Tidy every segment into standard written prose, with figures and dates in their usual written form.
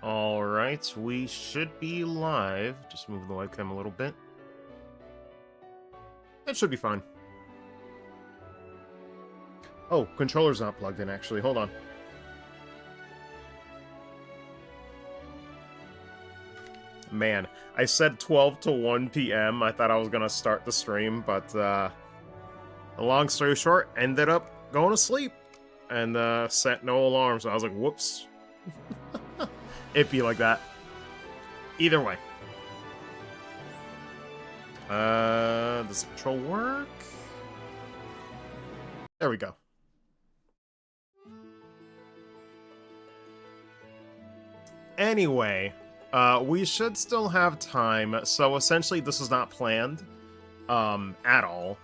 Alright, we should be live. Just move the webcam a little bit. That should be fine. Oh, controller's not plugged in, actually. Hold on. Man, I said 12 to 1 p.m. I thought I was gonna start the stream, but, long story short, ended up going to sleep. And, set no alarm, so I was like, whoops. It'd be like that. Either way. Does the control work? There we go. Anyway, we should still have time, so essentially this is not planned, at all.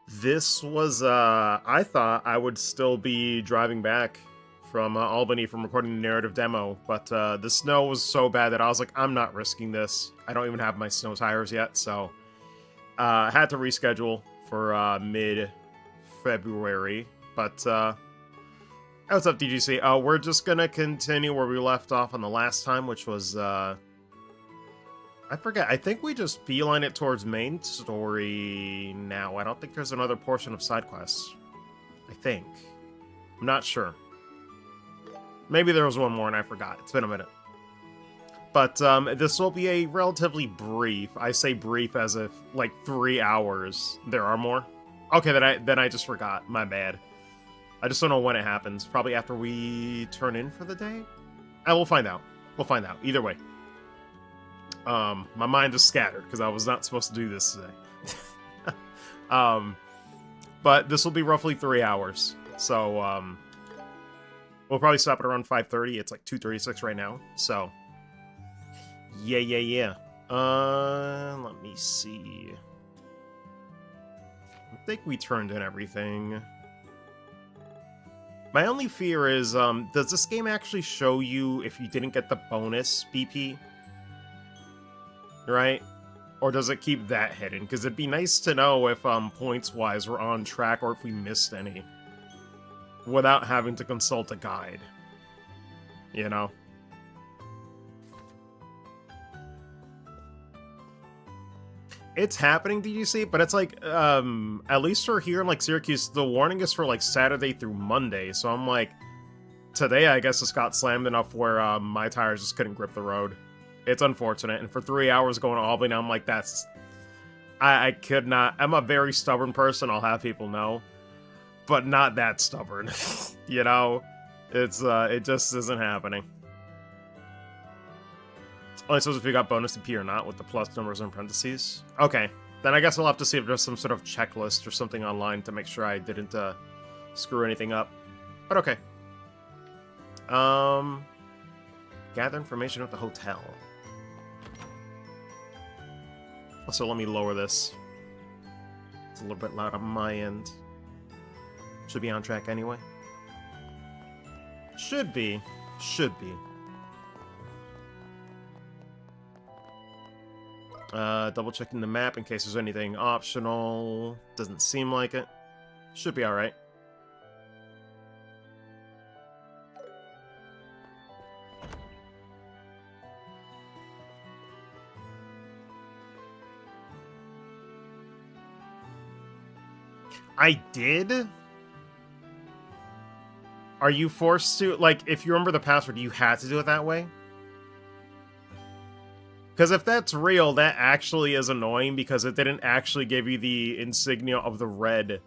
This was, I thought I would still be driving back from Albany from recording the narrative demo, but the snow was so bad that I was like, I'm not risking this. I don't even have my snow tires yet, so I had to reschedule for mid-February, but what's up, DGC? We're just gonna continue where we left off on the last time, which was, I forget, I think we just beeline it towards main story now. I don't think there's another portion of side quests. I think. I'm not sure. Maybe there was one more and I forgot. It's been a minute. But, this will be a relatively brief, I say brief as if, like, 3 hours. There are more? Okay, then I just forgot. My bad. I just don't know when it happens. Probably after we turn in for the day? We'll find out. We'll find out. Either way. My mind is scattered, because I was not supposed to do this today. But this will be roughly 3 hours. So, we'll probably stop at around 5:30. It's like 2:36 right now. So, yeah. Let me see. I think we turned in everything. My only fear is, does this game actually show you if you didn't get the bonus BP? Right? Or does it keep that hidden? Because it'd be nice to know if, points-wise, we're on track or if we missed any. Without having to consult a guide. You know? It's happening, DGC, but it's like, at least for here in, like, Syracuse, the warning is for, like, Saturday through Monday, so I'm like, today, I guess, it's got slammed enough where, my tires just couldn't grip the road. It's unfortunate, and for 3 hours going to Albany, I'm like, that's... I could not... I'm a very stubborn person, I'll have people know, but not that stubborn, you know? It's, it just isn't happening. Only suppose if you got bonus DP or not with the plus numbers in parentheses. Okay, then I guess I'll have to see if there's some sort of checklist or something online to make sure I didn't screw anything up. But okay. Gather information at the hotel. Also, let me lower this. It's a little bit loud on my end. Should be on track anyway. Should be. Should be. Double checking the map in case there's anything optional. Doesn't seem like it. Should be alright. I did? Are you forced to, like, if you remember the password, you had to do it that way? Because if that's real, that actually is annoying because it didn't actually give you the insignia of the red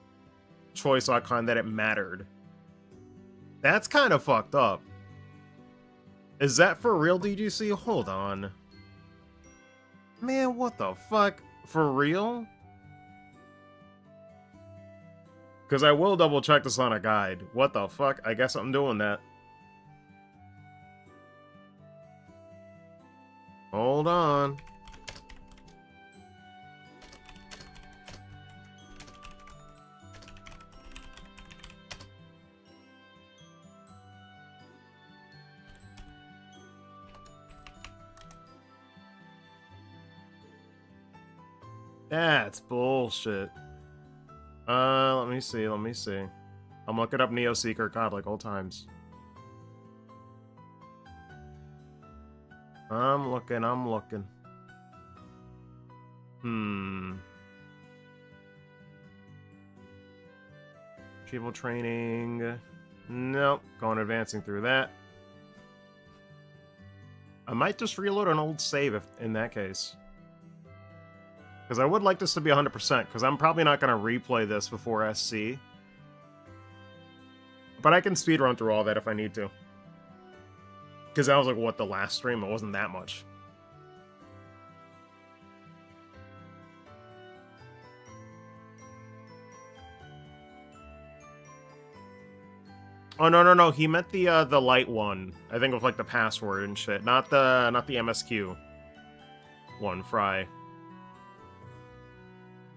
choice icon that it mattered. That's kind of fucked up. Is that for real, DGC? Hold on. Man, what the fuck? For real? Because I will double check this on a guide. What the fuck? I guess I'm doing that. Hold on. That's bullshit. Let me see. I'm looking up Neo Seeker, God, like old times. I'm looking. Achievable training. Nope. Advancing through that. I might just reload an old save if, in that case. Because I would like this to be 100%, because I'm probably not going to replay this before SC. But I can speedrun through all that if I need to. Because that was like, what, the last stream? It wasn't that much. Oh, no. He meant the light one. I think with like the password and shit. Not the MSQ one, Fry.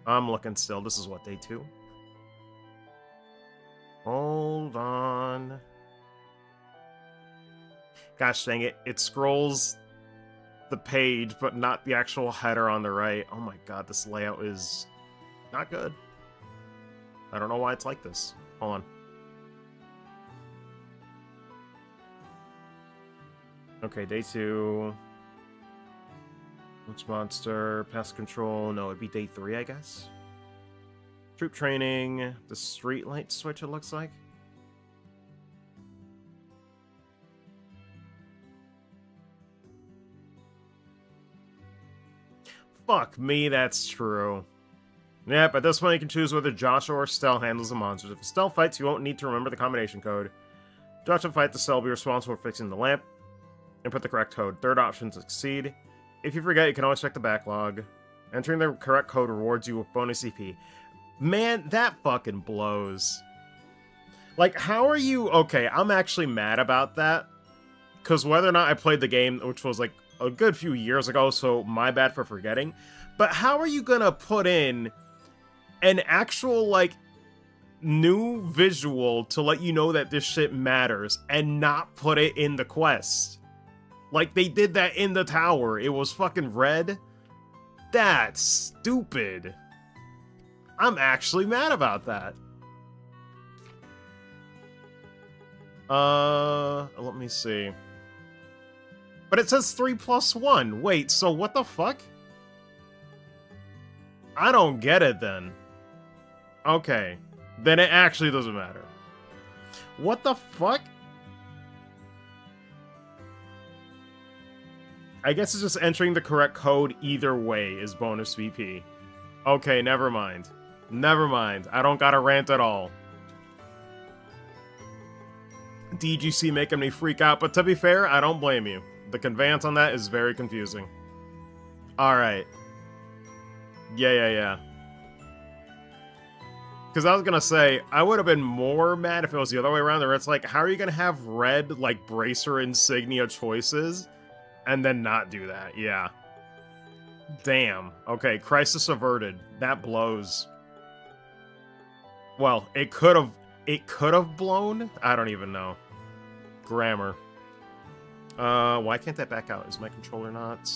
I'm looking still. This is what, day 2? Hold on. Gosh dang it. It scrolls the page, but not the actual header on the right. Oh my god, this layout is not good. I don't know why it's like this. Hold on. Okay, day 2. Which monster? Pest control. No, it'd be day 3, I guess. Troop training. The street light switch, it looks like. Fuck me, that's true. Yep, at this point you can choose whether Joshua or Stell handles the monsters. If Stell fights, you won't need to remember the combination code. Joshua fight, the Stell will be responsible for fixing the lamp. Input the correct code. Third option, succeed. If you forget, you can always check the backlog. Entering the correct code rewards you with bonus EP. Man, that fucking blows. Like, how are you... Okay, I'm actually mad about that. Because whether or not I played the game, which was like a good few years ago, so my bad for forgetting. But how are you gonna put in an actual, like, new visual to let you know that this shit matters and not put it in the quest? Like, they did that in the tower. It was fucking red. That's stupid. I'm actually mad about that. Let me see. But it says 3+1. Wait, so what the fuck? I don't get it then. Okay. Then it actually doesn't matter. What the fuck? I guess it's just entering the correct code either way is bonus VP. Okay, never mind. Never mind. I don't gotta rant at all. DGC making me freak out, but to be fair, I don't blame you. The conveyance on that is very confusing. Alright. Yeah. Because I was gonna say, I would have been more mad if it was the other way around, where it's like, how are you gonna have red, like, bracer insignia choices, and then not do that? Yeah. Damn. Okay, crisis averted. That blows. Well, it could have blown? I don't even know. Grammar. Why can't that back out? Is my controller not...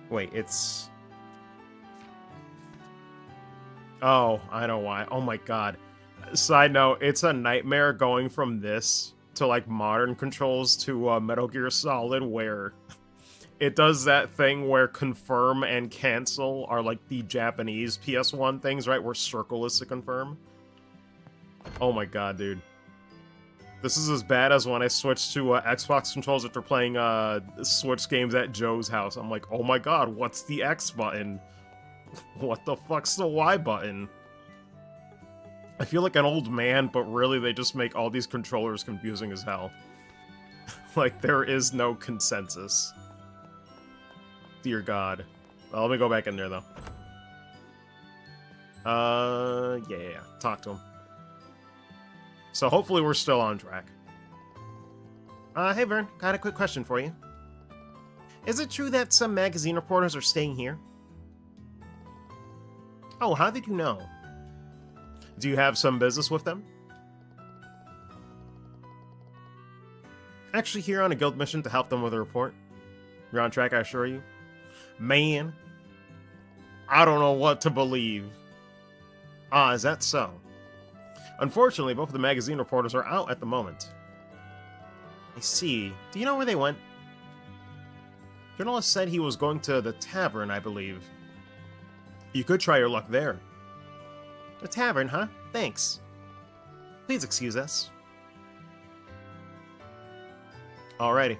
Wait, it's... Oh, I know why. Oh my god. Side note, it's a nightmare going from this to, like, modern controls to Metal Gear Solid, where it does that thing where confirm and cancel are, like, the Japanese PS1 things, right? Where circle is to confirm. Oh my god, dude. This is as bad as when I switched to Xbox controls after playing Switch games at Joe's house. I'm like, oh my god, what's the X button? What the fuck's the Y button? I feel like an old man, but really they just make all these controllers confusing as hell. Like, there is no consensus. Dear God. Well, let me go back in there, though. Yeah. Talk to him. So hopefully we're still on track. Hey Vern, got a quick question for you. Is it true that some magazine reporters are staying here? Oh, how did you know? Do you have some business with them? Actually here on a guild mission to help them with a report. You're on track, I assure you. Man, I don't know what to believe. Ah, is that so? Unfortunately, both of the magazine reporters are out at the moment. I see. Do you know where they went? Journalist said he was going to the tavern, I believe. You could try your luck there. The tavern, huh? Thanks. Please excuse us. Alrighty.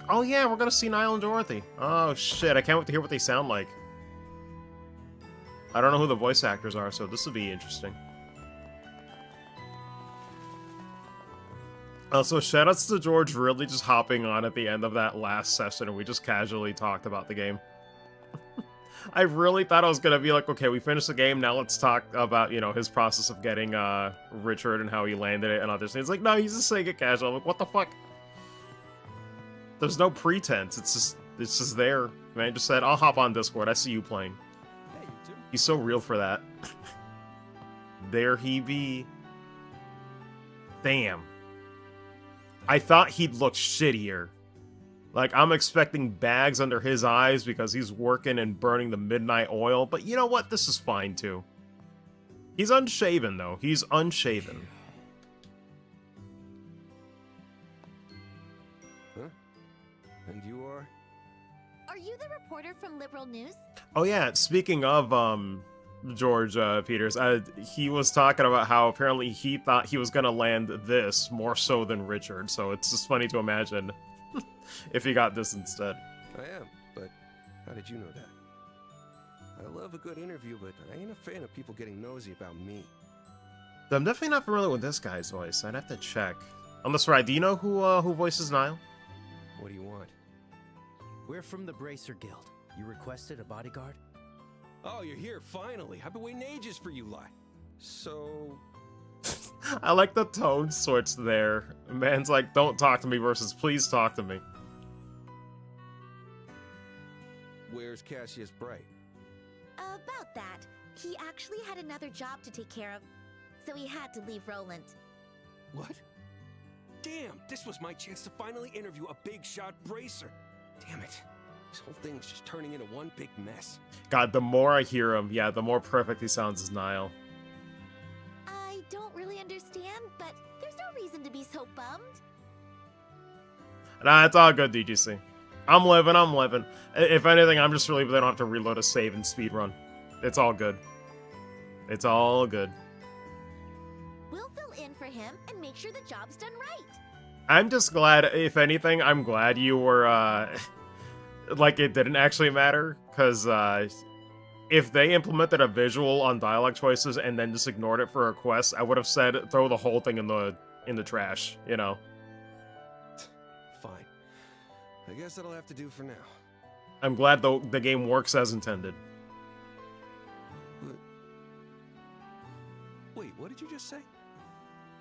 Oh yeah, we're gonna see Niall and Dorothy. Oh shit, I can't wait to hear what they sound like. I don't know who the voice actors are, so this will be interesting. Also, shoutouts to George really just hopping on at the end of that last session, and we just casually talked about the game. I really thought I was gonna be like, okay, we finished the game, now let's talk about, you know, his process of getting Richard and how he landed it and other things. Like, no, he's just saying it casual. I'm like, what the fuck? There's no pretense. It's just there. Man just said, I'll hop on Discord. I see you playing. Hey, you too. He's so real for that. There he be. Damn. I thought he'd look shittier. Like, I'm expecting bags under his eyes because he's working and burning the midnight oil, but you know what? This is fine, too. He's unshaven, though. He's unshaven. Huh? And you are? Are you the reporter from Liberal News? Oh, yeah. Speaking of, George Peters, he was talking about how apparently he thought he was going to land this more so than Richard, so it's just funny to imagine if he got this instead. I am, but how did you know that? I love a good interview, but I ain't a fan of people getting nosy about me. I'm definitely not familiar with this guy's voice. I'd have to check. Unless, right, do you know who voices Niall? What do you want? We're from the Bracer Guild. You requested a bodyguard? Oh, you're here, finally. I've been waiting ages for you lot. So... I like the tone switch there. Man's like, don't talk to me versus please talk to me. where's Cassius Bright? About that. He actually had another job to take care of, so he had to leave Roland. What? Damn, this was my chance to finally interview a big shot bracer. Damn it. This whole thing's just turning into one big mess. God, the more I hear him, yeah, the more perfect he sounds as Niall. I don't really understand, but there's no reason to be so bummed. Nah, it's all good, DGC. I'm living. If anything, I'm just relieved they don't have to reload a save and speedrun. It's all good. It's all good. We'll fill in for him and make sure the job's done right. I'm just glad, if anything, I'm glad you were, like, it didn't actually matter, because, if they implemented a visual on dialogue choices and then just ignored it for a quest, I would have said, throw the whole thing in the trash, you know? Fine. I guess that'll have to do for now. I'm glad the game works as intended. Wait, what did you just say?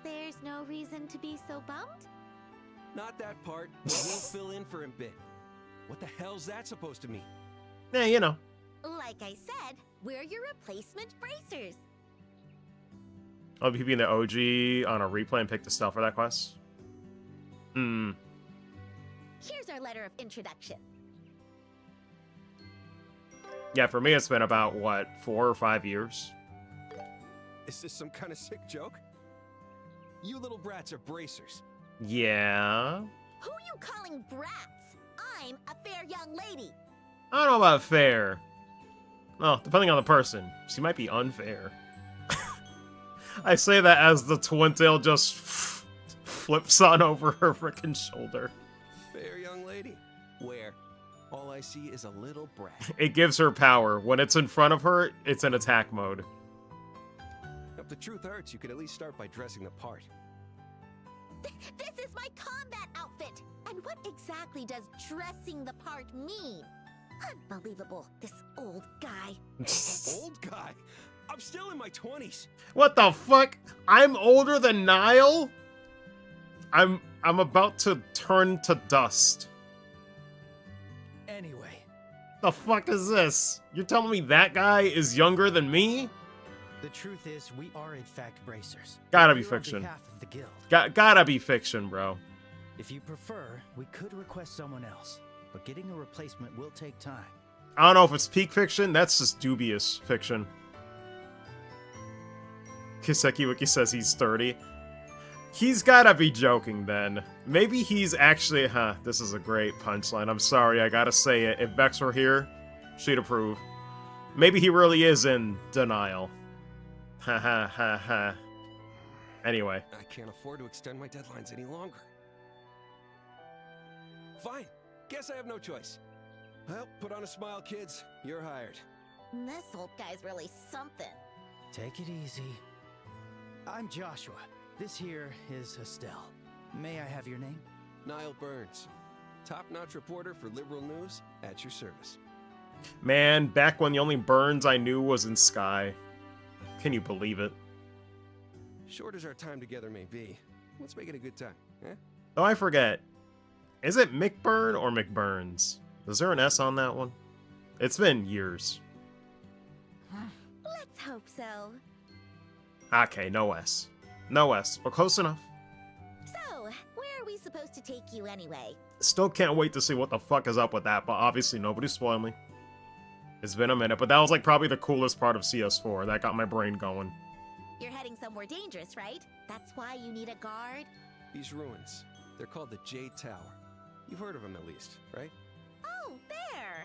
There's no reason to be so bummed? Not that part. We'll fill in for him bit. What the hell's that supposed to mean? Yeah, you know. Like I said, we're your replacement bracers. I'll be being the OG on a replay and pick the stuff for that quest. Here's our letter of introduction. Yeah, for me it's been about, what, 4 or 5 years? Is this some kind of sick joke? You little brats are bracers. Yeah. Who you calling brats? I'm a fair young lady. I don't know about fair. Well, depending on the person. She might be unfair. I say that as the twin tail just flips on over her frickin' shoulder. Fair young lady. Where? All I see is a little brat. It gives her power. When it's in front of her, it's in attack mode. If the truth hurts, you could at least start by dressing the part. This is my combat outfit. And what exactly does dressing the part mean? Unbelievable, this old guy. Old guy? I'm still in my 20s. What the fuck? I'm older than Niall? I'm about to turn to dust. Anyway, The fuck is this? You're telling me that guy is younger than me? the truth is we are in fact bracers. Gotta be We're on fiction. behalf of the guild. Gotta be fiction, bro. If you prefer, we could request someone else, but getting a replacement will take time. I don't know if it's peak fiction, that's just dubious fiction. Kiseki Wiki says he's 30. He's gotta be joking then. Maybe he's actually, this is a great punchline. I'm sorry, I gotta say it. If Vex were here, she'd approve. Maybe he really is in denial. Ha ha ha ha. Anyway. I can't afford to extend my deadlines any longer. Fine. Guess I have no choice. Well, put on a smile, kids. You're hired. This old guy's really something. Take it easy. I'm Joshua. This here is Estelle. May I have your name? Niall Burns. Top-notch reporter for Liberal News, at your service. Man, back when the only Burns I knew was in Sky. Can you believe it? Short as our time together may be, let's make it a good time, eh? Oh, I forget. Is it McBurn or McBurns? Is there an S on that one? It's been years. Let's hope so. Okay, no S. No S, but close enough. So, where are we supposed to take you anyway? Still can't wait to see what the fuck is up with that, but obviously nobody's spoiling me. It's been a minute, but that was like probably the coolest part of CS4. That got my brain going. You're heading somewhere dangerous, right? That's why you need a guard? These ruins, they're called the Jade Tower. You've heard of them at least, right? Oh, there!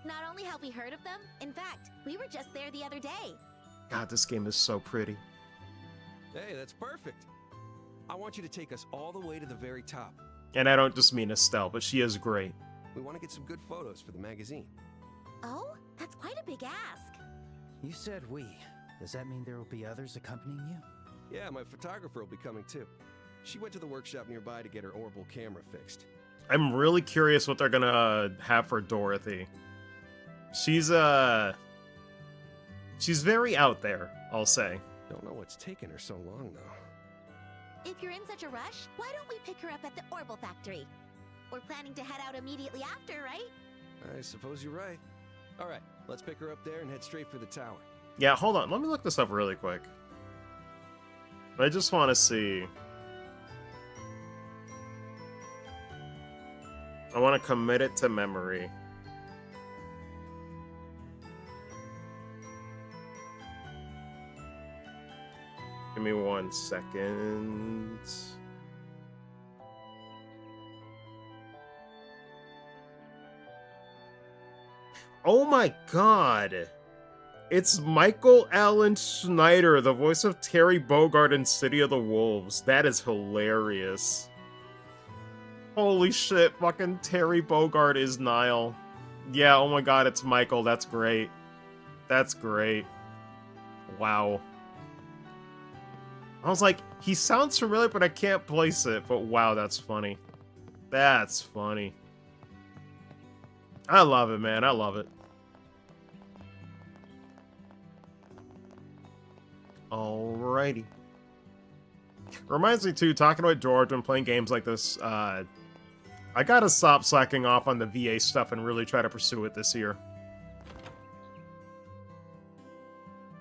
Not only have we heard of them, in fact, we were just there the other day. God, this game is so pretty. Hey, that's perfect. I want you to take us all the way to the very top. And I don't just mean Estelle, but she is great. We want to get some good photos for the magazine. Oh, that's quite a big ask. You said we. Does that mean there will be others accompanying you? Yeah, my photographer will be coming too. She went to the workshop nearby to get her orbital camera fixed. I'm really curious what they're gonna have for Dorothy. She's very out there, I'll say. Don't know what's taking her so long, though. If you're in such a rush, why don't we pick her up at the Orbital Factory? We're planning to head out immediately after, right? I suppose you're right. All right, let's pick her up there and head straight for the tower. Yeah, hold on. Let me look this up really quick. I just want to see. I want to commit it to memory. Give me 1 second. Oh my god! It's Michael Allen Schneider, the voice of Terry Bogard in City of the Wolves. That is hilarious. Holy shit, fucking Terry Bogard is Niall. Yeah, oh my god, it's Michael. That's great. That's great. Wow. I was like, he sounds familiar, but I can't place it. But wow, that's funny. That's funny. I love it, man. I love it. Alrighty. Reminds me too, talking about George when playing games like this, I gotta stop slacking off on the VA stuff and really try to pursue it this year.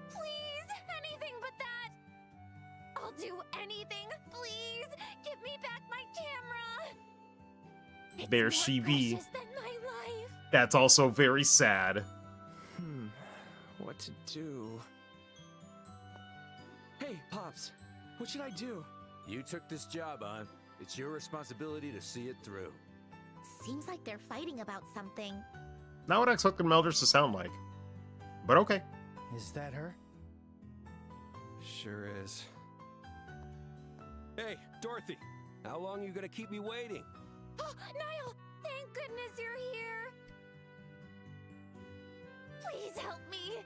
Please, anything but that! I'll do anything, please! Give me back my camera! It's There more she be. precious than my life. That's also very sad. What to do? Hey, Pops, what should I do? You took this job on. It's your responsibility to see it through. Seems like they're fighting about something. Not what I expected Melders to sound like. But okay. Is that her? Sure is. Hey, Dorothy, how long are you gonna keep me waiting? Oh, Niall! Thank goodness you're here! Please help me!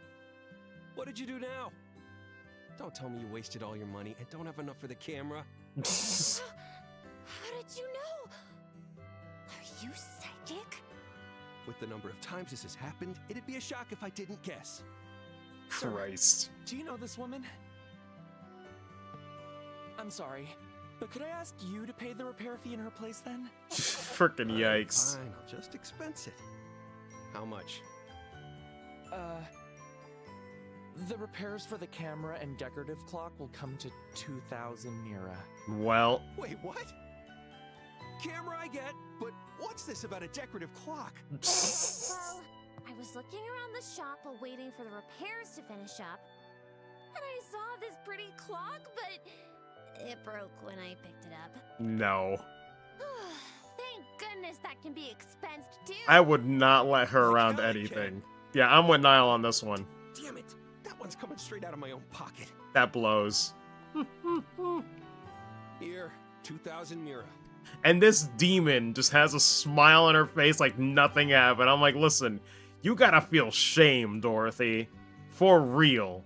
What did you do now? Don't tell me you wasted all your money and don't have enough for the camera. How did you know? Are you psychic? With the number of times this has happened, it'd be a shock if I didn't guess. Christ. Do you know this woman? I'm sorry, but could I ask you to pay the repair fee in her place then? Frickin' yikes. Fine, I'll just expense it. How much? The repairs for the camera and decorative clock will come to 2,000 Mira. Well, Wait, what? Camera I get, but what's this about a decorative clock? Well, I was looking around the shop while waiting for the repairs to finish up, and I saw this pretty clock, but It broke when I picked it up. No. Thank goodness that can be expensed too. I would not let her Like around hell I anything. Yeah, I'm with Niall on this one. Damn it! That one's coming straight out of my own pocket. That blows. Here, 2,000 Mira. And this demon just has a smile on her face like nothing happened. I'm like, listen, you gotta feel shame, Dorothy. For real.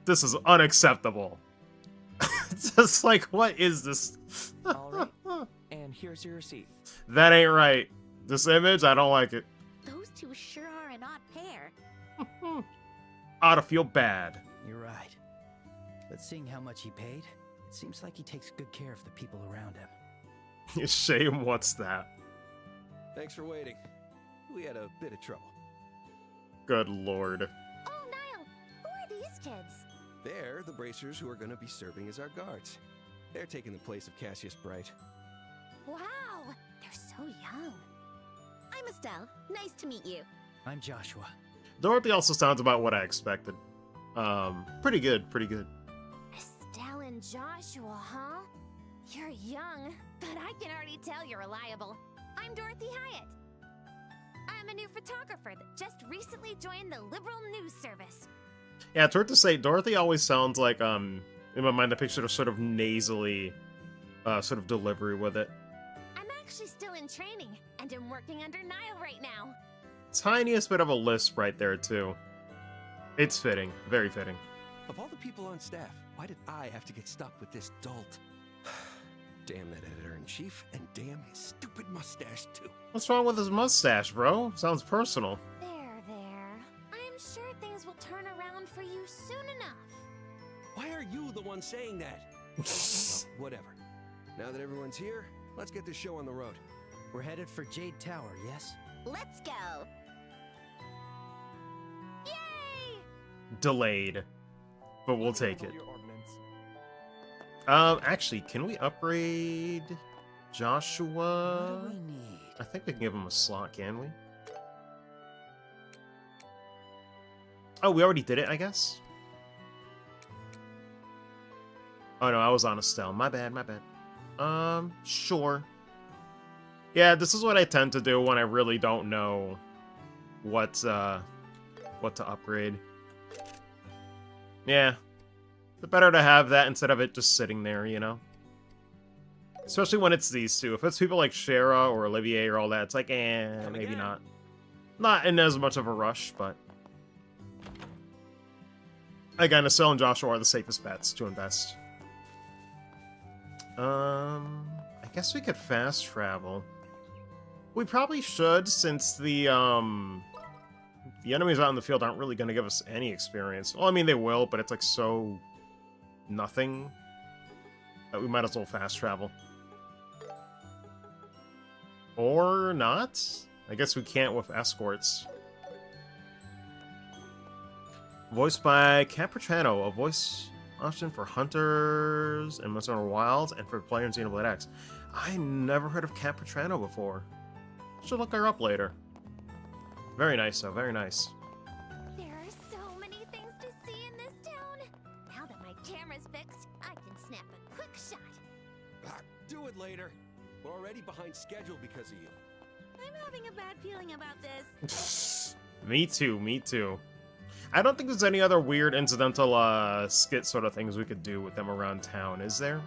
This is unacceptable. It's just like, what is this? All right. And here's your receipt. That ain't right. This image, I don't like it. Those two sure are an odd pair. Ought to feel bad. You're right. But seeing how much he paid, it seems like he takes good care of the people around him. Shame, what's that? Thanks for waiting. We had a bit of trouble. Good lord. Oh, Niall, who are these kids? They're the bracers who are going to be serving as our guards. They're taking the place of Cassius Bright. Wow, they're so young. I'm Estelle. Nice to meet you. I'm Joshua. Dorothy also sounds about what I expected. Pretty good, pretty good. Estelle and Joshua, huh? You're young, but I can already tell you're reliable. I'm Dorothy Hyatt. I'm a new photographer that just recently joined the Liberal News Service. Yeah, it's hard to say. Dorothy always sounds like, in my mind, I pictured a sort of nasally, sort of delivery with it. I'm actually still in training, and I'm working under Niall right now. Tiniest bit of a lisp right there, too. It's fitting. Very fitting. Of all the people on staff, why did I have to get stuck with this dolt? Damn that editor-in-chief, and damn his stupid mustache, too. What's wrong with his mustache, bro? Sounds personal. There. I'm sure things will turn around for you soon enough. Why are you the one saying that? Well, whatever. Now that everyone's here, let's get this show on the road. We're headed for Jade Tower, yes? Let's go. Yay! Delayed. But we'll take it. Your ordnance. Actually, can we upgrade Joshua? What do we need? I think we can give him a slot, can we? Oh, we already did it, I guess? Oh no, I was on Estelle. My bad, my bad. Sure. Yeah, this is what I tend to do when I really don't know what to upgrade. Yeah. It's better to have that instead of it just sitting there, you know? Especially when it's these two. If it's people like Shara or Olivier or all that, it's like, Come maybe again. not. Not in as much of a rush, but... Again, Estelle and Joshua are the safest bets to invest. I guess we could fast travel. We probably should, since the enemies out in the field aren't really going to give us any experience. Well, I mean, they will, but it's like so... nothing that we might as well fast travel. Or not? I guess we can't with escorts. Voiced by Capistrano, a voice option for hunters and Monster Hunter Wilds and for player in Xenoblade X. I never heard of Capistrano before. Should look her up later. Very nice, though. Very nice. There are so many things to see in this town. Now that my camera's fixed, I can snap a quick shot. Do it later. We're already behind schedule because of you. I'm having a bad feeling about this. Me too, me too. I don't think there's any other weird incidental skit sort of things we could do with them around town, is there?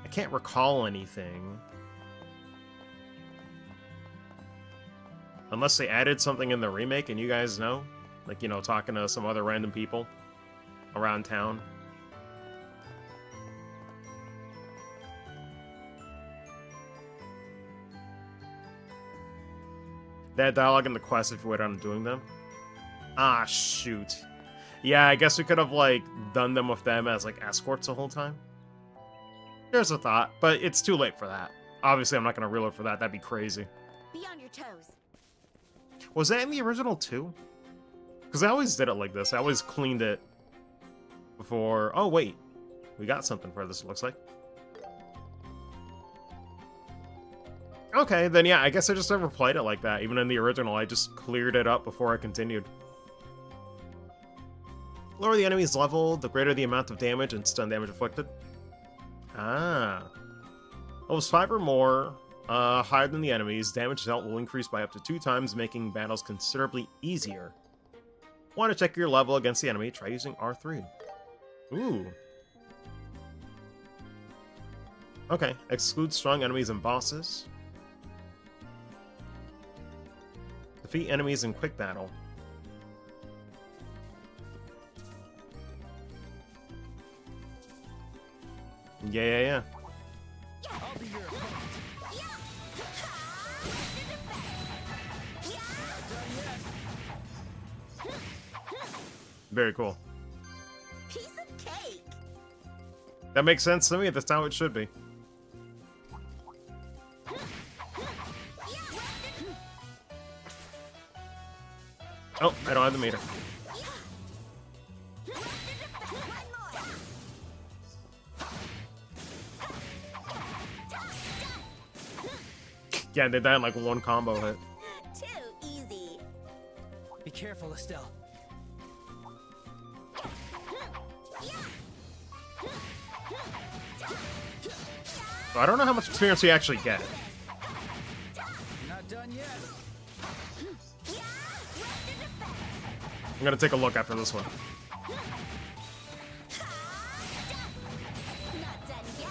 I can't recall anything. Unless they added something in the remake and you guys know. Like, you know, talking to some other random people around town. That dialogue in the quest if you wait on doing them. Ah, shoot. Yeah, I guess we could have, like, done them with them as, like, escorts the whole time. There's a thought, but it's too late for that. Obviously, I'm not going to reload for that. That'd be crazy. Be on your toes. Was that in the original too? Because I always did it like this. I always cleaned it before... Oh, wait. We got something for this, it looks like. Okay, then yeah, I guess I just never played it like that. Even in the original, I just cleared it up before I continued. Lower the enemy's level, the greater the amount of damage and stun damage inflicted. Ah. Levels 5 or more, higher than the enemies, damage dealt will increase by up to 2 times, making battles considerably easier. Want to check your level against the enemy? Try using R3. Ooh. Okay, exclude strong enemies and bosses. Defeat enemies in quick battle. Yeah. I'll be your opponent. Very cool. Piece of cake. That makes sense to me. That's how it should be. Oh, I don't have the meter. Yeah, they die in like one combo hit. Too easy. Be careful, Estelle. I don't know how much experience we actually get. Not done yet. I'm gonna take a look after this one. Not done yet.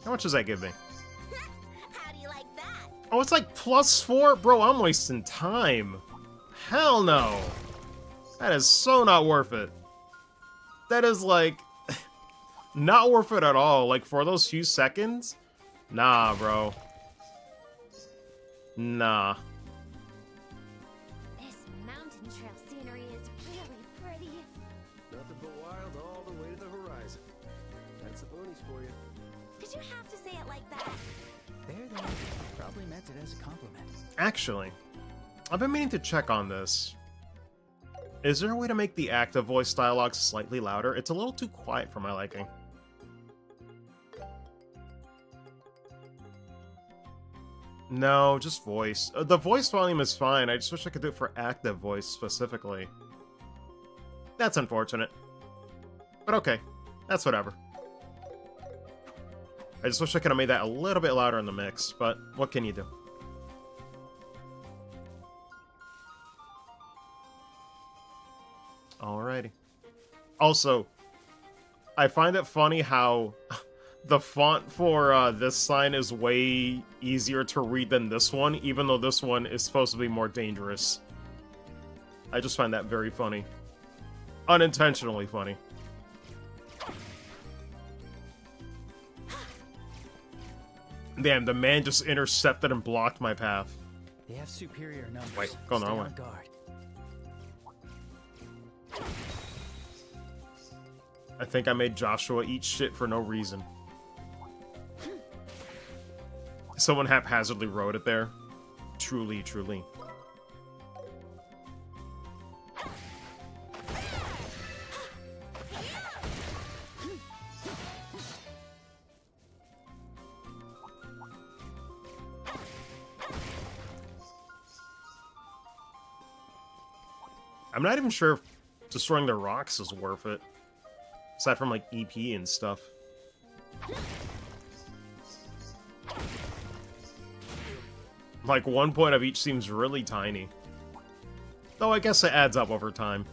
How much does that give me? How do you like that? Oh, it's like +4? Bro, I'm wasting time. Hell no. That is so not worth it. That is like not worth it at all. Like for those few seconds? Nah, bro. Nah. This mountain trail scenery is really pretty. Nothing but wild all the way to the horizon. That's the ponies for you. Did you have to say it like that? There. Probably meant it as a compliment. Actually, I've been meaning to check on this. Is there a way to make the active voice dialogue slightly louder? It's a little too quiet for my liking. No, just voice. The voice volume is fine. I just wish I could do it for active voice specifically. That's unfortunate. But okay. That's whatever. I just wish I could have made that a little bit louder in the mix, but what can you do? Alrighty. Also, I find it funny how the font for this sign is way easier to read than this one, even though this one is supposed to be more dangerous. I just find that very funny. Unintentionally funny. Damn, the man just intercepted and blocked my path. They have superior numbers. Wait, go the Stay wrong on way. guard. I think I made Joshua eat shit for no reason. Someone haphazardly wrote it there. Truly, truly. I'm not even sure if destroying the rocks is worth it. Aside from, like, EP and stuff. Like, 1 point of each seems really tiny. Though I guess it adds up over time.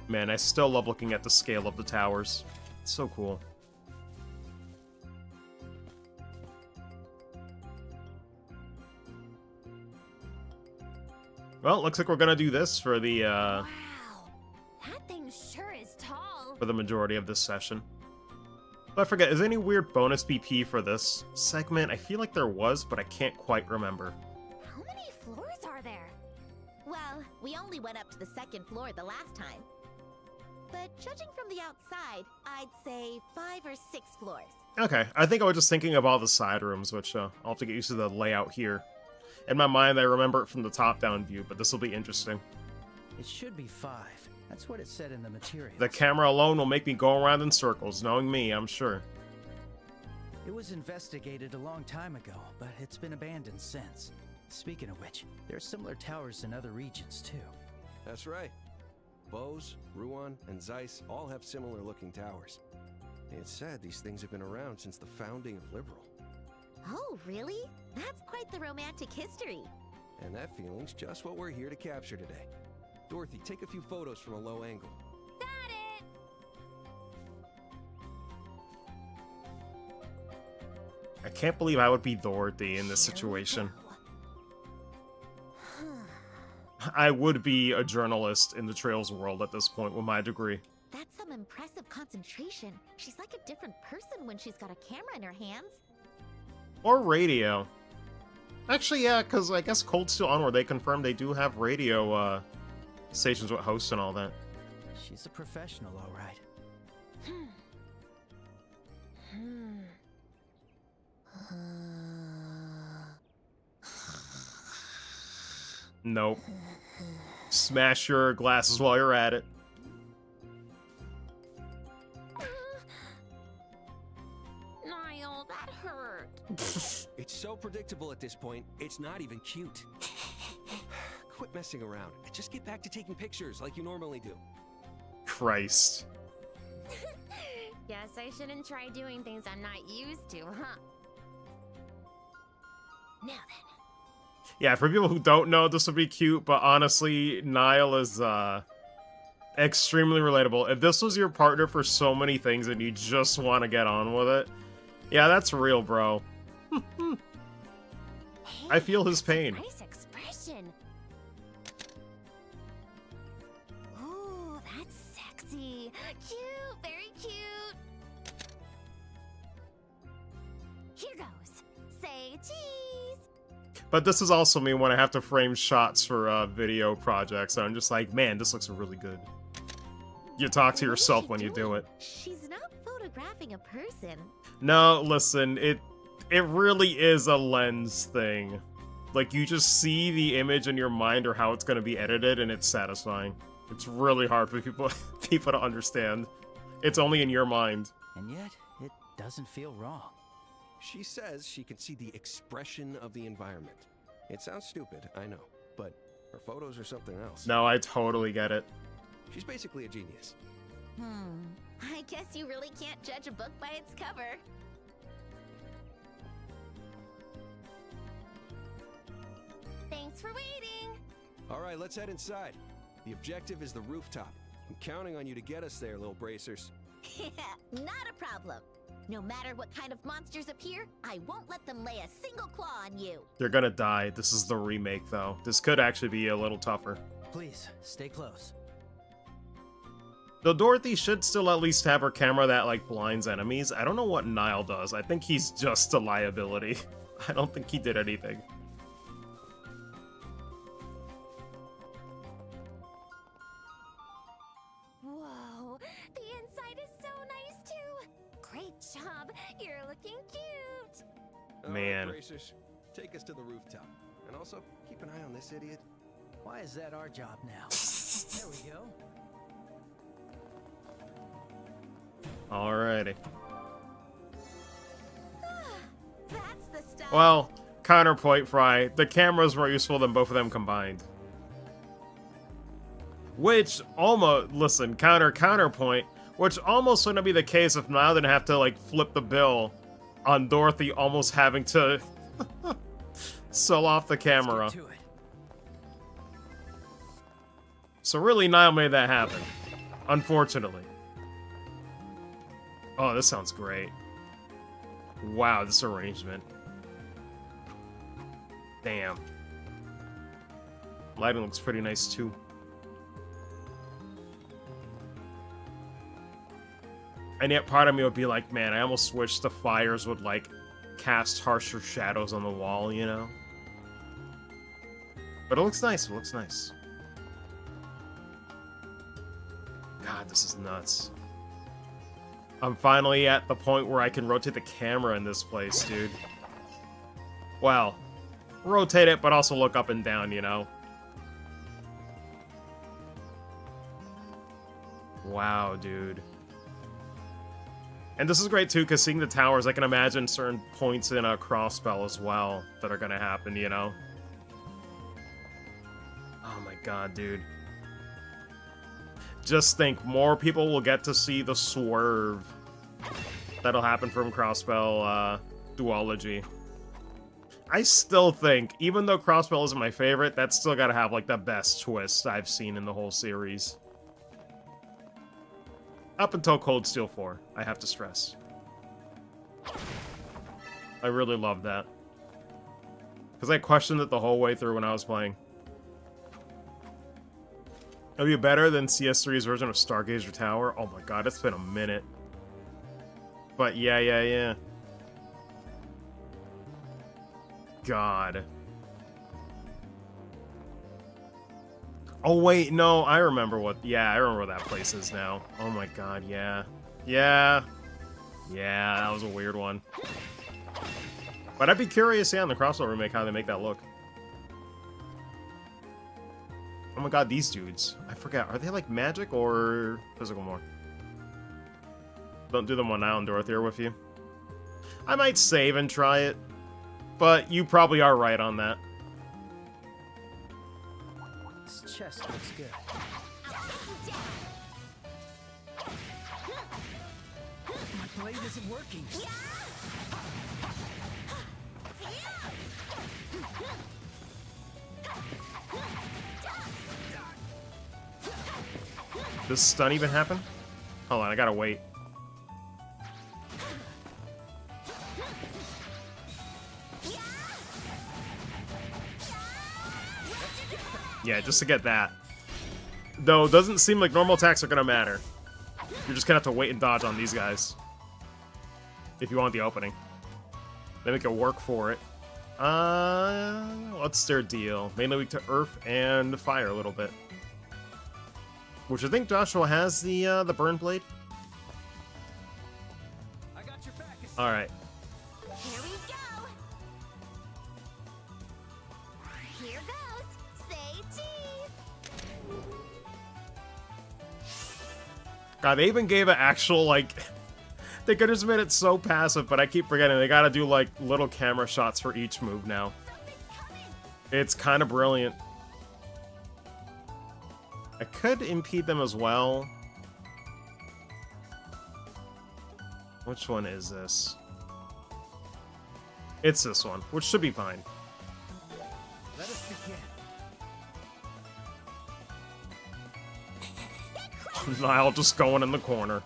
Man, I still love looking at the scale of the towers. It's so cool. Well, looks like we're gonna do this for the, Wow. That thing sure is tall. for the majority of this session. But I forget, is there any weird bonus BP for this segment? I feel like there was, but I can't quite remember. How many floors are there? Well, we only went up to the second floor the last time. But judging from the outside, I'd say 5 or 6 floors. Okay, I think I was just thinking of all the side rooms, which I'll have to get used to the layout here. In my mind, I remember it from the top-down view, but this will be interesting. It should be 5. That's what it said in the materials. The camera alone will make me go around in circles, knowing me, I'm sure. It was investigated a long time ago, but it's been abandoned since. Speaking of which, there are similar towers in other regions too. That's right. Bose, Ruan, and Zeiss all have similar looking towers. It's sad these things have been around since the founding of Liberal. Oh, really? That's quite the romantic history. And that feeling's just what we're here to capture today. Dorothy, take a few photos from a low angle. Got it! I can't believe I would be Dorothy in this Here we situation. go. I would be a journalist in the Trails world at this point with my degree. That's some impressive concentration. She's like a different person when she's got a camera in her hands. Or radio. Actually, yeah, because I guess Cold Steel Onward, they confirmed they do have radio stations with hosts and all that. She's a professional, all right. Nope. Smash your glasses while you're at it. Niall, that hurt. It's so predictable at this point, it's not even cute. Quit messing around. Just get back to taking pictures like you normally do. Christ. Guess I shouldn't try doing things I'm not used to, huh? Now then. Yeah, for people who don't know, this would be cute, but honestly, Niall is extremely relatable. If this was your partner for so many things and you just want to get on with it, yeah, that's real, bro. I feel his pain. Nice expression. Ooh, that's sexy. Cute, very cute. Here goes. Say cheese. But this is also me when I have to frame shots for video projects. I'm just like, man, this looks really good. You talk to What is yourself she when you do doing? it. She's not photographing a person. No, listen, it really is a lens thing. Like, you just see the image in your mind or how it's going to be edited, and it's satisfying. It's really hard for people to understand. It's only in your mind. And yet, it doesn't feel wrong. She says she can see the expression of the environment. It sounds stupid, I know, but her photos are something else. No, I totally get it. She's basically a genius. I guess you really can't judge a book by its cover. Thanks for waiting. All right, let's head inside. The objective is the rooftop. I'm counting on you to get us there, little bracers. Not a problem. No matter what kind of monsters appear, I won't let them lay a single claw on you. They're gonna die. This is the remake, though. This could actually be a little tougher. Please, stay close. Though Dorothy should still at least have her camera that, like, blinds enemies. I don't know what Niall does. I think he's just a liability. I don't think he did anything. Whoa, the inside is so nice too. Great job. You're looking cute. All right, Man. bracers, take us to the rooftop. And also, keep an eye on this idiot. Why is that our job now? There we go. Alrighty. That's the stuff. Well, counterpoint, Fry. The camera's more useful than both of them combined. Which almost, listen, counterpoint, which almost wouldn't be the case if Niall didn't have to, like, flip the bill on Dorothy almost having to sell off the camera. Let's get to it. So really, Niall made that happen. Unfortunately. Oh, this sounds great. Wow, this arrangement. Damn. Lighting looks pretty nice, too. And yet part of me would be like, man, I almost wish the fires would, like, cast harsher shadows on the wall, you know? But it looks nice, it looks nice. God, this is nuts. I'm finally at the point where I can rotate the camera in this place, dude. Well, rotate it, but also look up and down, you know? Wow, dude. And this is great too, because seeing the towers, I can imagine certain points in a Crossbell as well that are gonna happen, you know? Oh my god, dude. Just think, more people will get to see the swerve that'll happen from Crossbell duology. I still think, even though Crossbell isn't my favorite, that's still gotta have, like, the best twist I've seen in the whole series. Up until Cold Steel 4, I have to stress. I really love that. Because I questioned it the whole way through when I was playing. It'll be better than CS3's version of Stargazer Tower. Oh my god, it's been a minute. But yeah. God. Oh wait, no, I remember what... Yeah, I remember what that place is now. Oh my god, yeah. Yeah, that was a weird one. But I'd be curious, yeah, in the Crossbell remake, how they make that look. Oh my god, these dudes. I forget, are they like magic or physical more? Don't do them on Island Dorothea with you. I might save and try it, but you probably are right on that. This chest looks good. My blade isn't working. Does stun even happen? Hold on, I gotta wait. Yeah, just to get that. Though, it doesn't seem like normal attacks are gonna matter. You're just gonna have to wait and dodge on these guys. If you want the opening. They make it work for it. What's their deal? Mainly weak to earth and fire a little bit. Which I think Joshua has the burn blade. All right. Here we go. Here goes. Say cheese. God, they even gave an actual, like... They could have just made it so passive, but I keep forgetting. They gotta do, like, little camera shots for each move now. It's kind of brilliant. I could impede them as well. Which one is this? It's this one, which should be fine. Let us begin. Niall just going in the corner.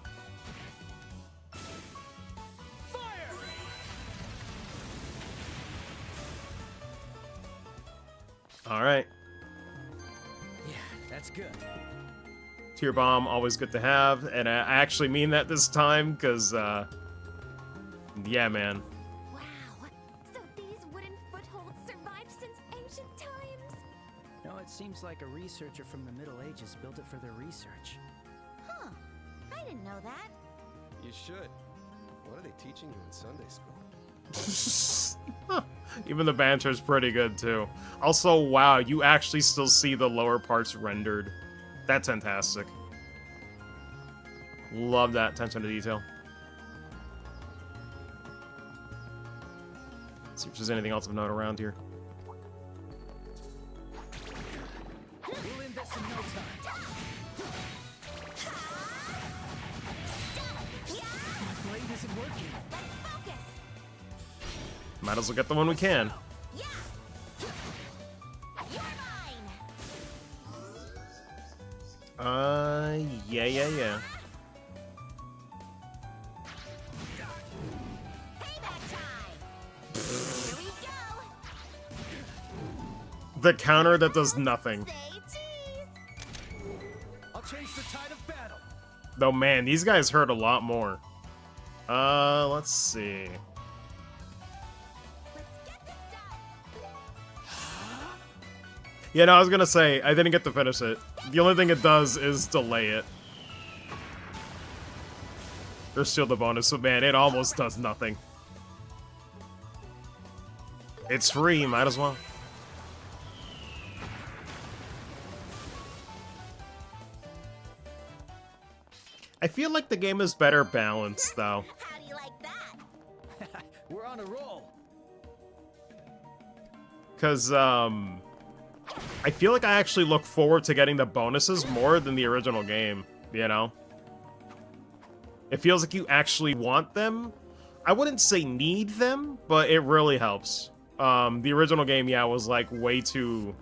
Alright. Yeah, that's good. Tear Bomb, always good to have. And I actually mean that this time, because, yeah, man. Wow. So these wooden footholds survived since ancient times? No, it seems like a researcher from the Middle Ages built it for their research. Huh. I didn't know that. You should. What are they teaching you in Sunday school? Even the banter is pretty good, too. Also, wow, you actually still see the lower parts rendered. That's fantastic. Love that attention to detail. Let's see if there's anything else of note around here. We'll end this in no time. My blade isn't working. Focus. Might as well get the one we can. Yeah. You're mine. Yeah. Payback time. Here we go. The counter that does nothing. Say cheese. I'll change the tide of battle. Though, man, these guys hurt a lot more. Let's see. Let's get this done. Yeah, no, I was gonna say, I didn't get to finish it. The only thing it does is delay it. There's still the bonus, but man, it almost does nothing. It's free, might as well. I feel like the game is better balanced, though. How do you like that? We're on a roll. Because, I feel like I actually look forward to getting the bonuses more than the original game, you know? It feels like you actually want them. I wouldn't say need them, but it really helps. The original game, yeah, was like way too...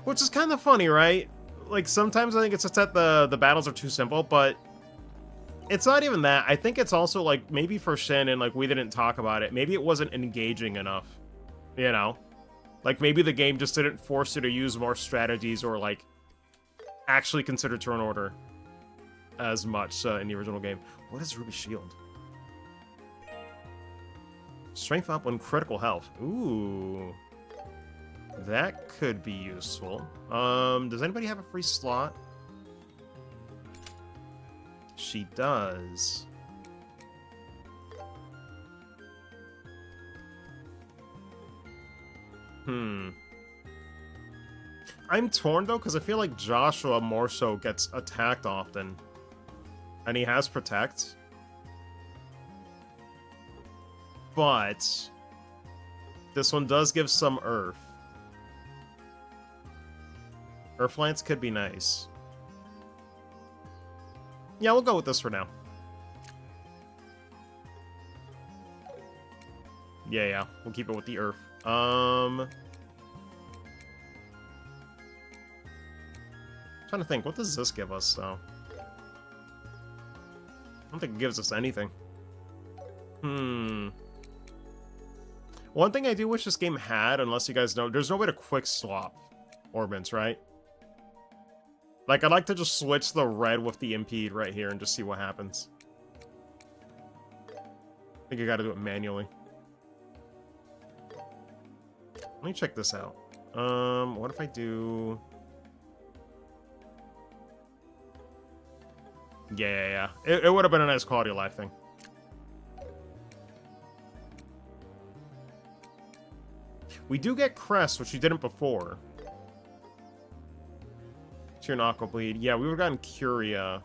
Which is kind of funny, right? Like, sometimes I think it's just that the battles are too simple, but it's not even that. I think it's also, like, maybe for Shannon, like, we didn't talk about it. Maybe it wasn't engaging enough, you know? Like, maybe the game just didn't force you to use more strategies or, like, actually consider turn order as much in the original game. What is Ruby Shield? Strength up when critical health. Ooh. That could be useful. Does anybody have a free slot? She does. I'm torn, though, because I feel like Joshua more so gets attacked often. And he has Protect. But this one does give some Earth. Earth Lance could be nice. Yeah, we'll go with this for now. Yeah, we'll keep it with the Earth. Trying to think, what does this give us, though? I don't think it gives us anything. One thing I do wish this game had, unless you guys know, there's no way to quick swap orbits, right? Like, I'd like to just switch the red with the impede right here and just see what happens. I think I gotta do it manually. Let me check this out. What if I do... Yeah. It would have been a nice quality of life thing. We do get Crest, which we didn't before. Tear Aqua Bleed. Yeah, we would have gotten Curia.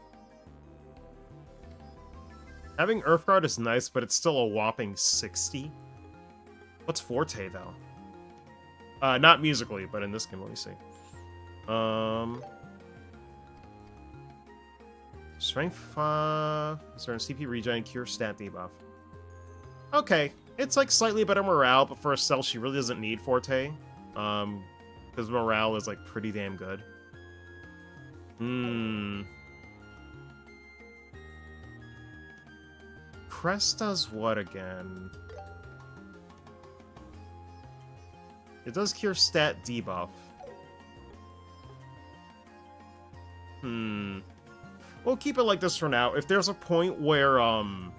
Having Earthguard is nice, but it's still a whopping 60. What's Forte, though? Not musically, but in this game, let me see. Strength, is there a CP regen, cure, stat debuff? Okay, it's like slightly better morale, but for a cell, she really doesn't need Forte. Because morale is like pretty damn good. Crest does what again? It does cure stat debuff. We'll keep it like this for now. If there's a point where, you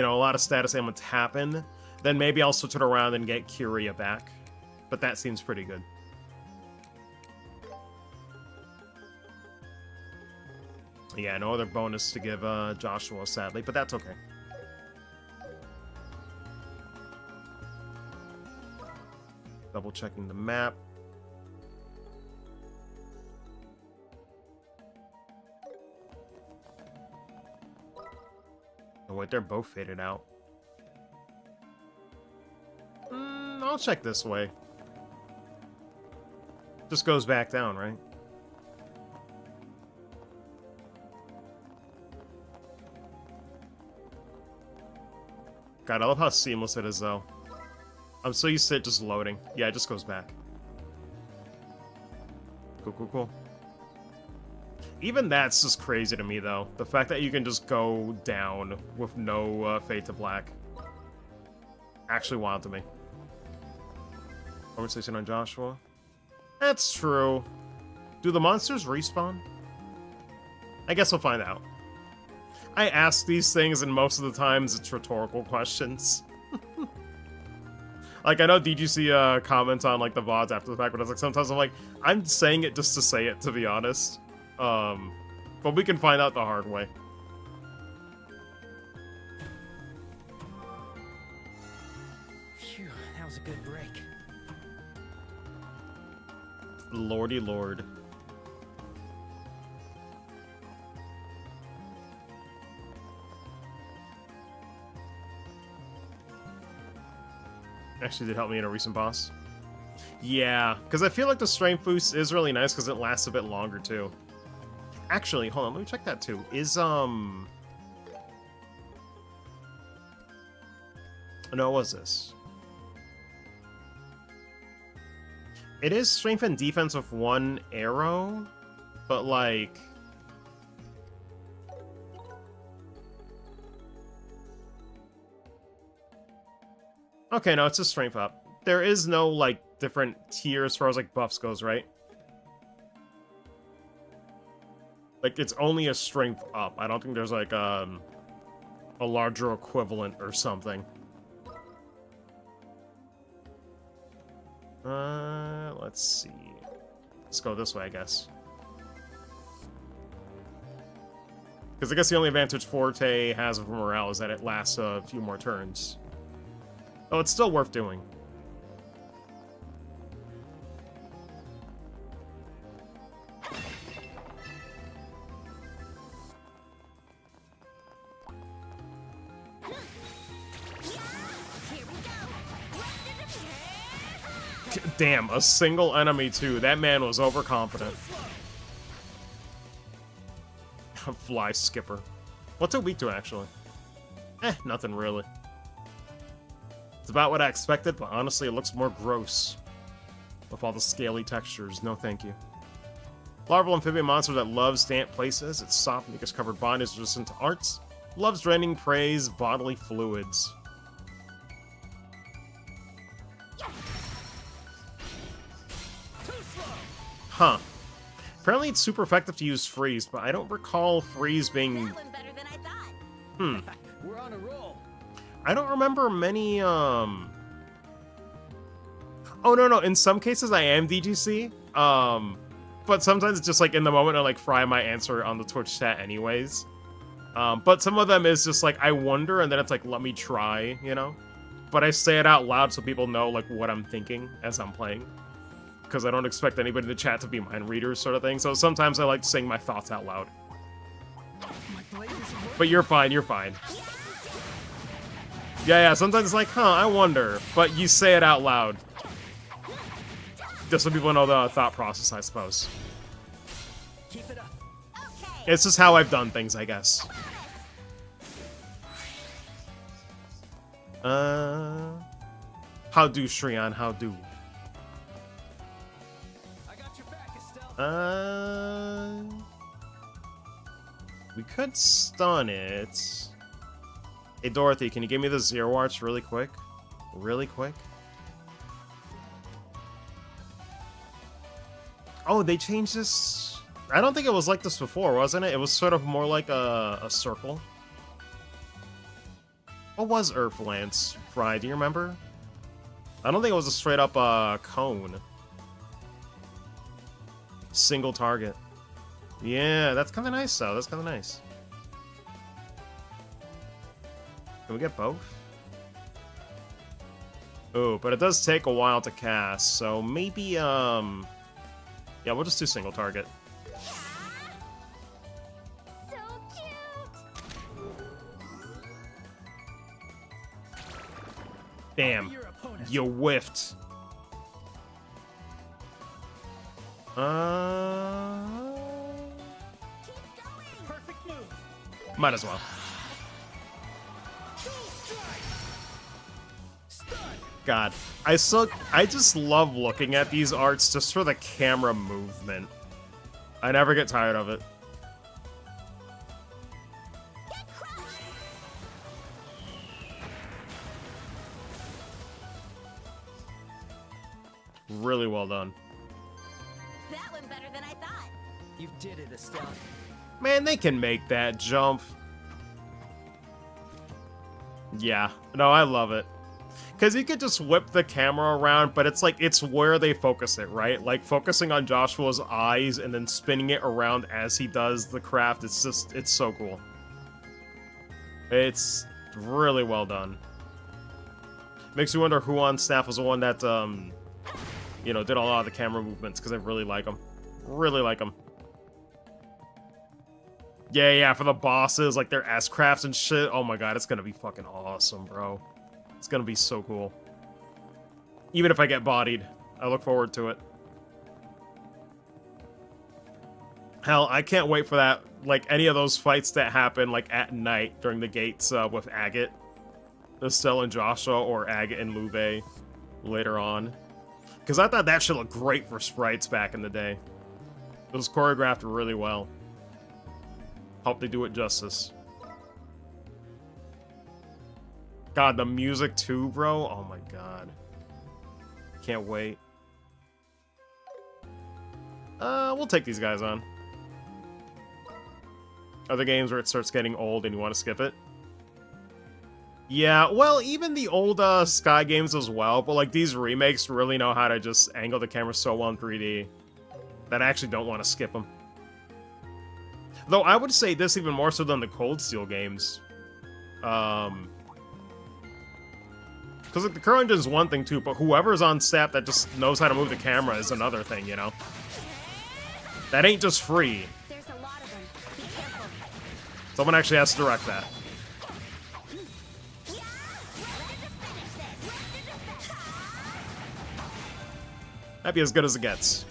know, a lot of status ailments happen, then maybe I'll switch it around and get Curia back. But that seems pretty good. Yeah, no other bonus to give Joshua, sadly, but that's okay. Double checking the map. Oh wait, they're both faded out. I'll check this way. Just goes back down, right? God, I love how seamless it is, though. I'm so used to it just loading. Yeah, it just goes back. Cool. Even that's just crazy to me, though. The fact that you can just go down with no fade to black. Actually wild to me. Conversation on Joshua. That's true. Do the monsters respawn? I guess we'll find out. I ask these things, and most of the times it's rhetorical questions. Like, I know DGC comments on, like, the VODs after the fact, but I was like, sometimes I'm like, I'm saying it just to say it, to be honest. But we can find out the hard way. Phew, that was a good break. Lordy lord. actually did help me in a recent boss. Yeah, because I feel like the strength boost is really nice because it lasts a bit longer too. Actually, hold on, let me check that too. Is no, what was this? It is strength and defense with 1 arrow, but like... Okay, no, it's just strength up. There is no, like, different tier as far as, like, buffs goes, right? Like, it's only a strength up. I don't think there's, like, a larger equivalent or something. Let's see. Let's go this way, I guess. Because I guess the only advantage Forte has over Morale is that it lasts a few more turns. Oh, it's still worth doing. Damn, a single enemy too. That man was overconfident. Fly skipper. What's it weak to, actually? Nothing really. It's about what I expected, but honestly, it looks more gross. With all the scaly textures. No thank you. Larval amphibian monster that loves damp places. Its soft, mucus-covered body is resistant to arts. Loves draining prey's bodily fluids. Huh. Apparently it's super effective to use freeze, but I don't recall freeze being... That went better than I thought. We're on a roll. I don't remember many, Oh, no, in some cases I am DGC, but sometimes it's just, like, in the moment I, like, fry my answer on the Twitch chat anyways. But some of them is just, like, I wonder, and then it's like, let me try, you know? But I say it out loud so people know, like, what I'm thinking as I'm playing. Because I don't expect anybody in the chat to be mind readers, sort of thing. So sometimes I like saying my thoughts out loud. But you're fine, you're fine. Yeah, sometimes it's like, huh, I wonder. But you say it out loud. Just so people know the thought process, I suppose. Keep it up. Okay. It's just how I've done things, I guess. How do, Shrian, how do? I got your back, Estelle. We could stun it. Hey, Dorothy, can you give me the Zero Arts really quick? Really quick? Oh, they changed this... I don't think it was like this before, wasn't it? It was sort of more like a circle. What was Earth Lance, Fry? Do you remember? I don't think it was a straight up cone. Single target. Yeah, that's kind of nice, though. That's kind of nice. Can we get both? Oh, but it does take a while to cast, so maybe, yeah, we'll just do single target. So cute. Damn, Your opponent. you whiffed. Perfect move. Might as well. God, I just love looking at these arts just for the camera movement. I never get tired of it. Really well done. That went better than I thought. You did it, Estelle. Man, they can make that jump. Yeah, no, I love it. Because you could just whip the camera around, but it's like, it's where they focus it, right? Like, focusing on Joshua's eyes and then spinning it around as he does the craft, it's just, it's so cool. It's really well done. Makes you wonder who on staff was the one that, you know, did a lot of the camera movements, because I really like them. Really like them. Yeah, for the bosses, like their S-crafts and shit. Oh my god, it's gonna be fucking awesome, bro. It's gonna be so cool. Even if I get bodied, I look forward to it. Hell, I can't wait for that, like, any of those fights that happen, like, at night during the gates with Agate. Estelle and Joshua, or Agate and Lube later on. Because I thought that should look great for sprites back in the day. It was choreographed really well. Hope they do it justice. God, the music too, bro. Oh my god. Can't wait. We'll take these guys on. Other games where it starts getting old and you want to skip it? Yeah, well, even the old Sky games as well, but like these remakes really know how to just angle the camera so well in 3D that I actually don't want to skip them. Though I would say this even more so than the Cold Steel games. Because like, the Curl Engine is one thing too, but whoever's on staff that just knows how to move the camera is another thing, you know? That ain't just free. There's a lot of them. Be careful. Someone actually has to direct that. That'd be as good as it gets.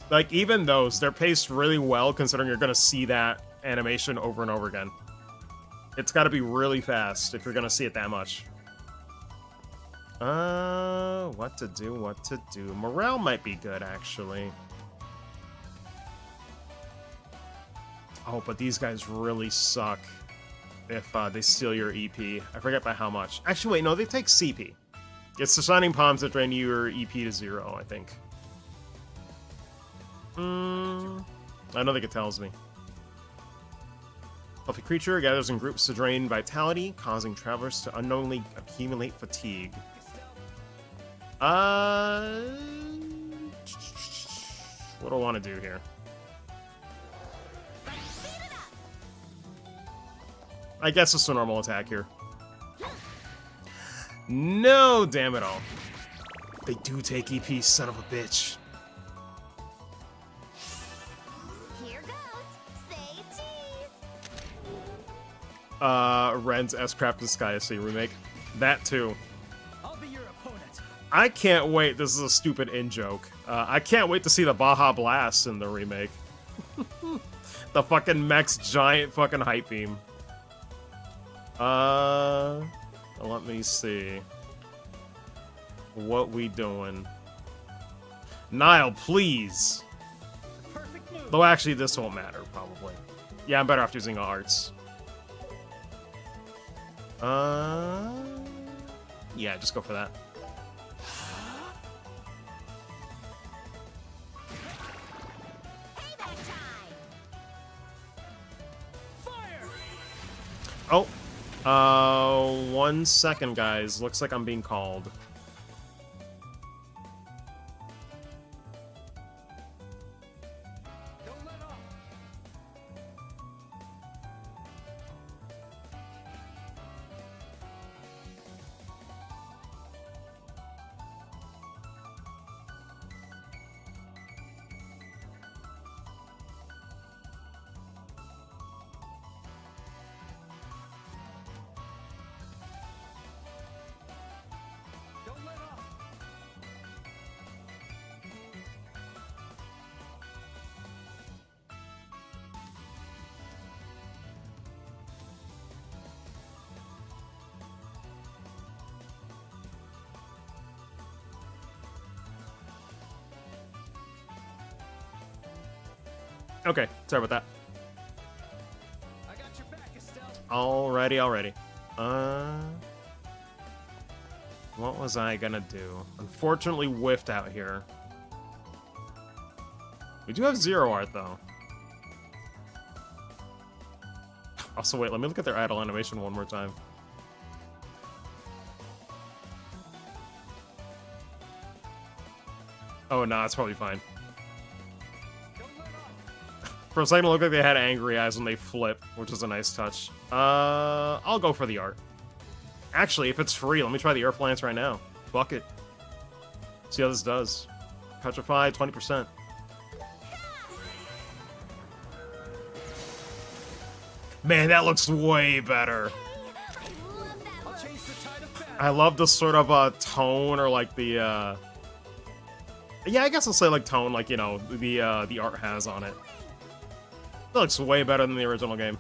Like, even those, they're paced really well considering you're gonna see that animation over and over again. It's gotta be really fast if you're gonna see it that much. What to do, what to do. Morale might be good, actually. Oh, but these guys really suck if they steal your EP. I forget by how much. Actually, wait, no, they take CP. It's the Shining Palms that drain your EP to 0, I think. I don't think it tells me. Healthy creature gathers in groups to drain vitality, causing travelers to unknowingly accumulate fatigue. What do I want to do here? I guess it's a normal attack here. No, damn it all. They do take EP, son of a bitch. Here goes. Say cheese. Ren's S-Crafted Sky Odyssey remake. That too. I'll be your opponent. I can't wait. This is a stupid in-joke. I can't wait to see the Baja Blast in the remake. The fucking mech's giant fucking hype beam. Let me see. What we doing? Nile, please. Perfect move. Though actually, this won't matter, probably. Yeah, I'm better off using arts. Yeah, just go for that. Payback time! Oh. 1 second, guys. Looks like I'm being called. Okay, sorry about that. I got your back, Estelle. Alrighty. What was I gonna do? Unfortunately, whiffed out here. We do have zero art, though. Also, wait, let me look at their idle animation one more time. Oh, no, it's probably fine. For a second, it looked like they had angry eyes when they flip, which is a nice touch. I'll go for the art. Actually, if it's free, let me try the Earth Lance right now. Fuck it. See how this does. Petrify, 20%. Man, that looks way better. I love that I'll look. change the tide of battle. I love the sort of tone, or like the yeah, I guess I'll say like tone, like, you know, the art has on it. It looks way better than the original game.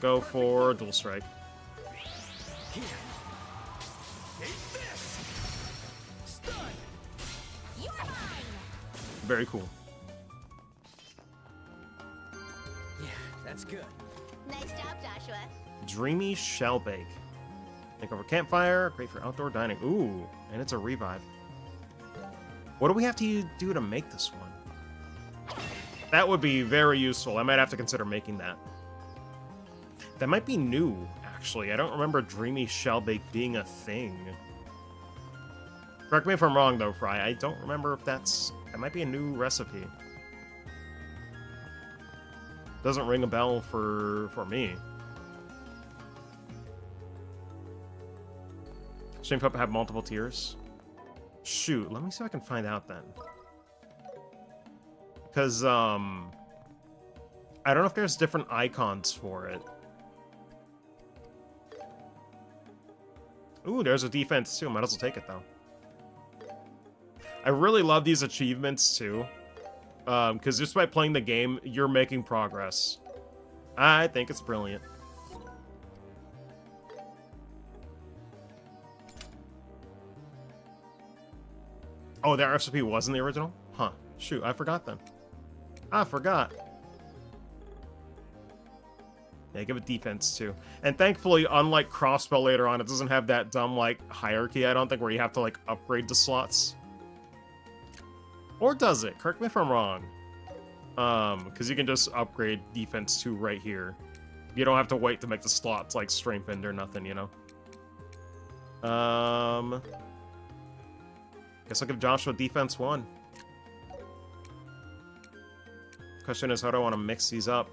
Go for Dual Strike. Here. Take this. Stun. You're mine. Very cool. Yeah, that's good. Nice job, Joshua. Dreamy Shell Bake. Make over campfire, great for outdoor dining. Ooh, and it's a revive. What do we have to do to make this one? That would be very useful. I might have to consider making that. That might be new, actually. I don't remember Dreamy Shell Bake being a thing. Correct me if I'm wrong, though, Fry. I don't remember if that might be a new recipe. Doesn't ring a bell for me. Shame Pup have multiple tiers? Shoot, let me see if I can find out then. Because, I don't know if there's different icons for it. Ooh, there's a defense too. Might as well take it, though. I really love these achievements, too. Because just by playing the game, you're making progress. I think it's brilliant. Oh, that recipe wasn't the original? Huh. Shoot, I forgot then. I forgot. Yeah, give it defense too. And thankfully, unlike Crossbow later on, it doesn't have that dumb, like, hierarchy, I don't think, where you have to, like, upgrade the slots. Or does it? Correct me if I'm wrong. Because you can just upgrade defense 2 right here. You don't have to wait to make the slots, like, strengthened or nothing, you know? Guess I'll give Joshua defense 1. Question is, how do I want to mix these up?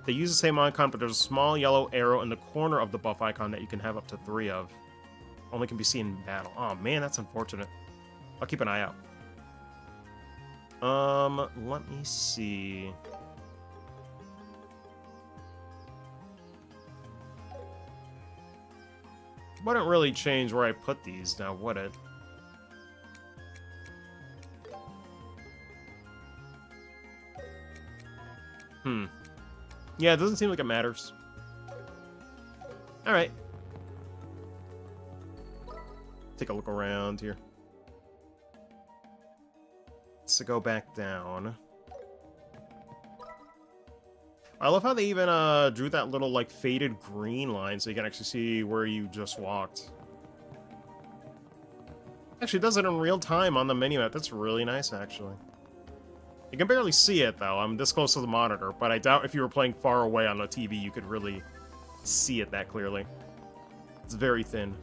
They use the same icon, but there's a small yellow arrow in the corner of the buff icon that you can have up to 3 of. Only can be seen in battle. Oh man, that's unfortunate. I'll keep an eye out. Let me see. Wouldn't really change where I put these now, would it? Yeah, it doesn't seem like it matters. Alright. Take a look around here. Let's go back down. I love how they even drew that little, like, faded green line so you can actually see where you just walked. Actually, it does it in real time on the minimap. That's really nice, actually. You can barely see it, though. I'm this close to the monitor, but I doubt if you were playing far away on the TV, you could really see it that clearly. It's very thin.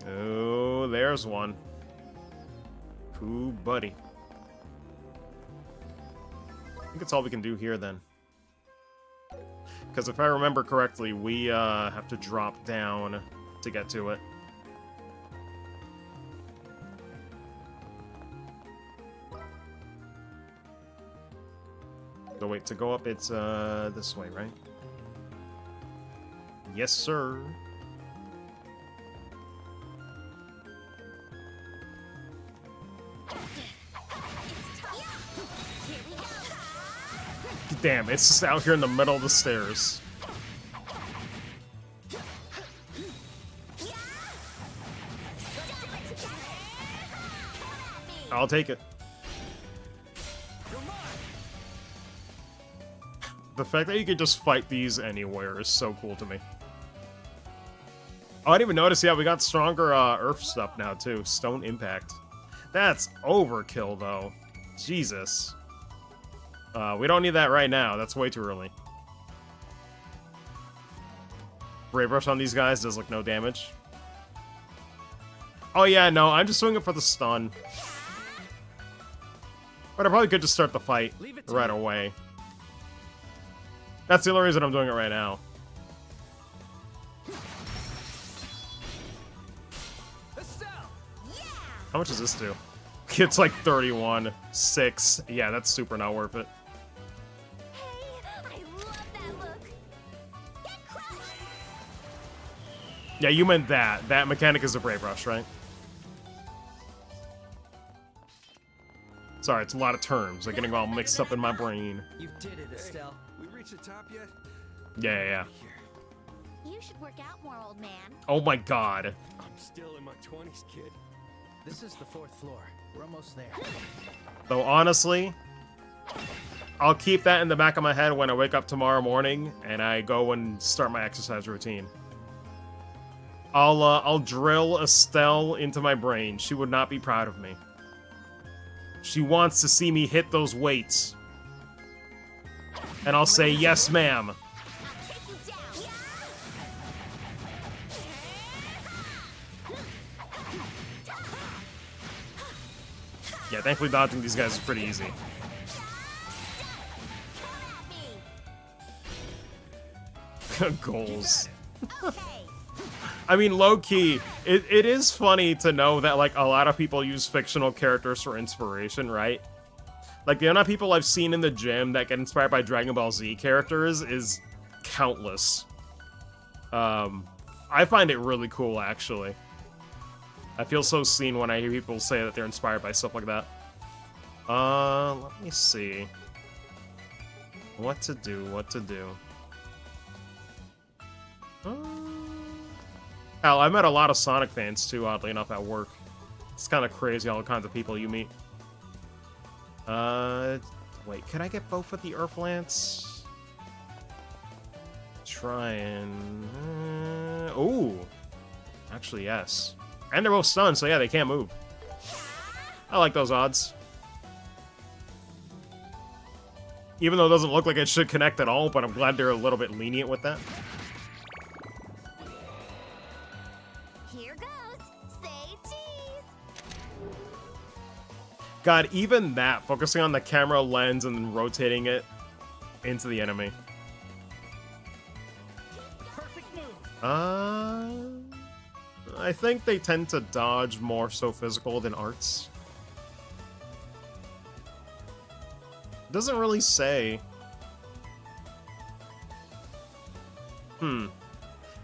Oh, there's one. Cool, buddy. I think that's all we can do here, then. Because if I remember correctly, we have to drop down to get to it. So wait, to go up, it's this way, right? Yes, sir. Damn, it's just out here in the middle of the stairs. I'll take it. The fact that you can just fight these anywhere is so cool to me. Oh, I didn't even notice, yeah, we got stronger Earth stuff now, too. Stone Impact. That's overkill, though. Jesus. We don't need that right now. That's way too early. Brave Rush on these guys does, like, no damage. Oh, yeah, no, I'm just doing it for the stun. But I probably could just start the fight right away. That's the only reason I'm doing it right now. How much does this do? It's like 31, 6. Yeah, that's super not worth it. Hey, I love that look. Get crushed! Yeah, you meant that. That mechanic is a Brave Rush, right? Sorry, it's a lot of terms. They're getting all mixed up in my brain. You did it, Estelle. We reached the top yet? Yeah. You should work out more, old man. Oh my god. I'm still in my 20s, kid. This is the 4th floor. We're almost there. Though honestly, I'll keep that in the back of my head when I wake up tomorrow morning and I go and start my exercise routine. I'll drill Estelle into my brain. She would not be proud of me. She wants to see me hit those weights. And I'll say, yes, ma'am. I'll take you down. Yeah, thankfully dodging these guys is pretty easy. Come at me. Goals. Okay. I mean, low-key, it is funny to know that, like, a lot of people use fictional characters for inspiration, right? Like, the amount of people I've seen in the gym that get inspired by Dragon Ball Z characters is countless. I find it really cool, actually. I feel so seen when I hear people say that they're inspired by stuff like that. Let me see. What to do. Hell, I met a lot of Sonic fans too, oddly enough, at work. It's kind of crazy all the kinds of people you meet. Wait, can I get both of the Earth Lance? Try and... ooh. Actually, yes. And they're both stunned, so yeah, they can't move. I like those odds. Even though it doesn't look like it should connect at all, but I'm glad they're a little bit lenient with that. Here goes. Say cheese. God, even that, focusing on the camera lens and then rotating it into the enemy. Perfect move. I think they tend to dodge more so physical than arts. Doesn't really say.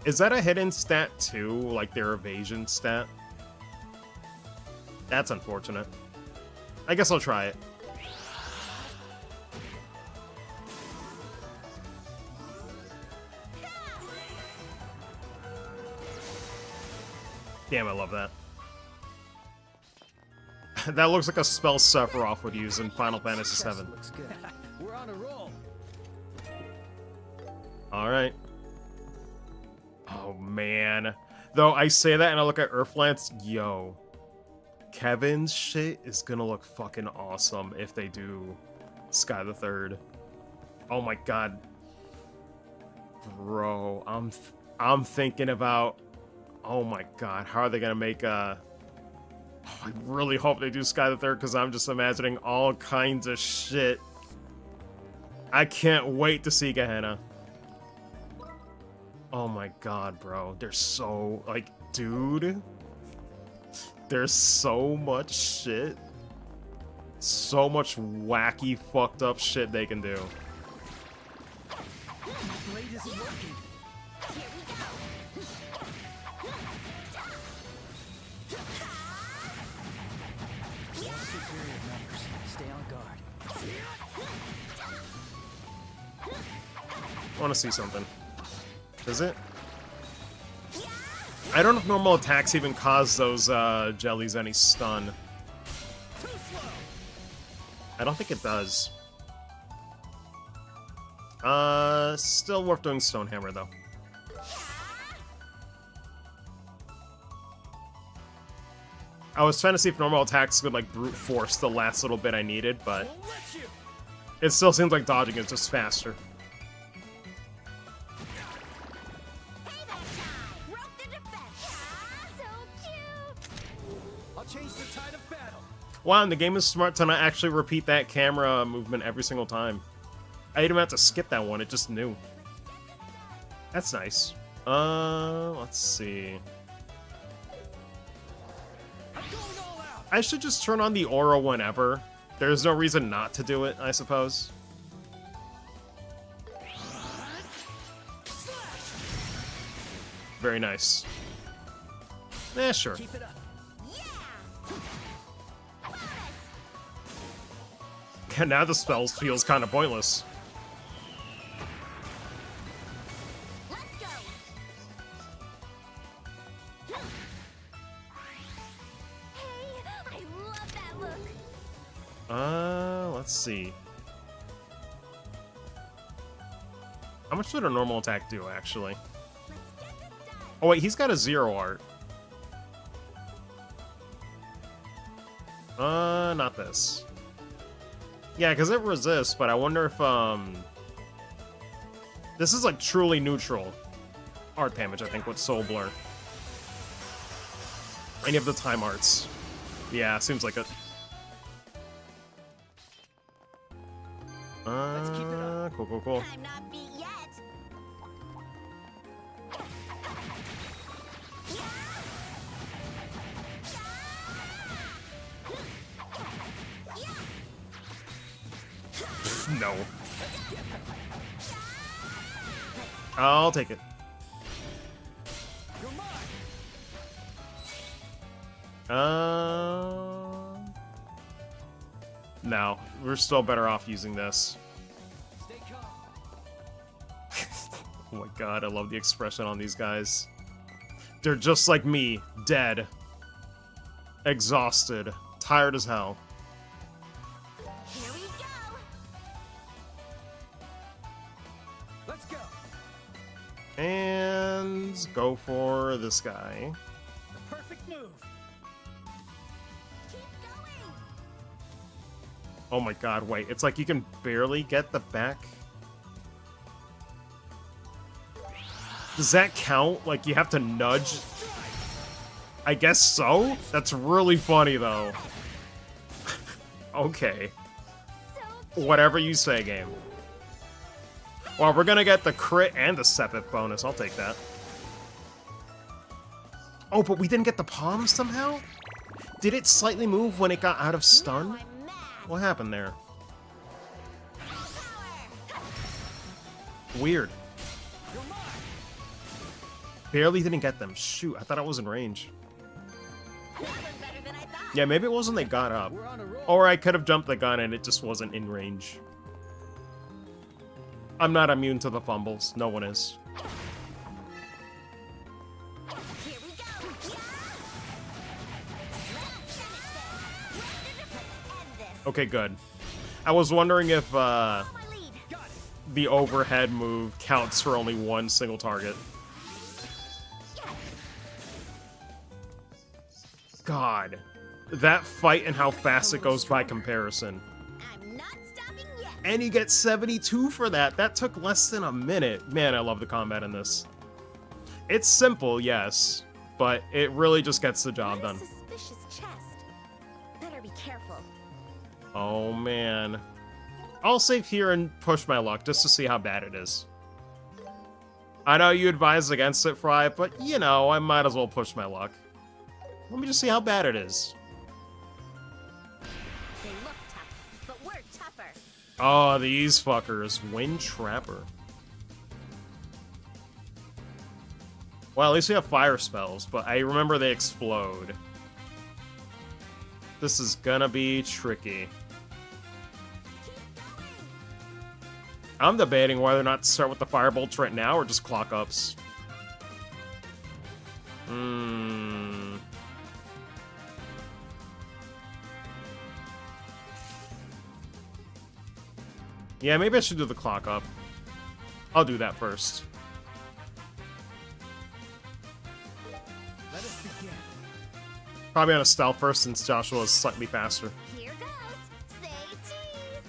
Is that a hidden stat too? Like their evasion stat? That's unfortunate. I guess I'll try it. Damn, I love that. That looks like a spell Sephiroth would use in Final Fantasy VII. Looks good. We're on a roll. Alright. Oh, man. Though, I say that and I look at Earthlance, yo. Kevin's shit is gonna look fucking awesome if they do Sky the Third. Oh my god. Bro, I'm thinking about... Oh my god, how are they gonna make a... Oh, I really hope they do Sky the Third, because I'm just imagining all kinds of shit. I can't wait to see Gehenna. Oh my god, bro. They're so... Like, dude... There's so much shit. So much wacky, fucked up shit they can do. Blade isn't working. Here we go. Superior numbers. Stay on guard. I want to see something. Does it? I don't know if normal attacks even cause those jellies any stun. I don't think it does. Still worth doing Stonehammer, though. I was trying to see if normal attacks could, like, brute force the last little bit I needed, but it still seems like dodging is just faster. Broke the defense. So cute. I'll change the tide of battle. Wow, and the game is smart to not actually repeat that camera movement every single time. I didn't even have to skip that one, it just knew. That's nice. Let's see. I'm going all out. I should just turn on the aura whenever. There's no reason not to do it, I suppose. Very nice. Eh, sure. Keep it up. And now the spell feels kind of pointless. Let's go. Hey, I love that look. Let's see. How much did a normal attack do, actually? Oh, wait, he's got a 0 art. Not this. Yeah, because it resists, but I wonder if, this is, like, truly neutral art damage, I think, with Soul Blur. Any of the time arts. Yeah, seems like it. Let's keep it up. Cool, cool, cool. I'm not beat yet. No. I'll take it. No, we're still better off using this. Oh my god, I love the expression on these guys. They're just like me, dead, exhausted, tired as hell. Here we go. Let's go. And go for this guy. The perfect move. Keep going. Oh my god, wait, it's like you can barely get the back. Does that count? Like, you have to nudge? I guess so? That's really funny, though. Okay. Whatever you say, game. Well, we're gonna get the crit and the Sepith bonus. I'll take that. Oh, but we didn't get the palm somehow? Did it slightly move when it got out of stun? Now I'm mad. What happened there? Weird. Barely didn't get them. Shoot, I thought I was in range. That was better than I thought. Yeah, maybe it wasn't they got up. We're on a roll. Or I could have jumped the gun and it just wasn't in range. I'm not immune to the fumbles. No one is. Here we go. Yeah. Let's finish this. Let's end this. Okay, good. I was wondering if My lead. the overhead move counts for only one single target. God. That fight and how fast it goes by comparison. I'm not stopping yet. And you get 72 for that. That took less than a minute. Man, I love the combat in this. It's simple, yes, but it really just gets the job What a done. suspicious chest. Better be careful. Oh, man. I'll save here and push my luck just to see how bad it is. I know you advised against it, Fry, but, you know, I might as well push my luck. Let me just see how bad it is. They look tough, but we're tougher. Oh, these fuckers. Wind Trapper. Well, at least we have fire spells, but I remember they explode. This is gonna be tricky. I'm debating whether or not to start with the firebolts right now or just clock ups. Yeah, maybe I should do the clock up. I'll do that first. Let us begin. Probably on a stealth first since Joshua is slightly faster. Here goes. Say cheese.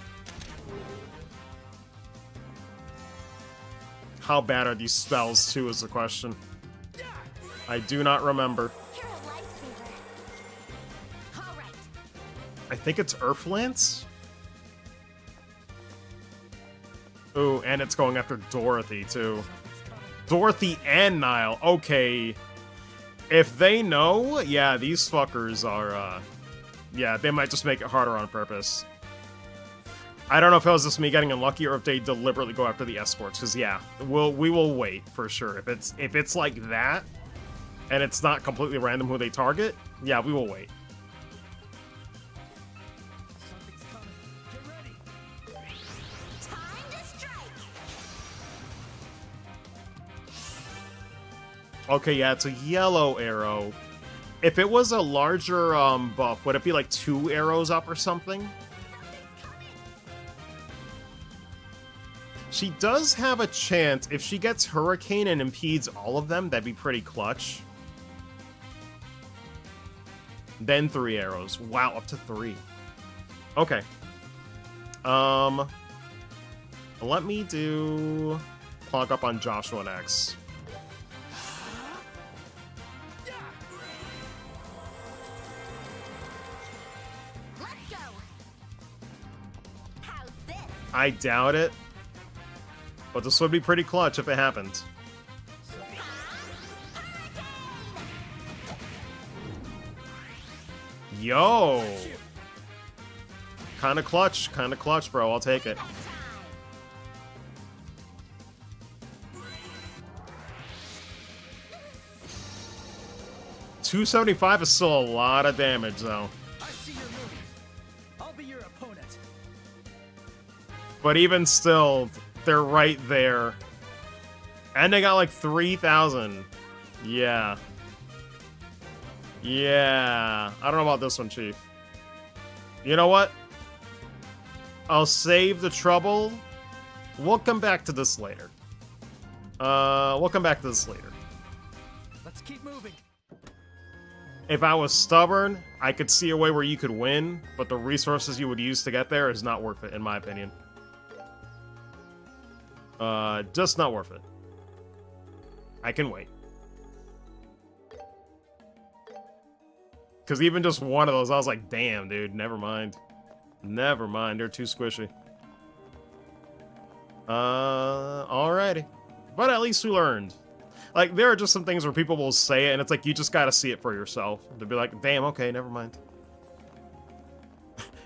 How bad are these spells, too, is the question. I do not remember. You're a lifesaver. All right. I think it's Earth Lance? Ooh, and it's going after Dorothy, too. Dorothy and Nile. Okay. If they know, yeah, these fuckers are, Yeah, they might just make it harder on purpose. I don't know if it was just me getting unlucky or if they deliberately go after the escorts. Because yeah, we will wait for sure. If it's like that, and it's not completely random who they target, yeah, we will wait. Something's coming. Get ready. Time to strike. Okay, yeah, it's a yellow arrow. If it was a larger buff, would it be like 2 arrows up or something? She does have a chance. If she gets Hurricane and impedes all of them, that'd be pretty clutch. Then 3 arrows. Wow, up to 3. Okay. Let me do clog up on Joshua next. Let's go. How's this? I doubt it. But this would be pretty clutch if it happened. Yo! Kinda clutch, bro. I'll take it. 275 is still a lot of damage, though. I see your moves. I'll be your opponent. But even still, they're right there. And they got like 3,000. Yeah. Yeah. I don't know about this one, Chief. You know what? I'll save the trouble. We'll come back to this later. We'll come back to this later. Let's keep moving. If I was stubborn, I could see a way where you could win, but the resources you would use to get there is not worth it, in my opinion. Just not worth it. I can wait. Because even just one of those, I was like, damn, dude, never mind. Never mind, they're too squishy. Alrighty. But at least we learned. Like, there are just some things where people will say it, and it's like, you just gotta see it for yourself. To be like, damn, okay, never mind.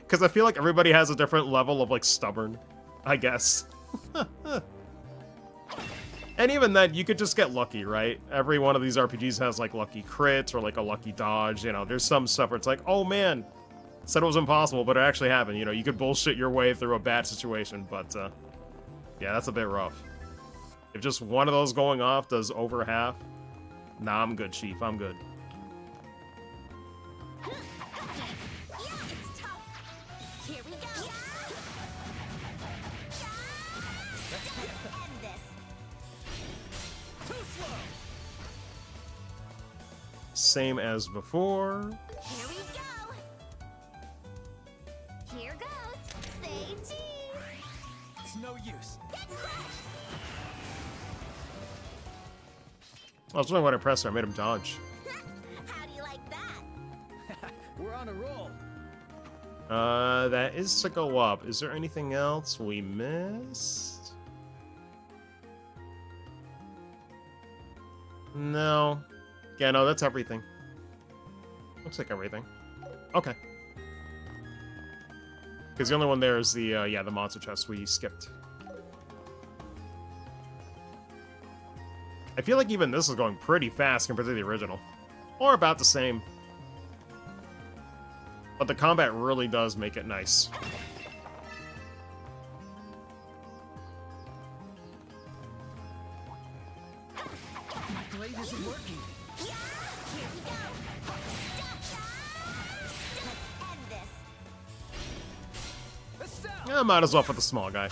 Because I feel like everybody has a different level of, like, stubborn, I guess. And even then, you could just get lucky, right? Every one of these RPGs has, like, lucky crits or, like, a lucky dodge. You know, there's some stuff where it's like, oh, man, said it was impossible, but it actually happened. You know, you could bullshit your way through a bad situation, but, yeah, that's a bit rough. If just one of those going off does over half, nah, I'm good, Chief. I'm good. Yeah, it's tough. Here we go. Let's end this. Too slow. Same as before. Here we go. Here goes. Say cheese. It's no use. Get crushed. I was wondering what I pressed there. I made him dodge. How do you like that? We're on a roll. That is to go up. Is there anything else we missed? No. Yeah, no, that's everything. Looks like everything. Okay. Because the only one there is the, yeah, the monster chest we skipped. I feel like even this is going pretty fast compared to the original. Or about the same. But the combat really does make it nice. My blade isn't working. Here we go. Let's end this. Yeah, might as well for the small guy.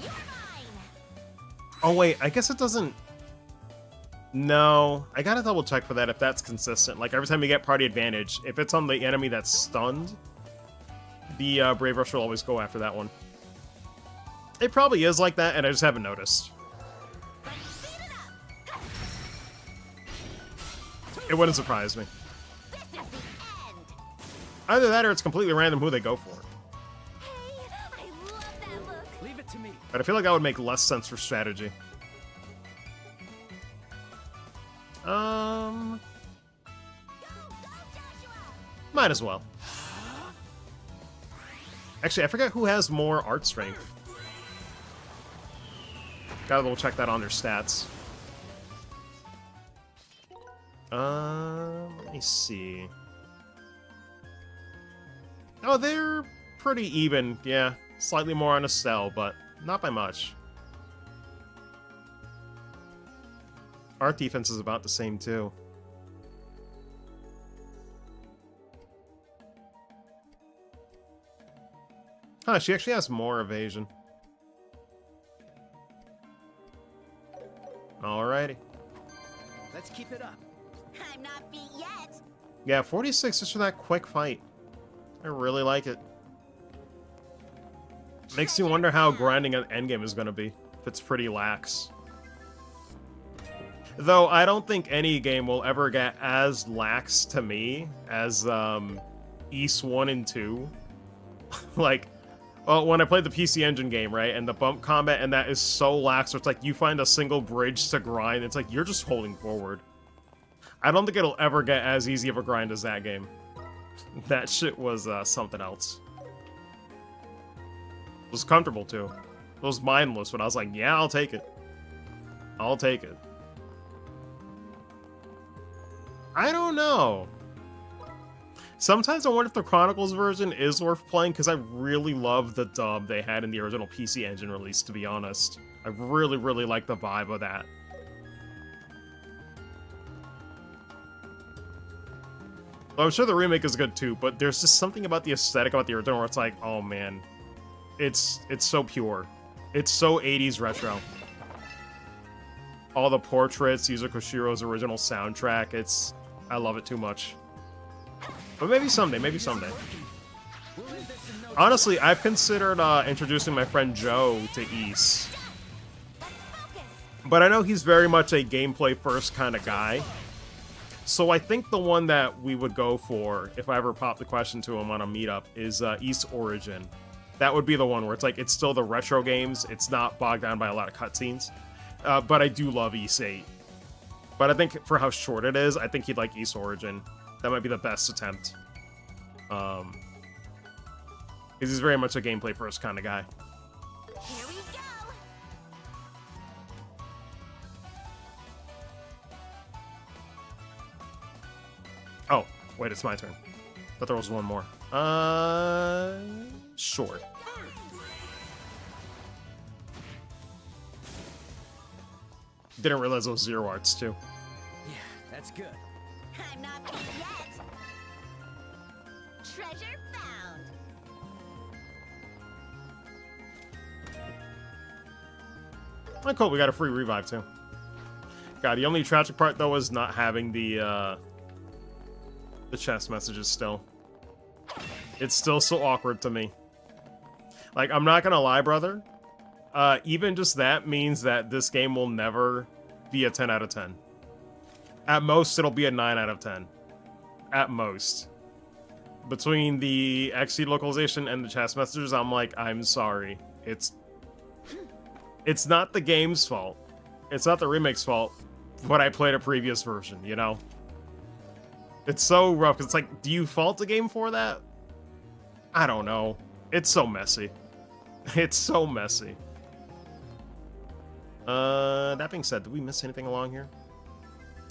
You're mine. Oh wait, I guess it doesn't... No, I gotta double check for that if that's consistent. Like every time you get party advantage, if it's on the enemy that's stunned, the Brave Rush will always go after that one. It probably is like that, and I just haven't noticed. Speed it up. It wouldn't surprise me. This is the end. Either that or it's completely random who they go for. Hey, I love that look. Leave it to me. But I feel like that would make less sense for strategy. Go, Joshua. Might as well. Actually, I forget who has more art strength. Gotta double check that on their stats. Let me see. Oh, they're pretty even. Yeah, slightly more on Estelle, but not by much. Art defense is about the same, too. Huh, she actually has more evasion. Alrighty. Let's keep it up. I'm not beat yet. Yeah, 46 just for that quick fight. I really like it. Makes you wonder how grinding an endgame is going to be, if it's pretty lax. Though, I don't think any game will ever get as lax to me as Ys 1 and 2. Like, well, when I played the PC Engine game, right, and the bump combat, and that is so lax, where it's like you find a single bridge to grind, it's like you're just holding forward. I don't think it'll ever get as easy of a grind as that game. That shit was something else. It was comfortable, too. It was mindless, but I was like, yeah, I'll take it. I'll take it. I don't know. Sometimes I wonder if the Chronicles version is worth playing, because I really love the dub they had in the original PC Engine release, to be honest. I really, really like the vibe of that. Well, I'm sure the remake is good too, but there's just something about the aesthetic about the original where it's like, oh man, it's so pure. It's so 80s retro. All the portraits, Yuzo Koshiro's original soundtrack, I love it too much. But maybe someday, maybe someday. Honestly, I've considered introducing my friend Joe to Ys. But I know he's very much a gameplay first kind of guy. So I think the one that we would go for, if I ever pop the question to him on a meetup, is Ys Origin. That would be the one where it's like, it's still the retro games, it's not bogged down by a lot of cutscenes. But I do love Ys 8. But I think for how short it is, I think he'd like Ys Origin. That might be the best attempt. Because he's very much a gameplay first kind of guy. Here we go. Oh, wait, it's my turn. Thought there was one more. Sure. Didn't realize those zero arts too. Yeah, that's good. I'm not beat yet. Treasure found. Oh, cool, we got a free revive too. God, the only tragic part though is not having the chest messages still. It's still so awkward to me. Like, I'm not gonna lie, brother. Even just that means that this game will never be a 10 out of 10. At most, it'll be a 9 out of 10. At most. Between the XC localization and the chest messages, I'm like, I'm sorry. It's not the game's fault. It's not the remake's fault, but I played a previous version, you know? It's so rough, 'cause it's like, do you fault the game for that? I don't know. It's so messy. It's so messy. That being said, did we miss anything along here?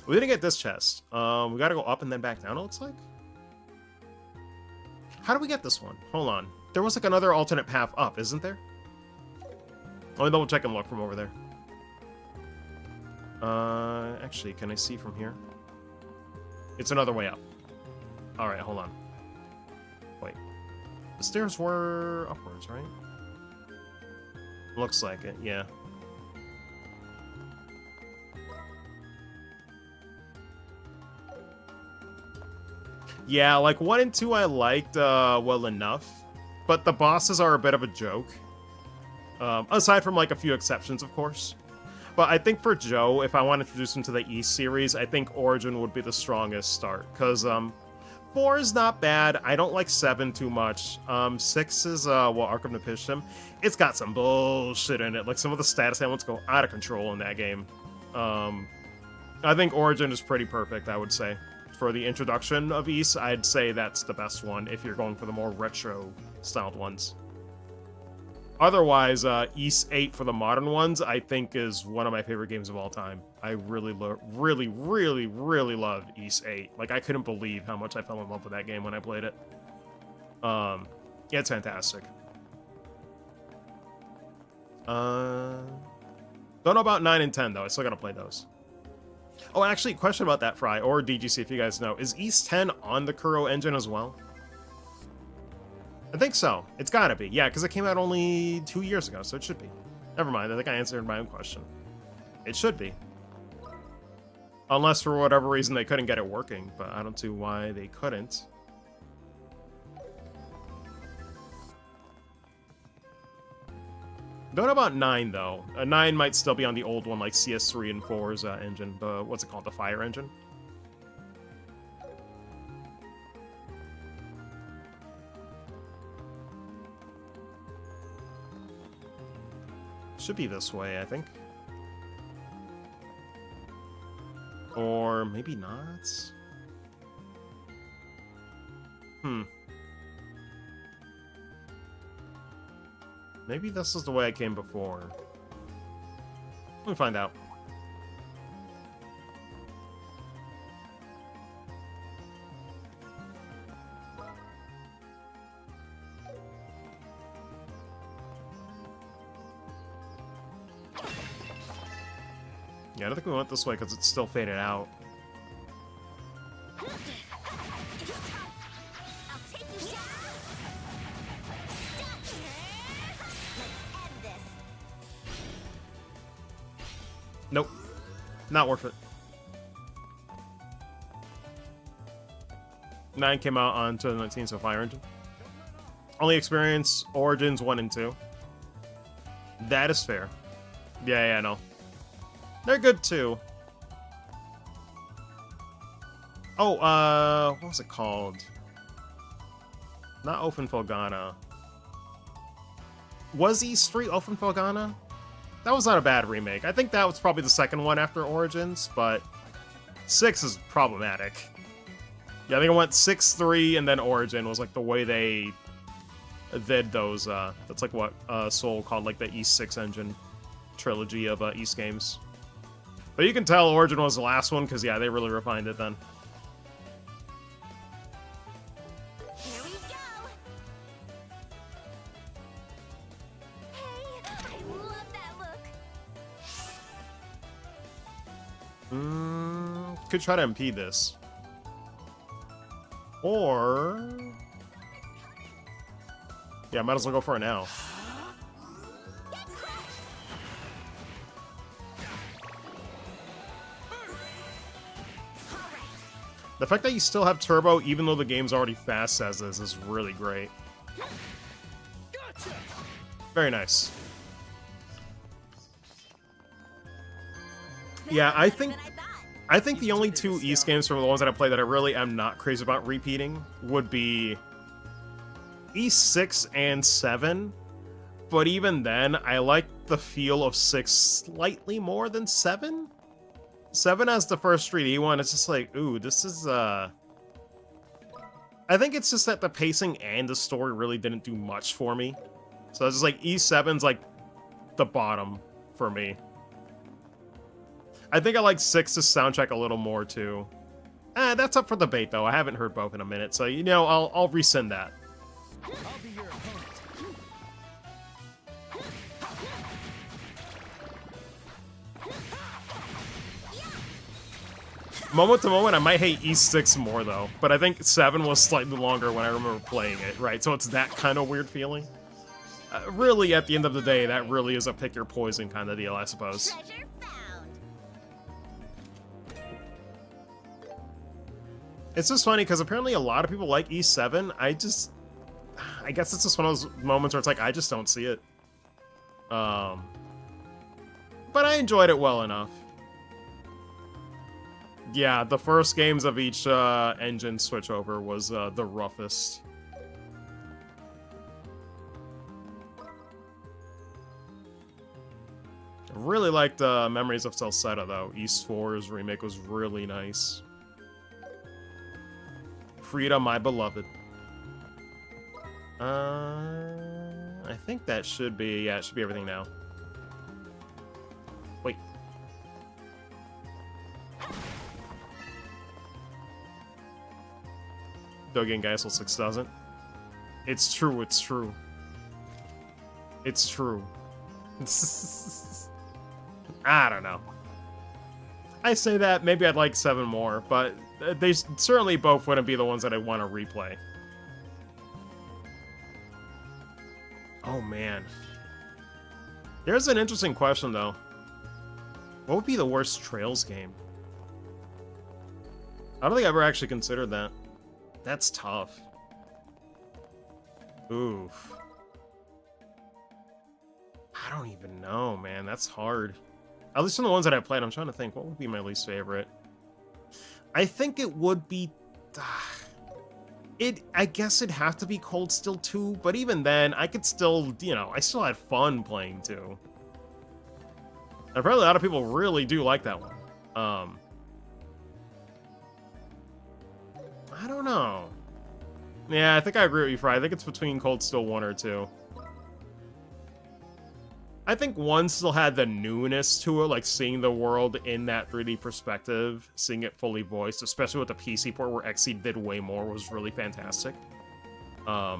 We didn't get this chest. We gotta go up and then back down, it looks like. How do we get this one? Hold on. There was like another alternate path up, isn't there? Let me double check and look from over there. Actually, can I see from here? It's another way up. Alright, hold on. Wait. The stairs were upwards, right? Looks like it, yeah. Yeah, like 1 and 2 I liked well enough, but the bosses are a bit of a joke. Aside from like a few exceptions, of course. But I think for Joe, if I want to introduce him to the Ys series, I think Origin would be the strongest start. Because 4 is not bad. I don't like 7 too much. 6 is, well, Ark of Napishtim. It's got some bullshit in it. Like, some of the status elements go out of control in that game. I think Origin is pretty perfect, I would say. for the introduction of Ys, I'd say that's the best one if you're going for the more retro-styled ones. Otherwise, Ys 8 for the modern ones, I think is one of my favorite games of all time. I really, really love Ys 8. Like, I couldn't believe how much I fell in love with that game when I played it. Yeah, it's fantastic. Don't know about 9 and 10, though. I still gotta play those. Oh, actually, question about that, Fry, or DGC, if you guys know. Is Ys 10 on the Kuro engine as well? I think so. It's gotta be. Yeah, because it came out only 2 years ago, so it should be. Never mind, I think I answered my own question. It should be. Unless, for whatever reason, they couldn't get it working, but I don't see why they couldn't. Don't know about 9, though. 9 might still be on the old one, like CS3 and 4's engine. The, what's it called? The Fire engine? Should be this way, I think. Or maybe not? Maybe this is the way I came before. Let me find out. Yeah, I don't think we went this way because it's still faded out. I'll take you down. Stop. Let's end this. Nope. Not worth it. 9 came out on 2019, so Fire Engine. Only experience Origins 1 and 2. That is fair. Yeah, no. They're good too. Oh, what was it called? Not Ofenfelgana. Was Ys 3 Ofenfelgana? That was not a bad remake. I think that was probably the second one after Origins, but 6 is problematic. Yeah, I think it went 6, 3, and then Origin was like the way they did those. That's like what Soul called like the Ys 6 engine trilogy of Ys games. But you can tell Origin was the last one, because, yeah, they really refined it then. Here we go. Hey, I love that look. Could try to impede this. Or... yeah, might as well go for it now. The fact that you still have turbo, even though the game's already fast as is really great. Very nice. Yeah, I think the only two Ys games from the ones that I play that I really am not crazy about repeating would be Ys 6 and 7. But even then, I like the feel of 6 slightly more than 7. 7 as the first 3D one, it's just like, ooh, this is, I think it's just that the pacing and the story really didn't do much for me. So it's just like, Ys 7's like the bottom for me. I think I like 6's soundtrack a little more, too. That's up for debate, though. I haven't heard both in a minute, so, you know, I'll rescind that. I'll be your opponent. Moment to moment, I might hate Ys 6 more, though. But I think 7 was slightly longer when I remember playing it, right? So it's that kind of weird feeling. Really, at the end of the day, that really is a pick your poison kind of deal, I suppose. Treasure found. It's just funny, because apparently a lot of people like Ys 7. I guess it's just one of those moments where it's like, I just don't see it. But I enjoyed it well enough. Yeah, the first games of each engine switchover was the roughest. I really liked Memories of Celceta, though. Ys 4's remake was really nice. Frida, my beloved. I think that should be, yeah, it should be everything now. Wait. Dogen Geisel 6 doesn't. It's true, it's true. It's true. I don't know. I say that, maybe I'd like 7 more, but they certainly both wouldn't be the ones that I want to replay. Oh, man. There's an interesting question, though. What would be the worst Trails game? I don't think I've ever actually considered that. That's tough. Oof. I don't even know, man. That's hard. At least from the ones that I played, I'm trying to think, what would be my least favorite? I think it would be... I guess it'd have to be Cold Steel 2, but even then, I could still, you know, I still had fun playing 2. And apparently a lot of people really do like that one. I don't know. Yeah, I think I agree with you, Fry. I think it's between Cold Steel 1 or 2. I think 1 still had the newness to it, like seeing the world in that 3D perspective, seeing it fully voiced, especially with the PC port where Xseed did way more, was really fantastic. But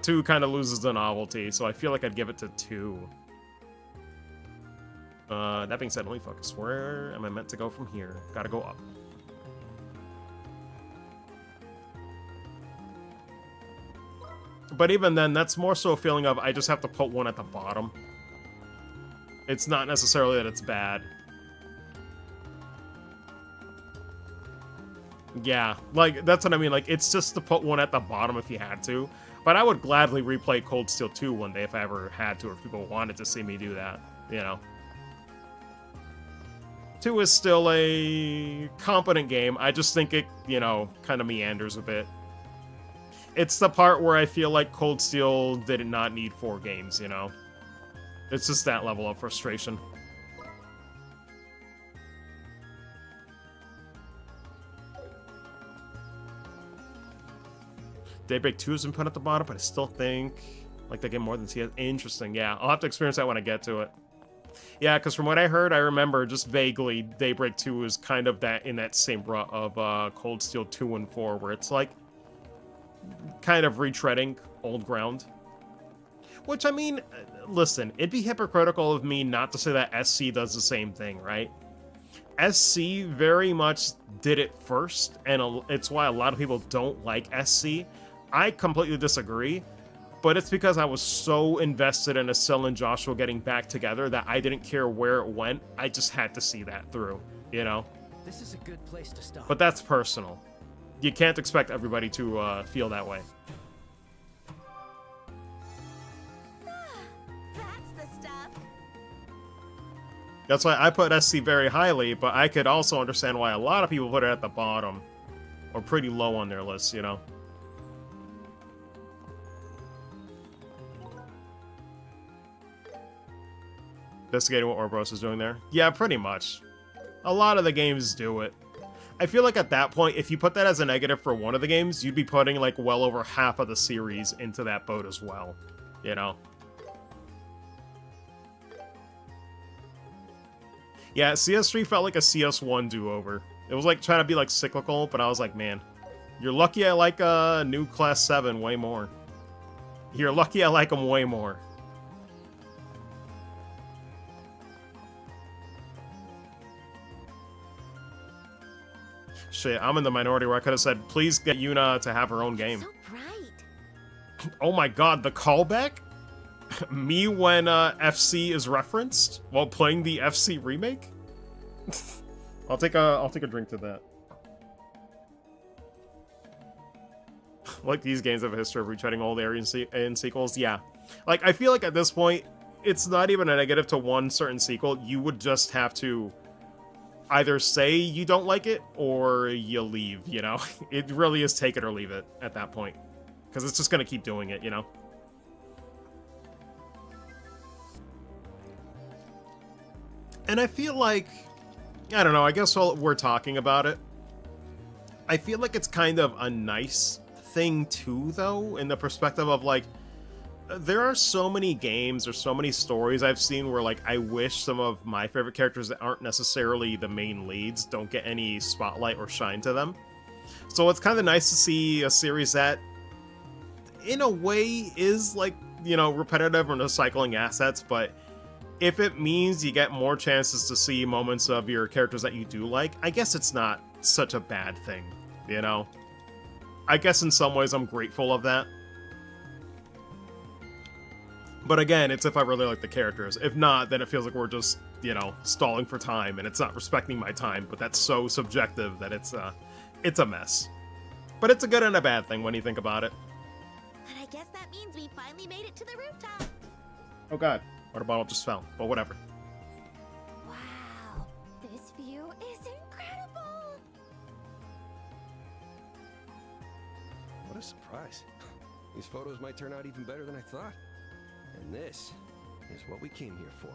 2 kind of loses the novelty, so I feel like I'd give it to 2. That being said, let me focus. Where am I meant to go from here? Gotta go up. But even then, that's more so a feeling of I just have to put 1 at the bottom. It's not necessarily that it's bad. Yeah, like, that's what I mean. Like, it's just to put 1 at the bottom if you had to. But I would gladly replay Cold Steel 2 one day if I ever had to, or if people wanted to see me do that, you know. 2 is still a competent game. I just think it, you know, kind of meanders a bit. It's the part where I feel like Cold Steel did not need 4 games, you know? It's just that level of frustration. Daybreak 2 has been put at the bottom, but I still think like that game more than CS. Interesting, yeah. I'll have to experience that when I get to it. Yeah, because from what I heard, I remember just vaguely Daybreak 2 is kind of that in that same rut of Cold Steel 2 and 4, where it's like kind of retreading old ground. Which, I mean, listen, it'd be hypocritical of me not to say that SC does the same thing, right? SC very much did it first, and it's why a lot of people don't like SC. I completely disagree, but it's because I was so invested in Estelle and Joshua getting back together that I didn't care where it went. I just had to see that through, you know? This is a good place to stop. But that's personal. You can't expect everybody to feel that way. That's the stuff. That's why I put SC very highly, but I could also understand why a lot of people put it at the bottom. Or pretty low on their list, you know? Investigating what Ouroboros is doing there. Yeah, pretty much. A lot of the games do it. I feel like at that point, if you put that as a negative for one of the games, you'd be putting like well over half of the series into that boat as well, you know? Yeah, CS3 felt like a CS1 do-over. It was like trying to be like cyclical, but I was like, man, you're lucky I like new Class 7 way more. You're lucky I like them way more. Shit, I'm in the minority where I could have said, please get Yuna to have her own game. So bright. Oh my god, the callback? Me when FC is referenced while playing the FC remake? I'll take a drink to that. Like these games have a history of retreading old areas in sequels, yeah. Like, I feel like at this point, it's not even a negative to one certain sequel. You would just have to either say you don't like it, or you leave, you know? It really is take it or leave it at that point. Because it's just going to keep doing it, you know? And I feel like, I don't know, I guess while we're talking about it, I feel like it's kind of a nice thing too, though, in the perspective of like, there are so many games or so many stories I've seen where like I wish some of my favorite characters that aren't necessarily the main leads don't get any spotlight or shine to them. So it's kind of nice to see a series that, in a way, is like, you know, repetitive or recycling assets, but if it means you get more chances to see moments of your characters that you do like, I guess it's not such a bad thing, you know? I guess in some ways I'm grateful of that. But again, it's if I really like the characters. If not, then it feels like we're just, you know, stalling for time, and it's not respecting my time, but that's so subjective that it's a mess. But it's a good and a bad thing when you think about it. And I guess that means we finally made it to the rooftop. Oh god, water bottle just fell, but whatever. Wow, this view is incredible. What a surprise. These photos might turn out even better than I thought. And this is what we came here for.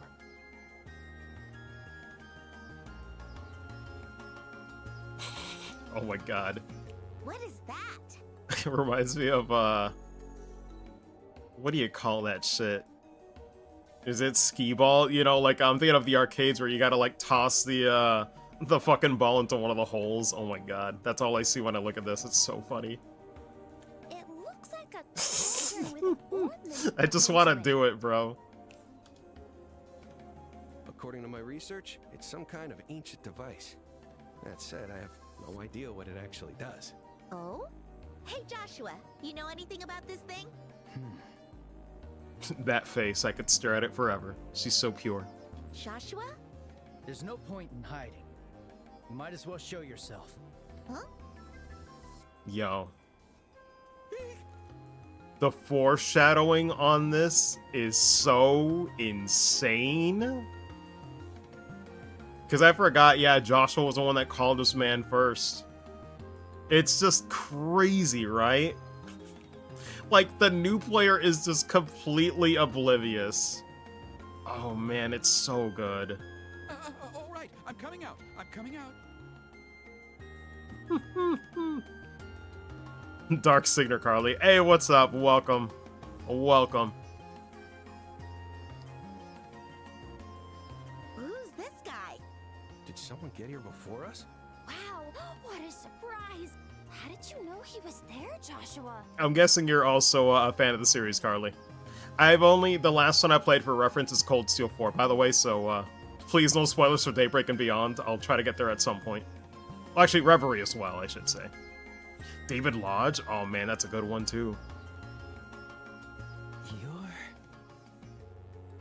Oh my god. What is that? It reminds me of, what do you call that shit? Is it skee ball? You know, like, I'm thinking of the arcades where you gotta, like, toss the fucking ball into one of the holes. Oh my god. That's all I see when I look at this. It's so funny. It looks like a treasure with an ornament. I just want to do it, bro. According to my research, it's some kind of ancient device. That said, I have no idea what it actually does. Oh? Hey, Joshua, you know anything about this thing? That face, I could stare at it forever. She's so pure. Joshua? There's no point in hiding. You might as well show yourself. Huh? Yo. The foreshadowing on this is so insane. Because I forgot, yeah, Joshua was the one that called this man first. It's just crazy, right? Like, the new player is just completely oblivious. Oh man, it's so good. All right, I'm coming out. I'm coming out. Dark Signer Carly. Hey, what's up? Welcome. Welcome. Who's this guy? Did someone get here before us? Wow, what a surprise. How did you know he was there, Joshua? I'm guessing you're also a fan of the series, Carly. The last one I played for reference is Cold Steel 4, by the way, so please no spoilers for Daybreak and Beyond. I'll try to get there at some point. Well, actually, Reverie as well, I should say. David Lodge? Oh man, that's a good one too.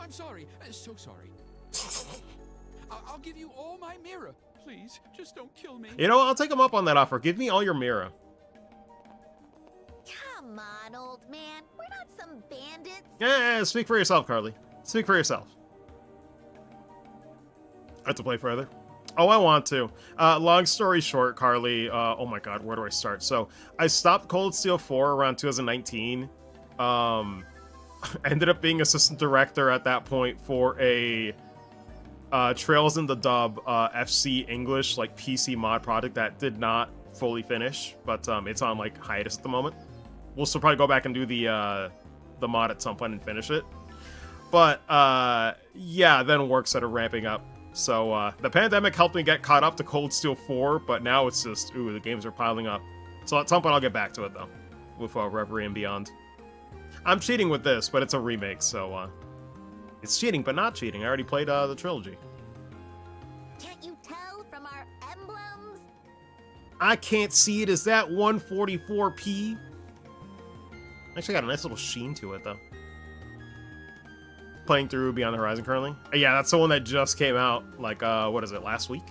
I'm sorry. So sorry. I'll give you all my mirror. Please, just don't kill me. You know, I'll take him up on that offer. Give me all your Mira. Come on, old man. We're not some bandits. Yeah, speak for yourself, Carly. Speak for yourself. I have to play further. Oh, I want to. Long story short, Carly, oh my god, where do I start? So, I stopped Cold Steel 4 around 2019. Ended up being assistant director at that point for a Trails in the Dub FC English, like, PC mod project that did not fully finish, but it's on, like, hiatus at the moment. We'll still probably go back and do the mod at some point and finish it. But, yeah, then work started ramping up. So, the pandemic helped me get caught up to Cold Steel 4, but now it's just, ooh, the games are piling up. So at some point I'll get back to it, though, with Reverie and Beyond. I'm cheating with this, but it's a remake, so, it's cheating, but not cheating. I already played, the trilogy. Can't you tell from our emblems? I can't see it. Is that 144p? Actually got a nice little sheen to it, though. Playing through Beyond the Horizon currently. Yeah, that's the one that just came out, like, what is it, last week?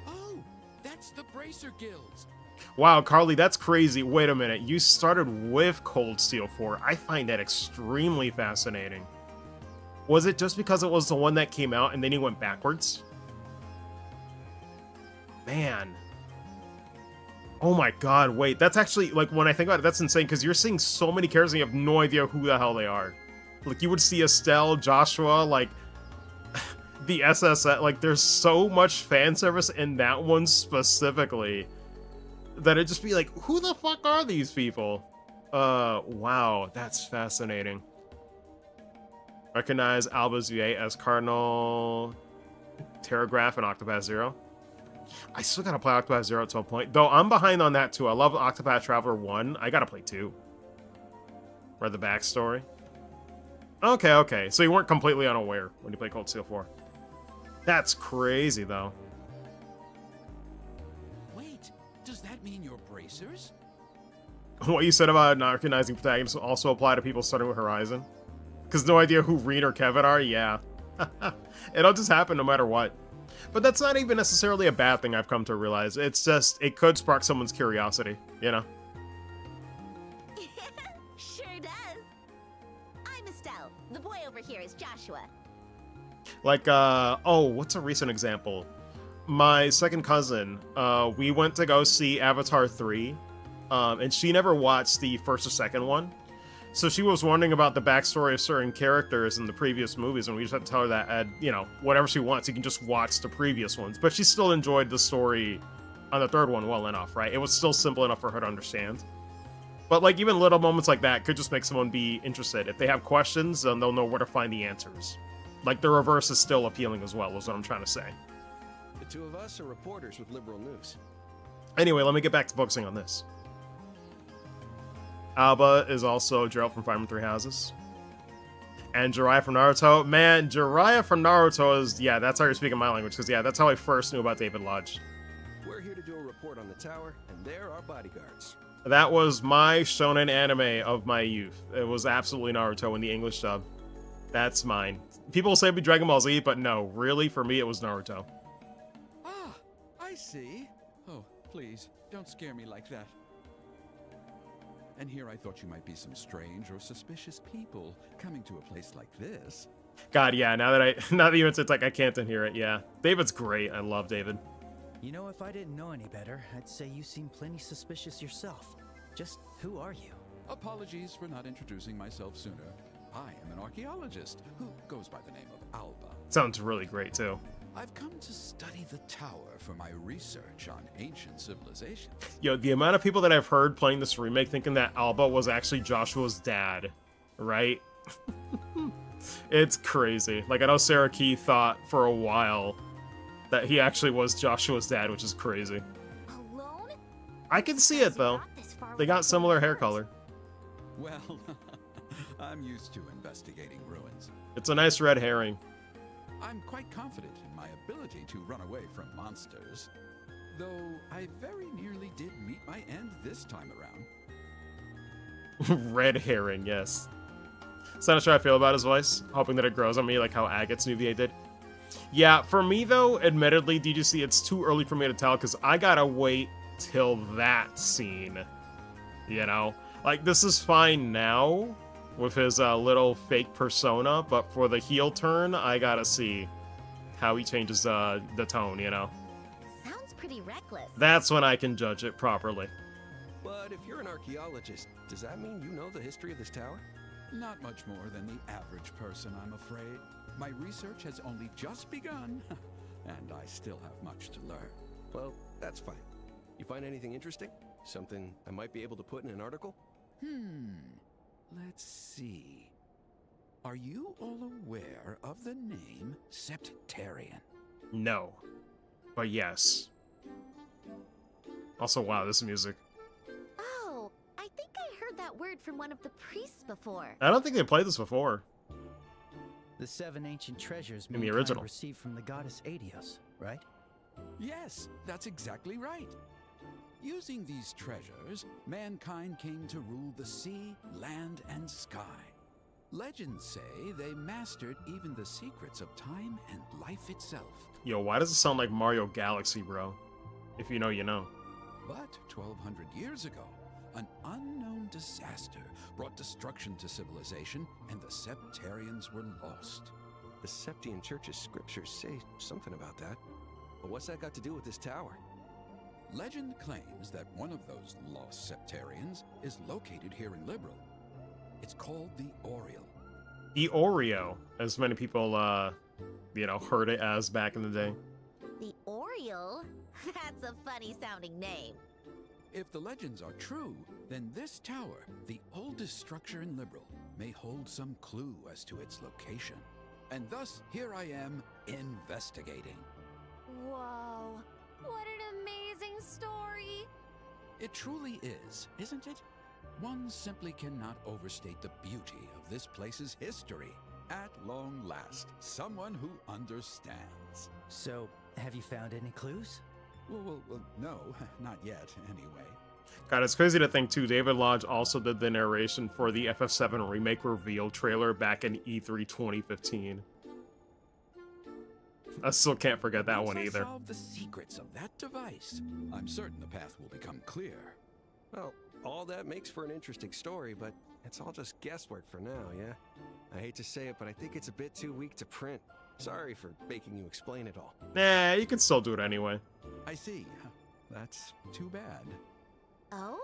Oh, that's the Bracer Guilds. Wow, Carly, that's crazy. Wait a minute. You started with Cold Steel 4. I find that extremely fascinating. Was it just because it was the one that came out and then you went backwards? Man. Oh my god, wait. That's actually, like, when I think about it, that's insane, because you're seeing so many characters and you have no idea who the hell they are. Like, you would see Estelle, Joshua, like... the SSS, like, there's so much fan service in that one specifically that it'd just be like, who the fuck are these people? Wow, that's fascinating. Recognize Alba's VA as Cardinal Terragraph and Octopath Zero. I still gotta play Octopath Zero to a point, though I'm behind on that too. I love Octopath Traveler 1. I gotta play 2. Read the backstory. Okay. So you weren't completely unaware when you played Cold Steel 4. That's crazy, though. Wait, does that mean you're bracers? What you said about not recognizing protagonists also apply to people starting with Horizon? Because no idea who Reen or Kevin are? Yeah. It'll just happen no matter what. But that's not even necessarily a bad thing, I've come to realize. It's just, it could spark someone's curiosity, you know? Sure does. I'm Estelle. The boy over here is Joshua. Like, oh, what's a recent example? My second cousin, we went to go see Avatar 3, and she never watched the first or second one. So she was wondering about the backstory of certain characters in the previous movies, and we just had to tell her that, you know, whatever she wants, you can just watch the previous ones. But she still enjoyed the story on the third one well enough, right? It was still simple enough for her to understand. But, like, even little moments like that could just make someone be interested. If they have questions, then they'll know where to find the answers. Like, the reverse is still appealing as well, is what I'm trying to say. The two of us are reporters with liberal news. Anyway, let me get back to focusing on this. Alba is also Geralt from Fire Emblem Three Houses. And Jiraiya from Naruto. Man, Jiraiya from Naruto is... Yeah, that's how you're speaking my language, because, yeah, that's how I first knew about David Lodge. We're here to do a report on the tower, and they're our bodyguards. That was my shonen anime of my youth. It was absolutely Naruto in the English dub. That's mine. People say it'd be Dragon Ball Z, but no, really, for me, it was Naruto. Ah, I see. Oh, please, don't scare me like that. And here I thought you might be some strange or suspicious people coming to a place like this. God, yeah, now that you mentioned it, like, I can't unhear it, yeah. David's great. I love David. You know, if I didn't know any better, I'd say you seem plenty suspicious yourself. Just who are you? Apologies for not introducing myself sooner. I am an archaeologist who goes by the name of Alba. Sounds really great, too. I've come to study the tower for my research on ancient civilizations. Yo, the amount of people that I've heard playing this remake thinking that Alba was actually Joshua's dad, right? It's crazy. Like, I know Sarah Key thought for a while that he actually was Joshua's dad, which is crazy. Alone? I can see it, though. They got similar hair color. Well, I'm used to investigating ruins. It's a nice red herring. I'm quite confident in my ability to run away from monsters. Though I very nearly did meet my end this time around. Red herring, yes. So not sure how I feel about his voice. Hoping that it grows on me like how Agate's new VA did. Yeah, for me though, admittedly, DGC, it's too early for me to tell because I gotta wait till that scene. You know? Like, this is fine now with his little fake persona, but for the heel turn, I gotta see how he changes the tone, you know? Sounds pretty reckless. That's when I can judge it properly. But if you're an archaeologist, does that mean you know the history of this tower? Not much more than the average person, I'm afraid. My research has only just begun, and I still have much to learn. Well, that's fine. You find anything interesting? Something I might be able to put in an article? Let's see. Are you all aware of the name Septarian? No. But yes. Also, wow, this music. Oh, I think I heard that word from one of the priests before. I don't think they played this before. The 7 ancient treasures In the mankind original. received from the goddess Adios, right? Yes, that's exactly right. Using these treasures, mankind came to rule the sea, land, and sky. Legends say they mastered even the secrets of time and life itself. Yo, why does it sound like Mario Galaxy, bro? If you know, you know. But 1,200 years ago, an unknown disaster brought destruction to civilization, and the Septarians were lost. The Septian Church's scriptures say something about that. But what's that got to do with this tower? Legend claims that one of those lost Septarians is located here in Liberl. It's called the Oriel. The Oreo, as many people heard it as back in the day. The Oriole? That's a funny sounding name. If the legends are true, then this tower, the oldest structure in Liberal, may hold some clue as to its location. And thus, here I am, investigating. Whoa, what an amazing story! It truly is, isn't it? One simply cannot overstate the beauty of this place's history. At long last, someone who understands. So, have you found any clues? Well, no, not yet, anyway. God, it's crazy to think, too, David Lodge also did the narration for the FF7 Remake reveal trailer back in E3 2015. I still can't forget that one Once I either. solve the secrets of that device, I'm certain the path will become clear. Well, all that makes for an interesting story, but it's all just guesswork for now, yeah? I hate to say it, but I think it's a bit too weak to print. Sorry for making you explain it all. Nah, you can still do it anyway. I see. That's too bad. Oh?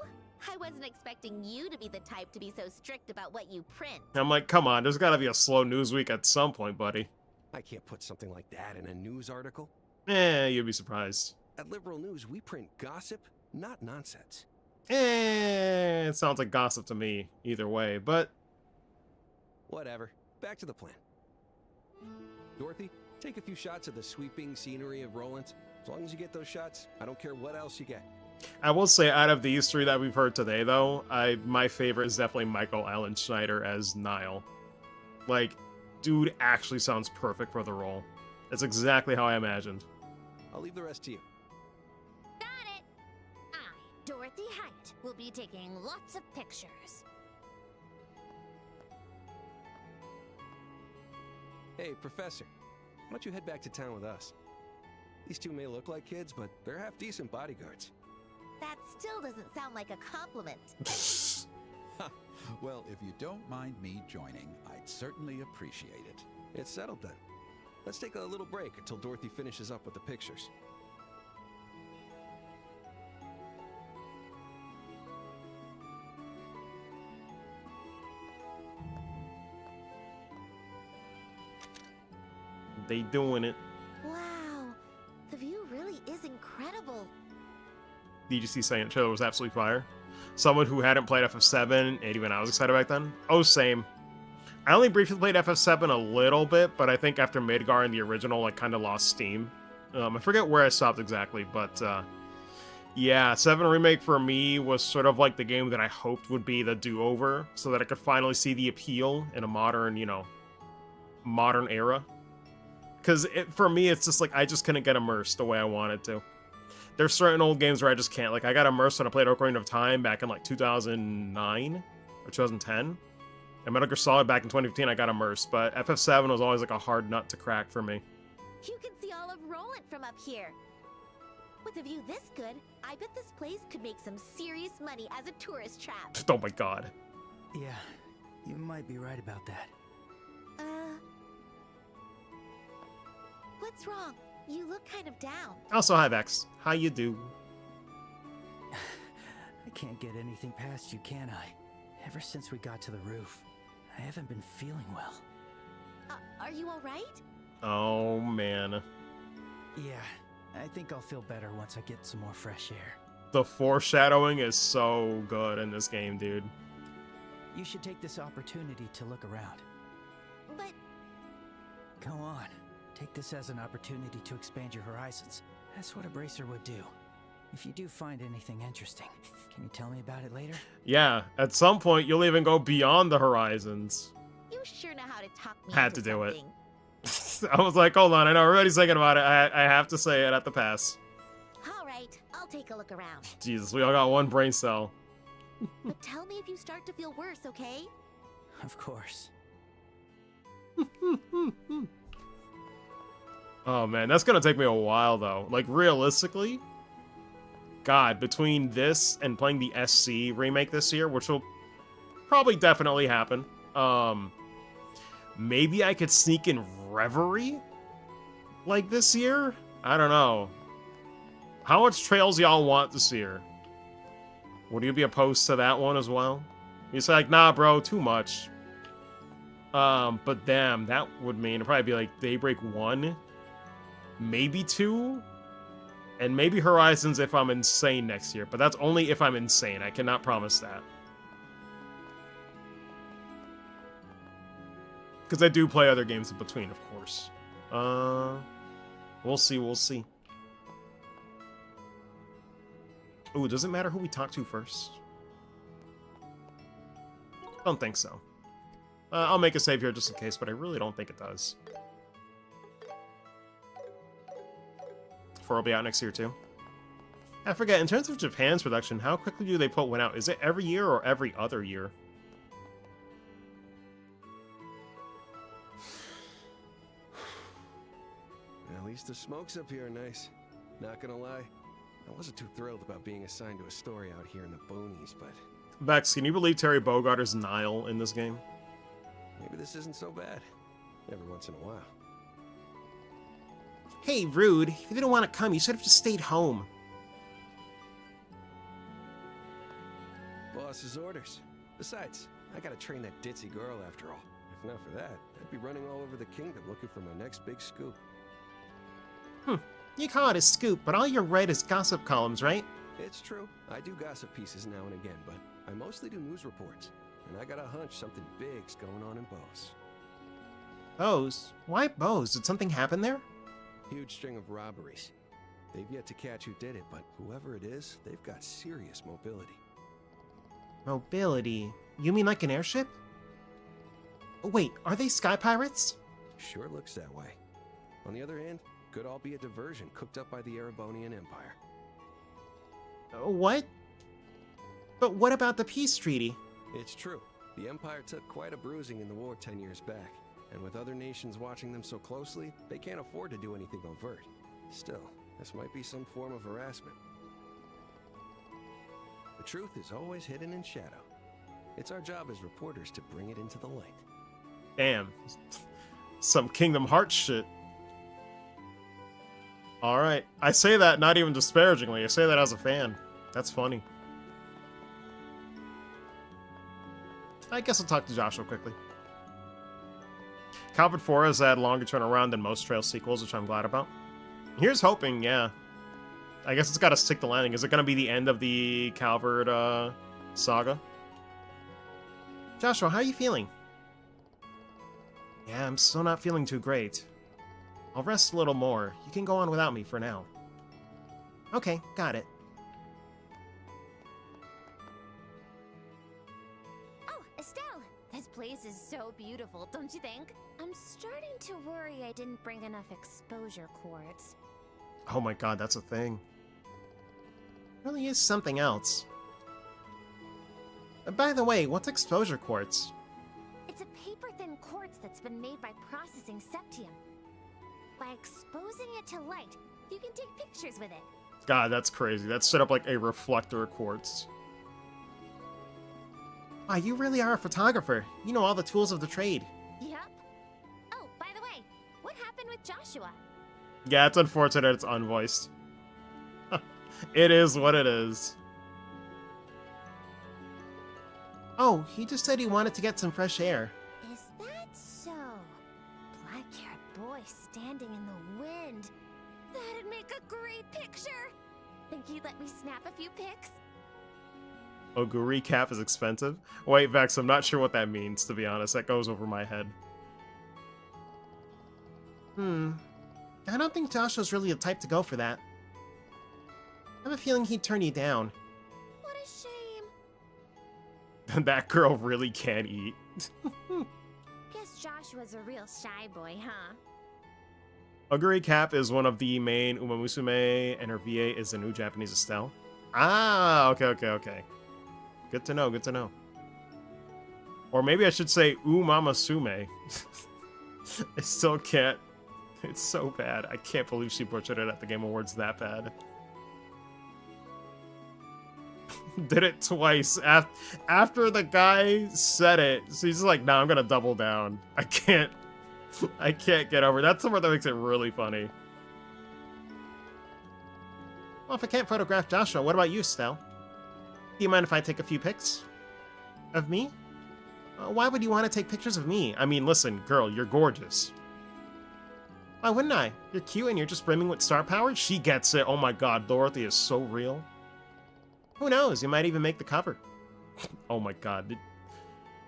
I wasn't expecting you to be the type to be so strict about what you print. I'm like, come on, there's gotta be a slow news week at some point, buddy. I can't put something like that in a news article. You'd be surprised. At Liberal News, we print gossip, not nonsense. It sounds like gossip to me, either way, but Whatever. Back to the plan. Dorothy, take a few shots of the sweeping scenery of Roland. As long as you get those shots, I don't care what else you get. I will say, out of these three that we've heard today, though, my favorite is definitely Michael Allen Schneider as Niall. Like, dude actually sounds perfect for the role. It's exactly how I imagined. I'll leave the rest to you. Got it! I, Dorothy Hyatt, will be taking lots of pictures. Hey, Professor, why don't you head back to town with us? These two may look like kids, but they're half-decent bodyguards. That still doesn't sound like a compliment. Well, if you don't mind me joining, I'd certainly appreciate it. It's settled then. Let's take a little break until Dorothy finishes up with the pictures. They doing it. Wow, the view really is incredible. DGC saying trailer was absolutely fire. Someone who hadn't played FF7, and even I was excited back then. Oh, same. I only briefly played FF7 a little bit, but I think after Midgar and the original, like, kind of lost steam. I forget where I stopped exactly, but, yeah, 7 Remake for me was sort of like the game that I hoped would be the do-over, so that I could finally see the appeal in a modern, modern era. Because for me, it's just like, I just couldn't get immersed the way I wanted to. There's certain old games where I just can't. Like, I got immersed when I played Ocarina of Time back in, like, 2009 or 2010. And Metal Gear Solid back in 2015, I got immersed. But FF7 was always, like, a hard nut to crack for me. You can see all of Roland from up here. With a view this good, I bet this place could make some serious money as a tourist trap. Oh my god. Yeah, you might be right about that. What's wrong? You look kind of down. Also, hi, Vex. How you do? I can't get anything past you, can I? Ever since we got to the roof, I haven't been feeling well. Are you all right? Oh, man. Yeah, I think I'll feel better once I get some more fresh air. The foreshadowing is so good in this game, dude. You should take this opportunity to look around. But Go on. Take this as an opportunity to expand your horizons. That's what a bracer would do. If you do find anything interesting, can you tell me about it later? Yeah, at some point, you'll even go beyond the horizons. you sure know how to talk me Had into to do it. something. I was like, hold on, I know everybody's thinking about it. I have to say it at the pass. All right, I'll take a look around. Jesus, we all got one brain cell. But tell me if you start to feel worse, okay? Of course. Oh man, that's gonna take me a while though. Like realistically, God, between this and playing the SC remake this year, which will probably definitely happen, maybe I could sneak in Reverie like this year? I don't know. How much Trails y'all want this year? Would you be opposed to that one as well? You say like, nah bro, too much. But damn, that would mean it'd probably be like Daybreak 1, maybe 2, and maybe Horizons if I'm insane next year. But that's only if I'm insane. I cannot promise that. Because I do play other games in between, of course. We'll see, we'll see. Ooh, does it matter who we talk to first? Don't think so. I'll make a save here just in case, but I really don't think it does. 4 will be out next year, too. I forget, in terms of Japan's production, how quickly do they put one out? Is it every year or every other year? At least the smokes up here are nice. Not gonna lie, I wasn't too thrilled about being assigned to a story out here in the boonies, but Vex, can you believe Terry Bogard is Nile in this game? maybe this isn't so bad. Every once in a while. Hey, Rude, if you didn't want to come, you should have just stayed home. Boss's orders. Besides, I gotta train that ditzy girl after all. If not for that, I'd be running all over the kingdom looking for my next big scoop. You call it a scoop, but all you write is gossip columns, right? It's true, I do gossip pieces now and again, but I mostly do news reports. And I got a hunch something big's going on in Bose. Bose? Why Bose? Did something happen there? Huge string of robberies. They've yet to catch who did it, but whoever it is, they've got serious mobility. Mobility? You mean like an airship? Wait, are they sky pirates? Sure looks that way. On the other hand, could all be a diversion cooked up by the Erebonian Empire. What? But what about the peace treaty? It's true. The Empire took quite a bruising in the war 10 years back, and with other nations watching them so closely, they can't afford to do anything overt. Still, this might be some form of harassment. The truth is always hidden in shadow. It's our job as reporters to bring it into the light. Damn. Some Kingdom Hearts shit. Alright. I say that not even disparagingly. I say that as a fan. That's funny. I guess I'll talk to Joshua quickly. Calvert 4 has had longer turnaround than most Trail sequels, which I'm glad about. Here's hoping, yeah. I guess it's got to stick the landing. Is it going to be the end of the Calvert saga? Joshua, how are you feeling? Yeah, I'm still not feeling too great. I'll rest a little more. You can go on without me for now. Okay, got it. Oh, Estelle! This place is so beautiful, don't you think? I'm starting to worry I didn't bring enough exposure quartz. Oh my god, that's a thing. Really is something else. By the way, what's exposure quartz? It's a paper-thin quartz that's been made by processing septium. By exposing it to light, you can take pictures with it. God, that's crazy. That's set up like a reflector quartz. Wow, you really are a photographer. You know all the tools of the trade. Yep. Oh, by the way, what happened with Joshua? Yeah, it's unfortunate it's unvoiced. It is what it is. Oh, he just said he wanted to get some fresh air. Is that so? Black-haired boy standing in the wind. That'd make a great picture. Think you'd let me snap a few pics? Oguri cap is expensive? Wait, Vex, I'm not sure what that means, to be honest. That goes over my head. I don't think Joshua's really the type to go for that. I have a feeling he'd turn you down. What a shame. That girl really can't eat. Guess Joshua's a real shy boy, huh? Oguri Cap is one of the main Uma Musume, and her VA is the new Japanese Estelle. Ah, okay. Good to know, good to know. Or maybe I should say Umamasume. I still can't. It's so bad. I can't believe she butchered it at the Game Awards that bad. Did it twice. After the guy said it, so he's like, nah, I'm gonna double down. I can't get over it. That's the part that makes it really funny. Well, if I can't photograph Joshua, what about you, Stell? Do you mind if I take a few pics? Of me? Why would you want to take pictures of me? I mean, listen, girl, you're gorgeous. Why wouldn't I? You're cute and you're just brimming with star power? She gets it. Oh my god, Dorothy is so real. Who knows? You might even make the cover. Oh my god.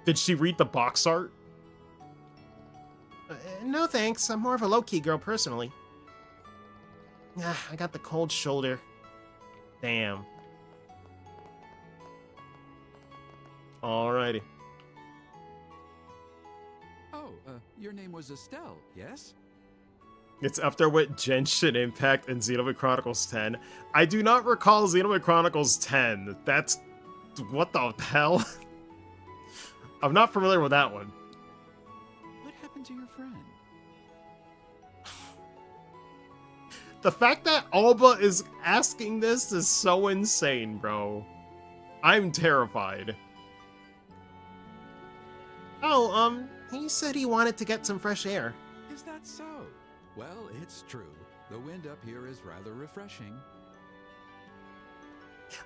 Did she read the box art? No thanks. I'm more of a low-key girl personally. I got the cold shoulder. Damn. Alrighty. Oh, your name was Estelle, yes? It's up there with Genshin Impact and Xenoblade Chronicles 10. I do not recall Xenoblade Chronicles 10. That's... what the hell? I'm not familiar with that one. What happened to your friend? The fact that Alba is asking this is so insane, bro. I'm terrified. Oh, he said he wanted to get some fresh air. Is that so? Well, it's true. The wind up here is rather refreshing.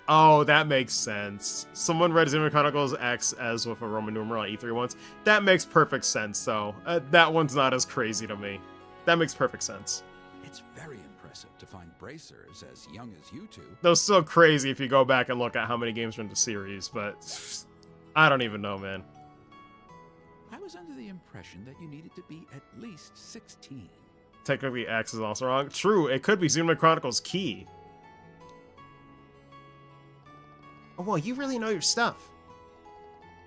Oh, that makes sense. Someone read Xenoblade Chronicles X as with a Roman numeral on E3 once. That makes perfect sense, though. That one's not as crazy to me. That makes perfect sense. It's very impressive to find bracers as young as you two. Though still crazy if you go back and look at how many games are in the series, but I don't even know, man. I was under the impression that you needed to be at least 16. Technically, X is also wrong. True, it could be Xenoblade Chronicles Key. Oh, well, you really know your stuff.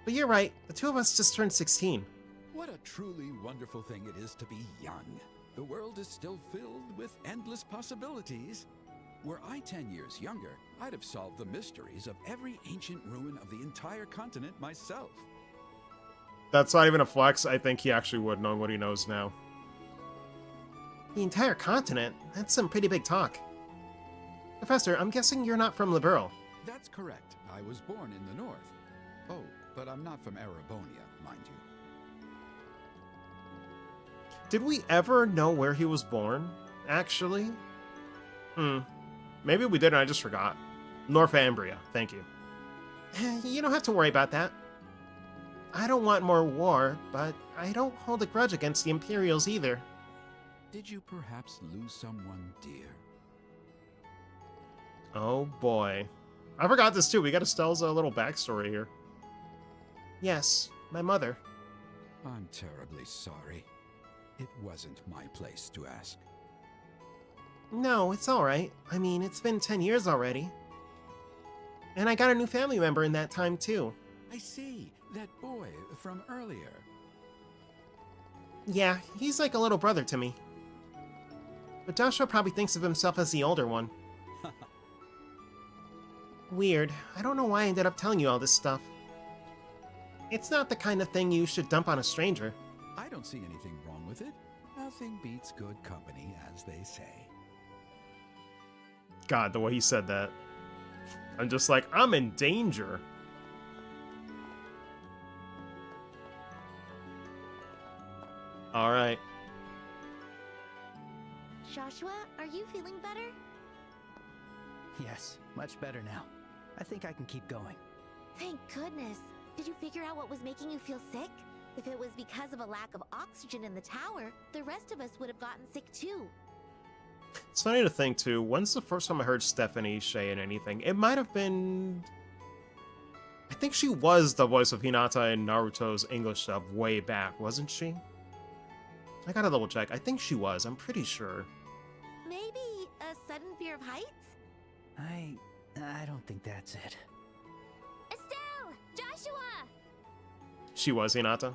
But you're right, the two of us just turned 16. What a truly wonderful thing it is to be young. The world is still filled with endless possibilities. Were I 10 years younger, I'd have solved the mysteries of every ancient ruin of the entire continent myself. That's not even a flex. I think he actually would know what he knows now. The entire continent? That's some pretty big talk. Professor, I'm guessing you're not from Liberl. That's correct. I was born in the north. Oh, but I'm not from Erebonia, mind you. Did we ever know where he was born, actually? Maybe we did and I just forgot. Northumbria, thank you. You don't have to worry about that. I don't want more war, but I don't hold a grudge against the Imperials either. Did you perhaps lose someone dear? Oh boy. I forgot this too. We got Estelle's little backstory here. Yes, my mother. I'm terribly sorry. It wasn't my place to ask. No, it's alright. I mean, it's been 10 years already. And I got a new family member in that time too. I see. That boy from earlier. Yeah, he's like a little brother to me. But Joshua probably thinks of himself as the older one. Weird. I don't know why I ended up telling you all this stuff. It's not the kind of thing you should dump on a stranger. I don't see anything wrong with it. Nothing beats good company, as they say. God, the way he said that. I'm just like, I'm in danger. Alright. Joshua, are you feeling better? Yes, much better now. I think I can keep going. Thank goodness. Did you figure out what was making you feel sick? If it was because of a lack of oxygen in the tower, the rest of us would have gotten sick too. It's funny to think, too, when's the first time I heard Stephanie say in anything? It might have been... I think she was the voice of Hinata in Naruto's English dub way back, wasn't she? I gotta double check. I think she was. I'm pretty sure. Maybe a sudden fear of heights? I don't think that's it. Estelle! Joshua! She was Hinata?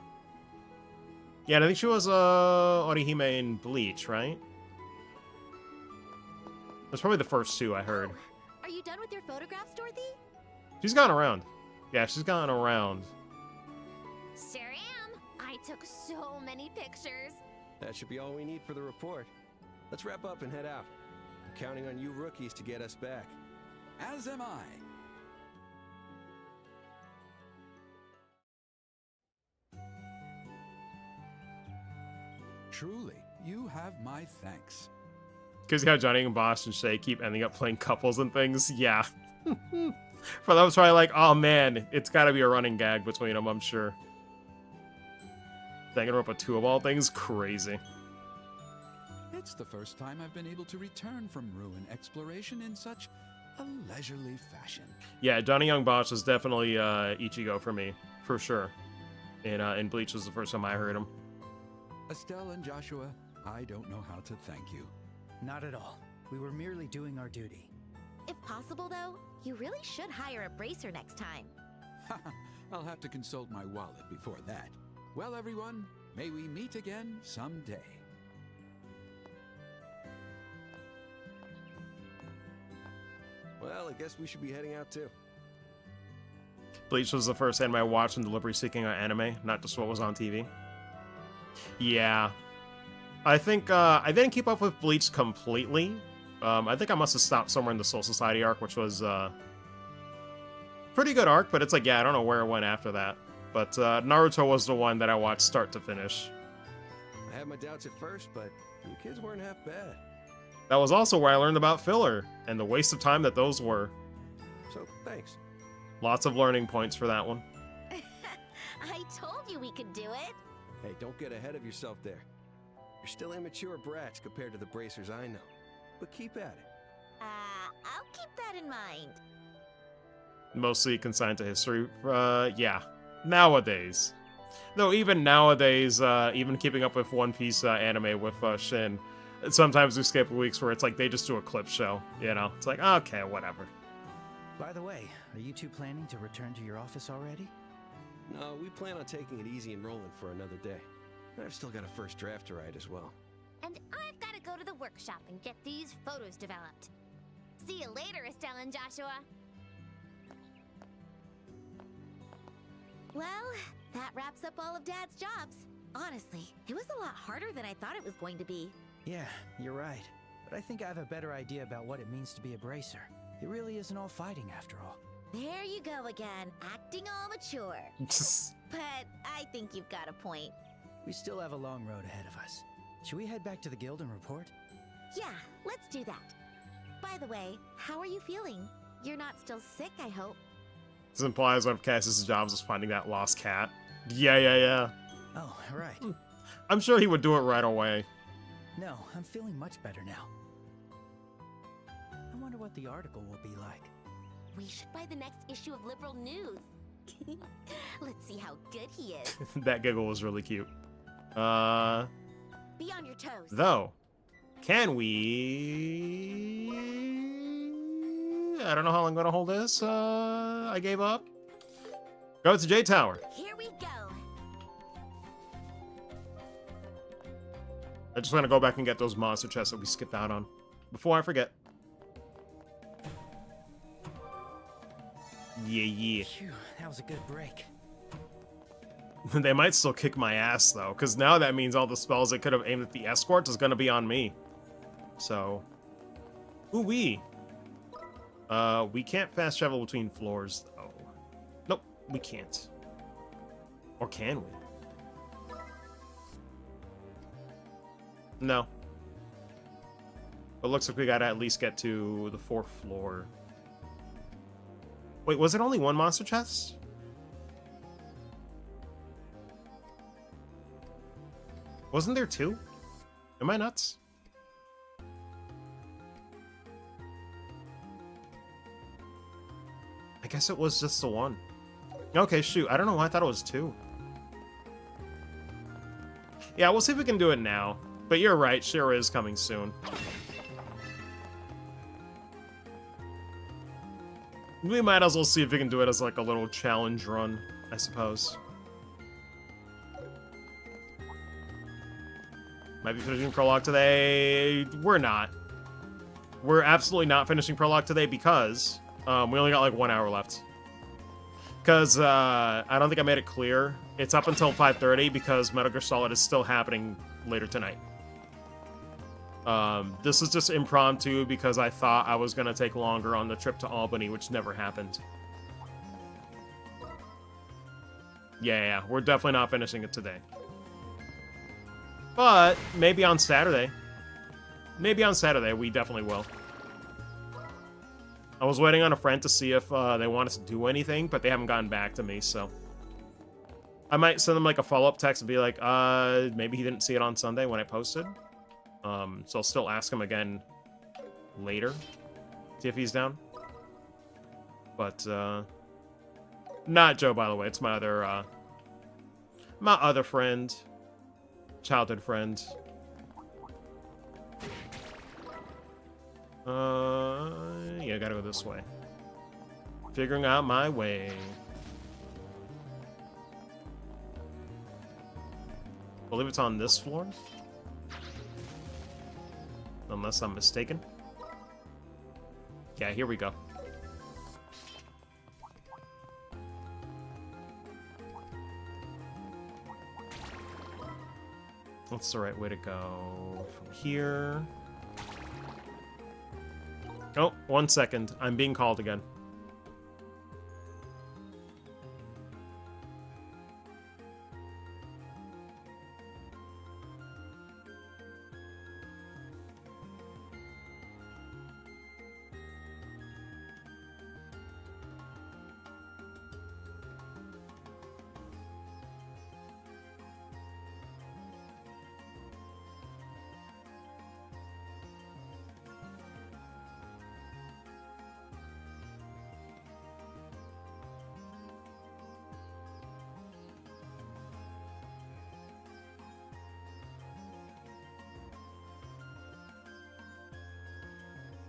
Yeah, and I think she was Orihime in Bleach, right? That's probably the first two I heard. Oh, are you done with your photographs, Dorothy? She's gone around. Yeah, she's gone around. Sure am. I took so many pictures. That should be all we need for the report. Let's wrap up and head out. I'm counting on you rookies to get us back. As am I. Truly, you have my thanks. Because how Johnny and Bosch and Shay keep ending up playing couples and things, yeah. For that was probably like, oh man, it's gotta be a running gag between them, I'm sure. Danganronpa 2 of all things, crazy. It's the first time I've been able to return from ruin exploration in such a leisurely fashion. Yeah, Johnny Young Bosch is definitely Ichigo for me, for sure. And Bleach was the first time I heard him. Estelle and Joshua, I don't know how to thank you. Not at all. We were merely doing our duty. If possible, though, you really should hire a bracer next time. I'll have to consult my wallet before that. Well, everyone, may we meet again someday. Well, I guess we should be heading out too. Bleach was the first anime I watched in deliberately seeking out anime, not just what was on TV. Yeah. I think I didn't keep up with Bleach completely. I think I must have stopped somewhere in the Soul Society arc, which was pretty good arc, but it's like, yeah, I don't know where it went after that. But Naruto was the one that I watched start to finish. I had my doubts at first, but you kids weren't half bad. That was also where I learned about filler, and the waste of time that those were. So, thanks. Lots of learning points for that one. I told you we could do it. Hey, don't get ahead of yourself there. You're still immature brats compared to the bracers I know. But keep at it. I'll keep that in mind. Mostly consigned to history. Yeah. Nowadays. Though even nowadays, even keeping up with One Piece anime with Shin, sometimes we skip weeks where it's like they just do a clip show, you know? It's like, okay, whatever. By the way, are you two planning to return to your office already? No, we plan on taking it easy and rolling for another day. I've still got a first draft to write as well. And I've got to go to the workshop and get these photos developed. See you later, Estelle and Joshua. Well, that wraps up all of Dad's jobs. Honestly, it was a lot harder than I thought it was going to be. Yeah, you're right. But I think I have a better idea about what it means to be a bracer. It really isn't all fighting after all. There you go again, acting all mature. But I think you've got a point. We still have a long road ahead of us. Should we head back to the guild and report? Yeah, let's do that. By the way, how are you feeling? You're not still sick, I hope. This implies one of Cassius' jobs is finding that lost cat. Yeah. Oh, right. I'm sure he would do it right away. No, I'm feeling much better now. I wonder what the article will be like. We should buy the next issue of Liberal News. Let's see how good he is. That giggle was really cute. Be on your toes. Though, can we... I don't know how I'm gonna hold this. I gave up. Go to J Tower. Here we go. I just want to go back and get those monster chests that we skipped out on. Before I forget. Yeah. Phew, that was a good break. They might still kick my ass, though, because now that means all the spells that could have aimed at the escorts is going to be on me. So... Ooh-wee. We can't fast travel between floors, though. Nope, we can't. Or can we? No. It looks like we gotta at least get to the 4th floor. Wait, was it only one monster chest? Wasn't there 2? Am I nuts? I guess it was just the one. Okay, shoot. I don't know why I thought it was 2. Yeah, we'll see if we can do it now. But you're right, Shira is coming soon. We might as well see if we can do it as like a little challenge run, I suppose. Might be finishing Prologue today. We're not. We're absolutely not finishing Prologue today because we only got like 1 hour left. Because I don't think I made it clear. It's up until 5:30 because Metal Gear Solid is still happening later tonight. This is just impromptu because I thought I was going to take longer on the trip to Albany, which never happened. Yeah, we're definitely not finishing it today. But maybe on Saturday. Maybe on Saturday, we definitely will. I was waiting on a friend to see if they want us to do anything, but they haven't gotten back to me, so... I might send him like a follow-up text and be like, maybe he didn't see it on Sunday when I posted. So I'll still ask him again later, see if he's down. But not Joe, by the way. It's my other friend, childhood friend. Yeah, I gotta go this way. Figuring out my way. I believe it's on this floor. Unless I'm mistaken. Yeah, here we go. That's the right way to go. From here. Oh, 1 second. I'm being called again.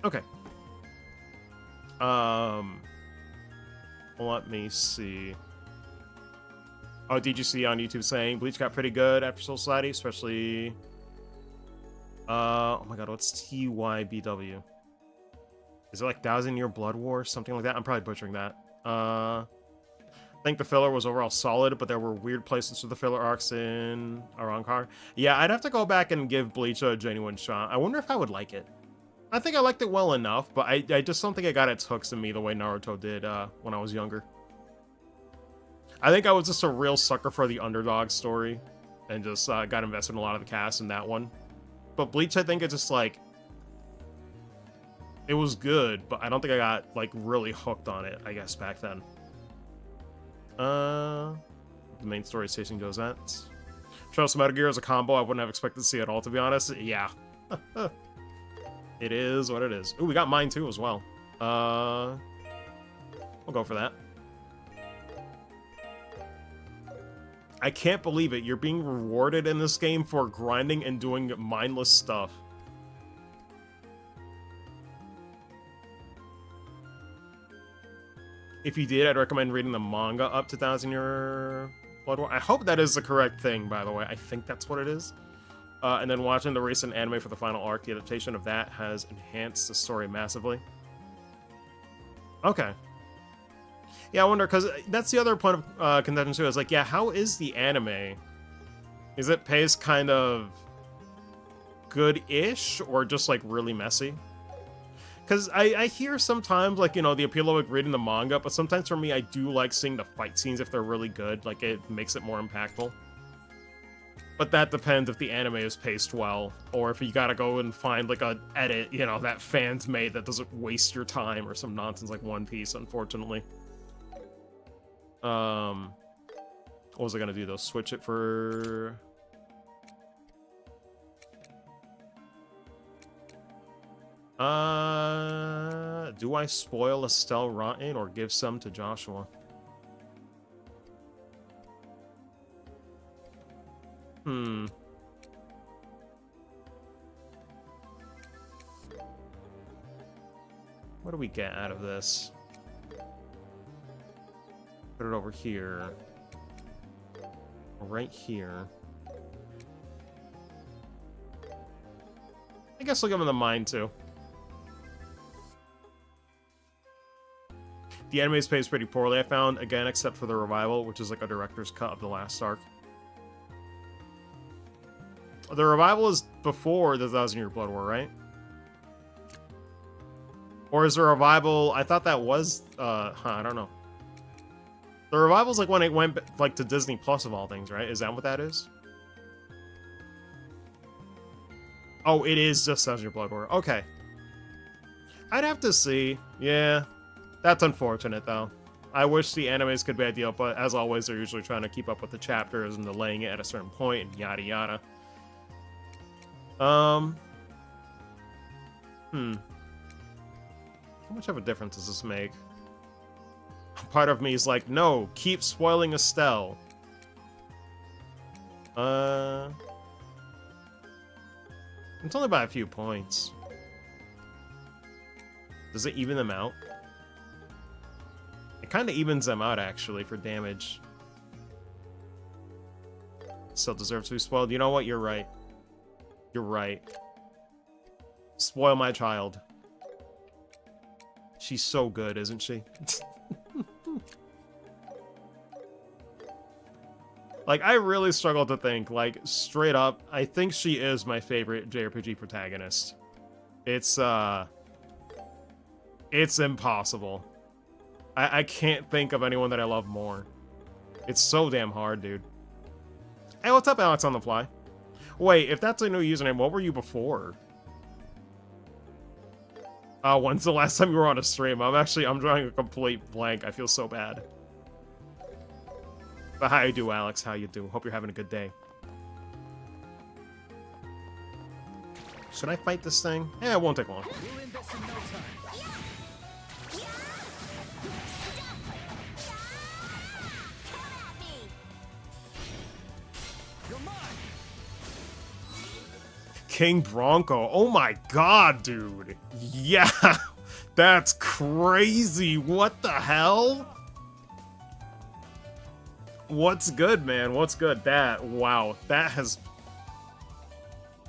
Okay. Let me see. Oh, did you see on YouTube saying Bleach got pretty good after Soul Society, especially... oh my god, what's TYBW? Is it like 1,000 Year Blood War, something like that? I'm probably butchering that. I think the filler was overall solid, but there were weird places for the filler arcs in Arrancar. Yeah, I'd have to go back and give Bleach a genuine shot. I wonder if I would like it. I think I liked it well enough, but I just don't think it got its hooks in me the way Naruto did when I was younger. I think I was just a real sucker for the underdog story, and just got invested in a lot of the cast in that one. But Bleach, I think it's just like... It was good, but I don't think I got, like, really hooked on it, I guess, back then. The main story is chasing Josette. Trust Metal Gear as a combo, I wouldn't have expected to see at all, to be honest. Yeah. It is what it is. Ooh, we got mine too as well. We'll go for that. I can't believe it. You're being rewarded in this game for grinding and doing mindless stuff. If you did, I'd recommend reading the manga up to 1,000 Year Blood War. I hope that is the correct thing, by the way. I think that's what it is. And then watching the recent anime for the final arc, the adaptation of that has enhanced the story massively. Okay. Yeah, I wonder, because that's the other point of contention too, is like, yeah, how is the anime? Is it paced kind of good-ish, or just, like, really messy? Because I hear sometimes, like, you know, the appeal of like, reading the manga, but sometimes for me, I do like seeing the fight scenes if they're really good. Like, it makes it more impactful. But that depends if the anime is paced well, or if you gotta go and find, like, a edit, you know, that fans made that doesn't waste your time, or some nonsense like One Piece, unfortunately. What was I gonna do, though? Switch it for... Do I spoil Estelle rotten, or give some to Joshua? What do we get out of this? Put it over here. Right here. I guess I'll give him the mine, too. The anime is paced pretty poorly, I found, again, except for the revival, which is like a director's cut of the last arc. The revival is before the 1,000 Year Blood War, right? Or is the revival... I thought that was... I don't know. The revival's like when it went like to Disney Plus of all things, right? Is that what that is? Oh, it is just 1,000 Year Blood War. Okay. I'd have to see. Yeah. That's unfortunate, though. I wish the animes could be ideal, but as always, they're usually trying to keep up with the chapters and delaying it at a certain point and yada yada. How much of a difference does this make? Part of me is like, no, keep spoiling Estelle. It's only by a few points. Does it even them out? It kind of evens them out, actually, for damage. Still deserves to be spoiled. You know what? You're right. You're right. Spoil my child. She's so good, isn't she? Like, I really struggle to think, like, straight up, I think she is my favorite JRPG protagonist. It's impossible. I can't think of anyone that I love more. It's so damn hard, dude. Hey, what's up, Alex on the fly? Wait, if that's a new username, what were you before? When's the last time you were on a stream? I'm drawing a complete blank. I feel so bad. But how you do, Alex? How you do? Hope you're having a good day. Should I fight this thing? Yeah, it won't take long. We'll end this in no time. You're mine. King Bronco. Oh my god, dude. Yeah, that's crazy. What the hell? What's good, man? What's good? Wow, that has...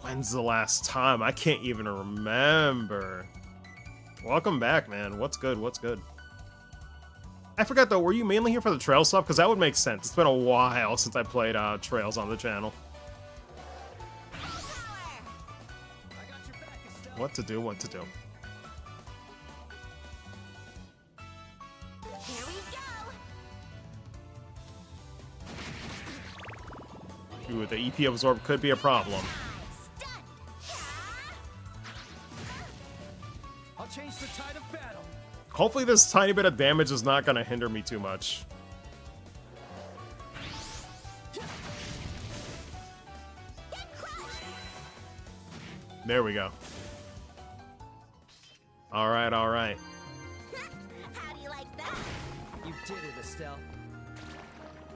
When's the last time? I can't even remember. Welcome back, man. What's good? What's good? I forgot, though, were you mainly here for the trail stuff? Because that would make sense. It's been a while since I played Trails on the channel. What to do, what to do. Here we go. Ooh, the EP absorb could be a problem. I'll change the tide of battle. Hopefully this tiny bit of damage is not going to hinder me too much. There we go. Alright, alright. How do you like that? You did it, Estelle.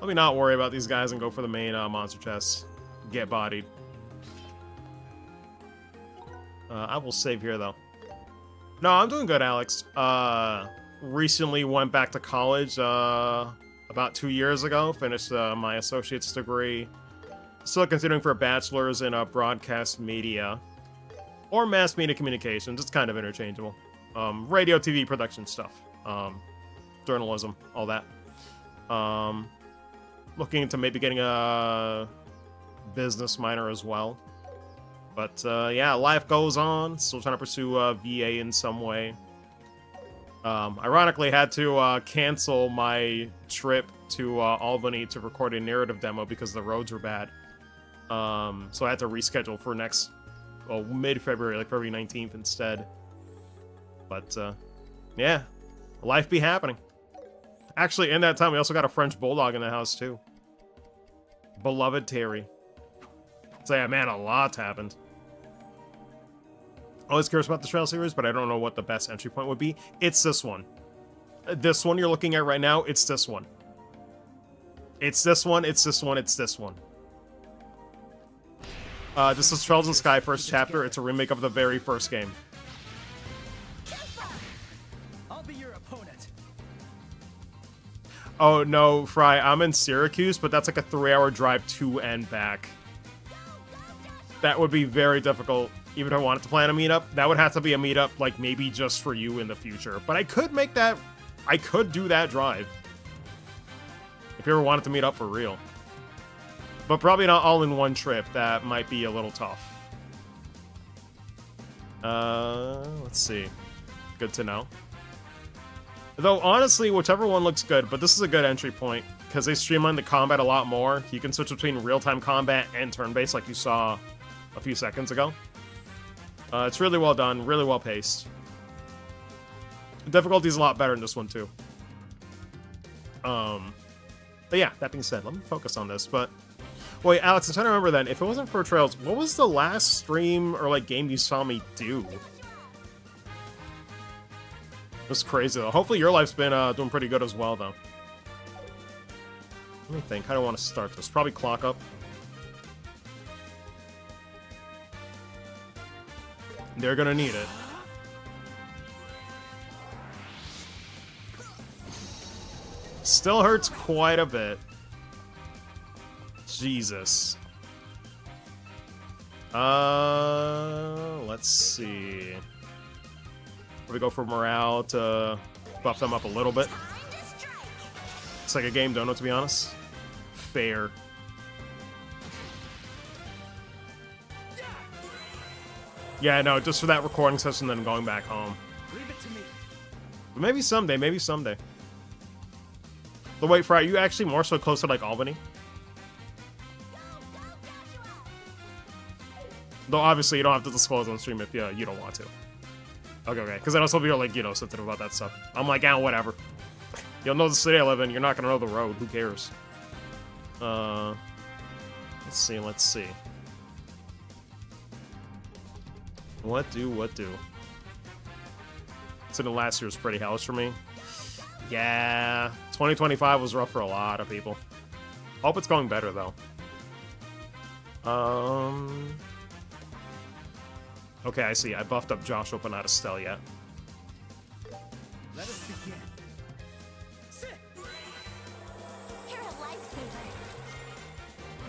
Let me not worry about these guys and go for the main monster chest. Get bodied. I will save here, though. No, I'm doing good, Alex. Recently went back to college about 2 years ago. Finished my associate's degree. Still considering for a bachelor's in broadcast media. Or mass media communications. It's kind of interchangeable. Radio, TV, production stuff. Journalism, all that. Looking into maybe getting a business minor as well. But yeah, life goes on. Still trying to pursue VA in some way. Ironically, had to cancel my trip to Albany to record a narrative demo because the roads were bad. So I had to reschedule for next, well, mid-February, like February 19th instead. But yeah, life be happening. Actually, in that time, we also got a French bulldog in the house too. Beloved Terry. So yeah, man, a lot's happened. Always curious about the Trail series, but I don't know what the best entry point would be. It's this one. This one you're looking at right now, it's this one. It's this one, it's this one, it's this one. This is Trails in Sky first chapter. It's a remake of the very first game. I'll be your opponent. Oh, no, Fry, I'm in Syracuse, but that's like a 3-hour drive to and back. That would be very difficult. Even if I wanted to plan a meetup, that would have to be a meetup, like, maybe just for you in the future. But I could make that... I could do that drive. If you ever wanted to meet up for real. But probably not all in one trip. That might be a little tough. Let's see. Good to know. Though, honestly, whichever one looks good, but this is a good entry point. Because they streamline the combat a lot more. You can switch between real-time combat and turn-based, like you saw a few seconds ago. It's really well done, really well paced. The difficulty's a lot better in this one, too. But yeah, that being said, let me focus on this. But wait, Alex, I'm trying to remember then. If it wasn't for Trails, what was the last stream or like game you saw me do? It was crazy though. Hopefully your life's been doing pretty good as well though. Let me think. How do I want to start this? Probably clock up. They're gonna need it. Still hurts quite a bit. Jesus. Let's see. We go for morale to buff them up a little bit. It's like a game donut, to be honest. Fair. Yeah, no, just for that recording session, then going back home. Leave it to me. But maybe someday, maybe someday. But wait, Fry, you actually more so close to like Albany? Though obviously you don't have to disclose on stream if you don't want to. Okay, okay. Because then also people are like, sensitive about that stuff. I'm like, whatever. You'll know the city I live in, you're not gonna know the road, who cares? Let's see. What do? So the last year was pretty hellish for me. Yeah, 2025 was rough for a lot of people. Hope it's going better though. Okay, I see. I buffed up Joshua, but not Estelle yet. Let us begin. You're a lifesaver.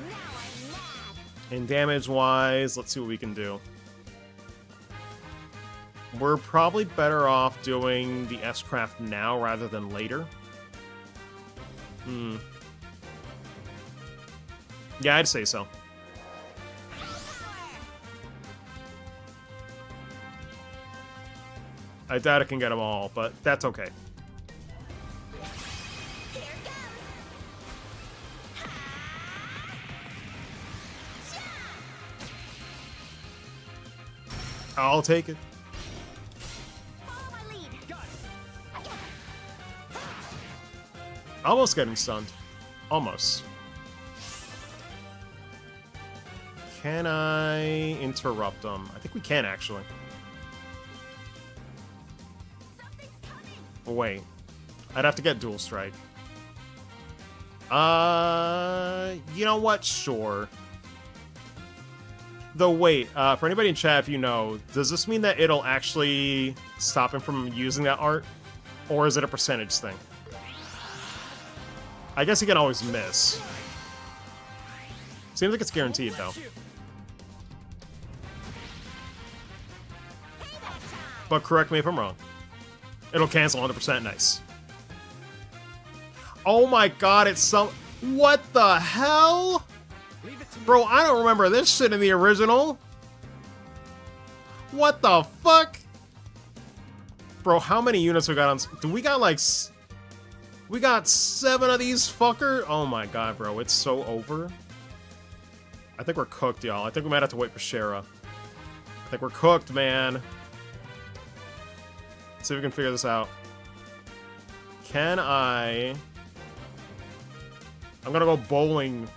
Now I'm mad. And damage-wise, let's see what we can do. We're probably better off doing the S-Craft now rather than later. Yeah, I'd say so. I doubt I can get them all, but that's okay. I'll take it. Follow my lead. Almost getting stunned. Almost. Can I interrupt them? I think we can, actually. Wait. I'd have to get Dual Strike. You know what? Sure. Though, wait. For anybody in chat, if you know, does this mean that it'll actually stop him from using that art? Or is it a percentage thing? I guess he can always miss. Seems like it's guaranteed, though. But correct me if I'm wrong. It'll cancel 100%. Nice. Oh my god, it's so... What the hell? Bro, I don't remember this shit in the original. What the fuck? Bro, how many units we got on... Do we got like... We got 7 of these fucker? Oh my god, bro. It's so over. I think we're cooked, y'all. I think we might have to wait for Shara. I think we're cooked, man. Let's see if we can figure this out. Can I... I'm gonna go bowling.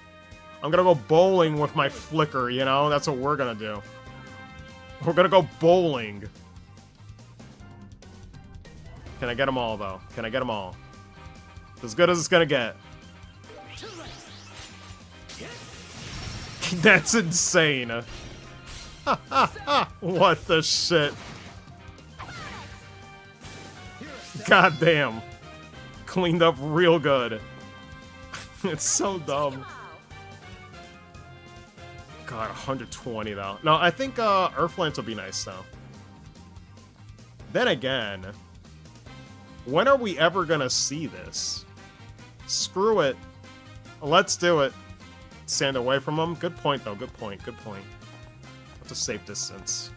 I'm gonna go bowling with my flicker, you know? That's what we're gonna do. We're gonna go bowling. Can I get them all, though? Can I get them all? As good as it's gonna get. That's insane. What the shit? God damn. Cleaned up real good. It's so dumb. God, 120 though. No, I think Earthlance will be nice though. Then again, when are we ever gonna see this? Screw it. Let's do it. Stand away from them. Good point though. Good point. Good point. What's a safe distance?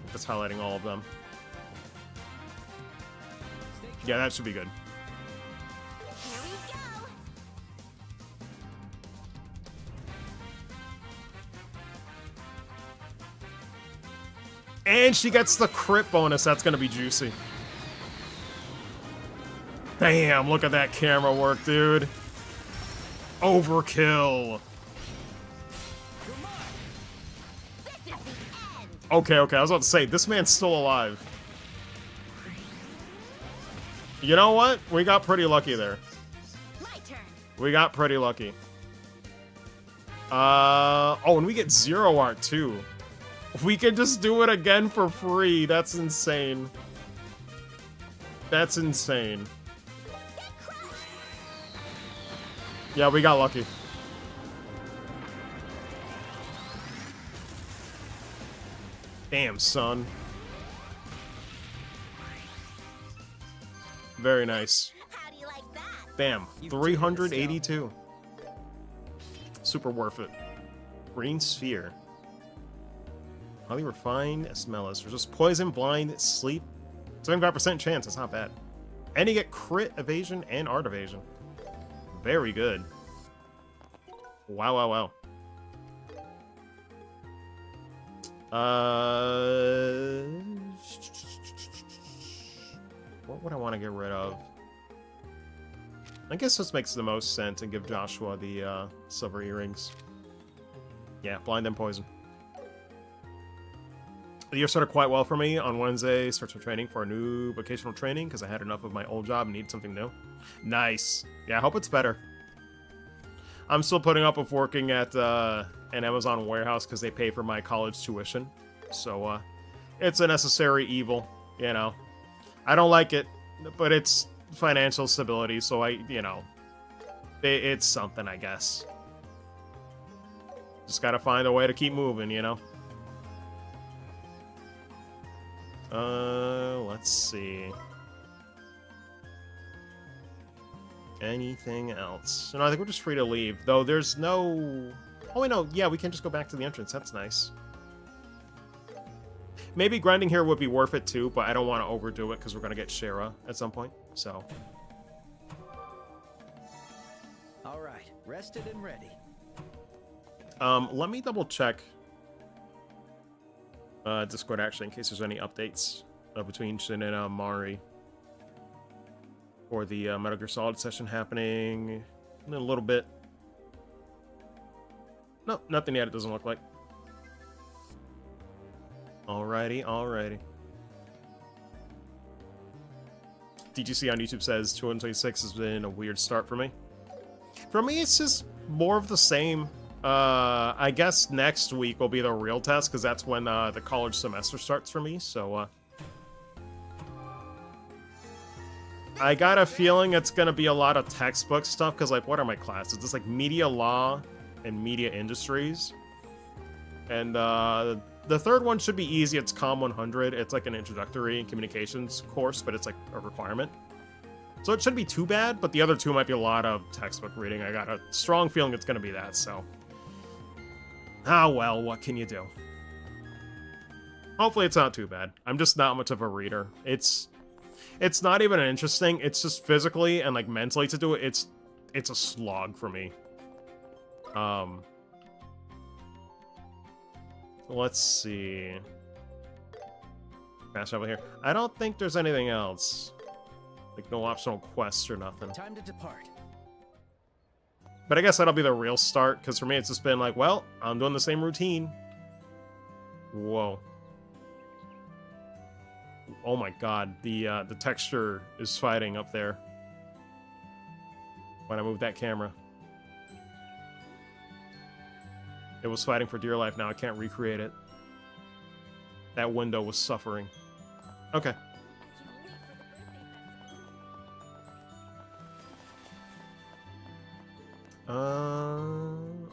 That's highlighting all of them. Yeah, that should be good. Here we go. And she gets the crit bonus. That's gonna be juicy. Damn, look at that camera work, dude. Overkill. This is the end. Okay, I was about to say, this man's still alive. You know what? We got pretty lucky there. My turn. We got pretty lucky. Oh, and we get zero art too. We can just do it again for free. That's insane. That's insane. Yeah, we got lucky. Damn, son. Very nice. How do you like that? Bam. You've 382. Super worth it. Green sphere. Highly refined smellers. There's just poison, blind, sleep. 75% chance. That's not bad. And you get crit evasion and art evasion. Very good. Wow. What would I want to get rid of? I guess this makes the most sense and give Joshua the silver earrings. Yeah, blind and poison. The year started quite well for me. On Wednesday, start some training for a new vocational training because I had enough of my old job and needed something new. Nice. Yeah, I hope it's better. I'm still putting up with working at an Amazon warehouse because they pay for my college tuition. So, it's a necessary evil, you know. I don't like it, but it's financial stability, so it's something, I guess. Just gotta find a way to keep moving, you know. Let's see. Anything else? No, I think we're just free to leave. Though there's no... Oh, wait, no. Yeah, we can just go back to the entrance. That's nice. Maybe grinding here would be worth it, too, but I don't want to overdo it because we're going to get Shara at some point, so... All right, rested and ready. Let me double-check Discord, actually, in case there's any updates between Shin and Mari. For the Metal Gear Solid session happening in a little bit. No, nothing yet, it doesn't look like. Alrighty. DGC on YouTube says 226 has been a weird start for me. For me, it's just more of the same. I guess next week will be the real test, because that's when the college semester starts for me, so... I got a feeling it's going to be a lot of textbook stuff, because, like, what are my classes? It's, like, media law and media industries. And, the third one should be easy. It's Com 100. It's, like, an introductory communications course, but it's, like, a requirement. So it shouldn't be too bad, but the other two might be a lot of textbook reading. I got a strong feeling it's going to be that, so... Ah, well, what can you do? Hopefully it's not too bad. I'm just not much of a reader. It's not even interesting. It's just physically and like mentally to do it. It's a slog for me. Let's see. Fast travel here. I don't think there's anything else. Like no optional quests or nothing. Time to depart. But I guess that'll be the real start, because for me it's just been like, well, I'm doing the same routine. Whoa. Oh my god, the texture is fighting up there. When I move that camera. It was fighting for dear life, now I can't recreate it. That window was suffering. Okay.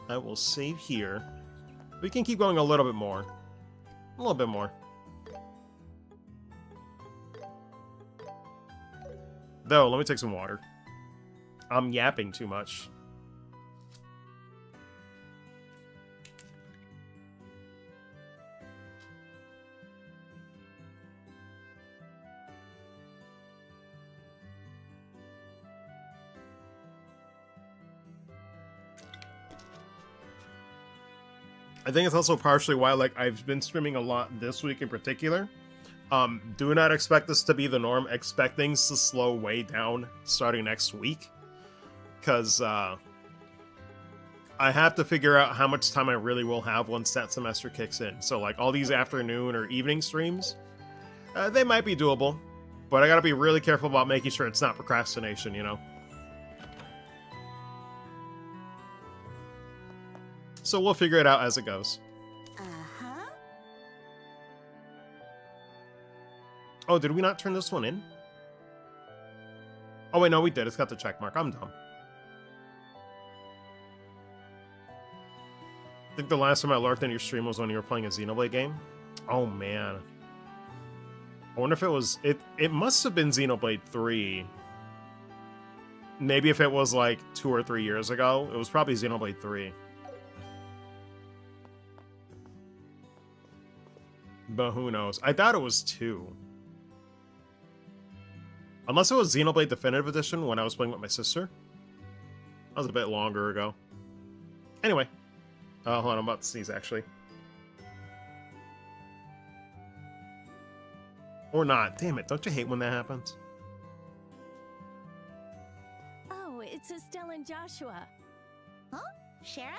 I will save here. We can keep going a little bit more. A little bit more. Though, let me take some water. I'm yapping too much. I think it's also partially why, like, I've been streaming a lot this week in particular. Do not expect this to be the norm. Expect things to slow way down starting next week. Because, I have to figure out how much time I really will have once that semester kicks in. So, like, all these afternoon or evening streams, they might be doable. But I gotta be really careful about making sure it's not procrastination, you know? So we'll figure it out as it goes. Uh-huh. Oh, did we not turn this one in? Oh, wait, no, we did. It's got the check mark. I'm dumb. I think the last time I lurked in your stream was when you were playing a Xenoblade game. Oh, man. I wonder if it was... It must have been Xenoblade 3. Maybe if it was, like, 2 or 3 years ago. It was probably Xenoblade 3. But who knows? I thought it was 2. Unless it was Xenoblade Definitive Edition when I was playing with my sister. That was a bit longer ago. Anyway. Hold on, I'm about to sneeze, actually. Or not. Damn it, don't you hate when that happens? Oh, it's Estelle and Joshua. Huh? Shara?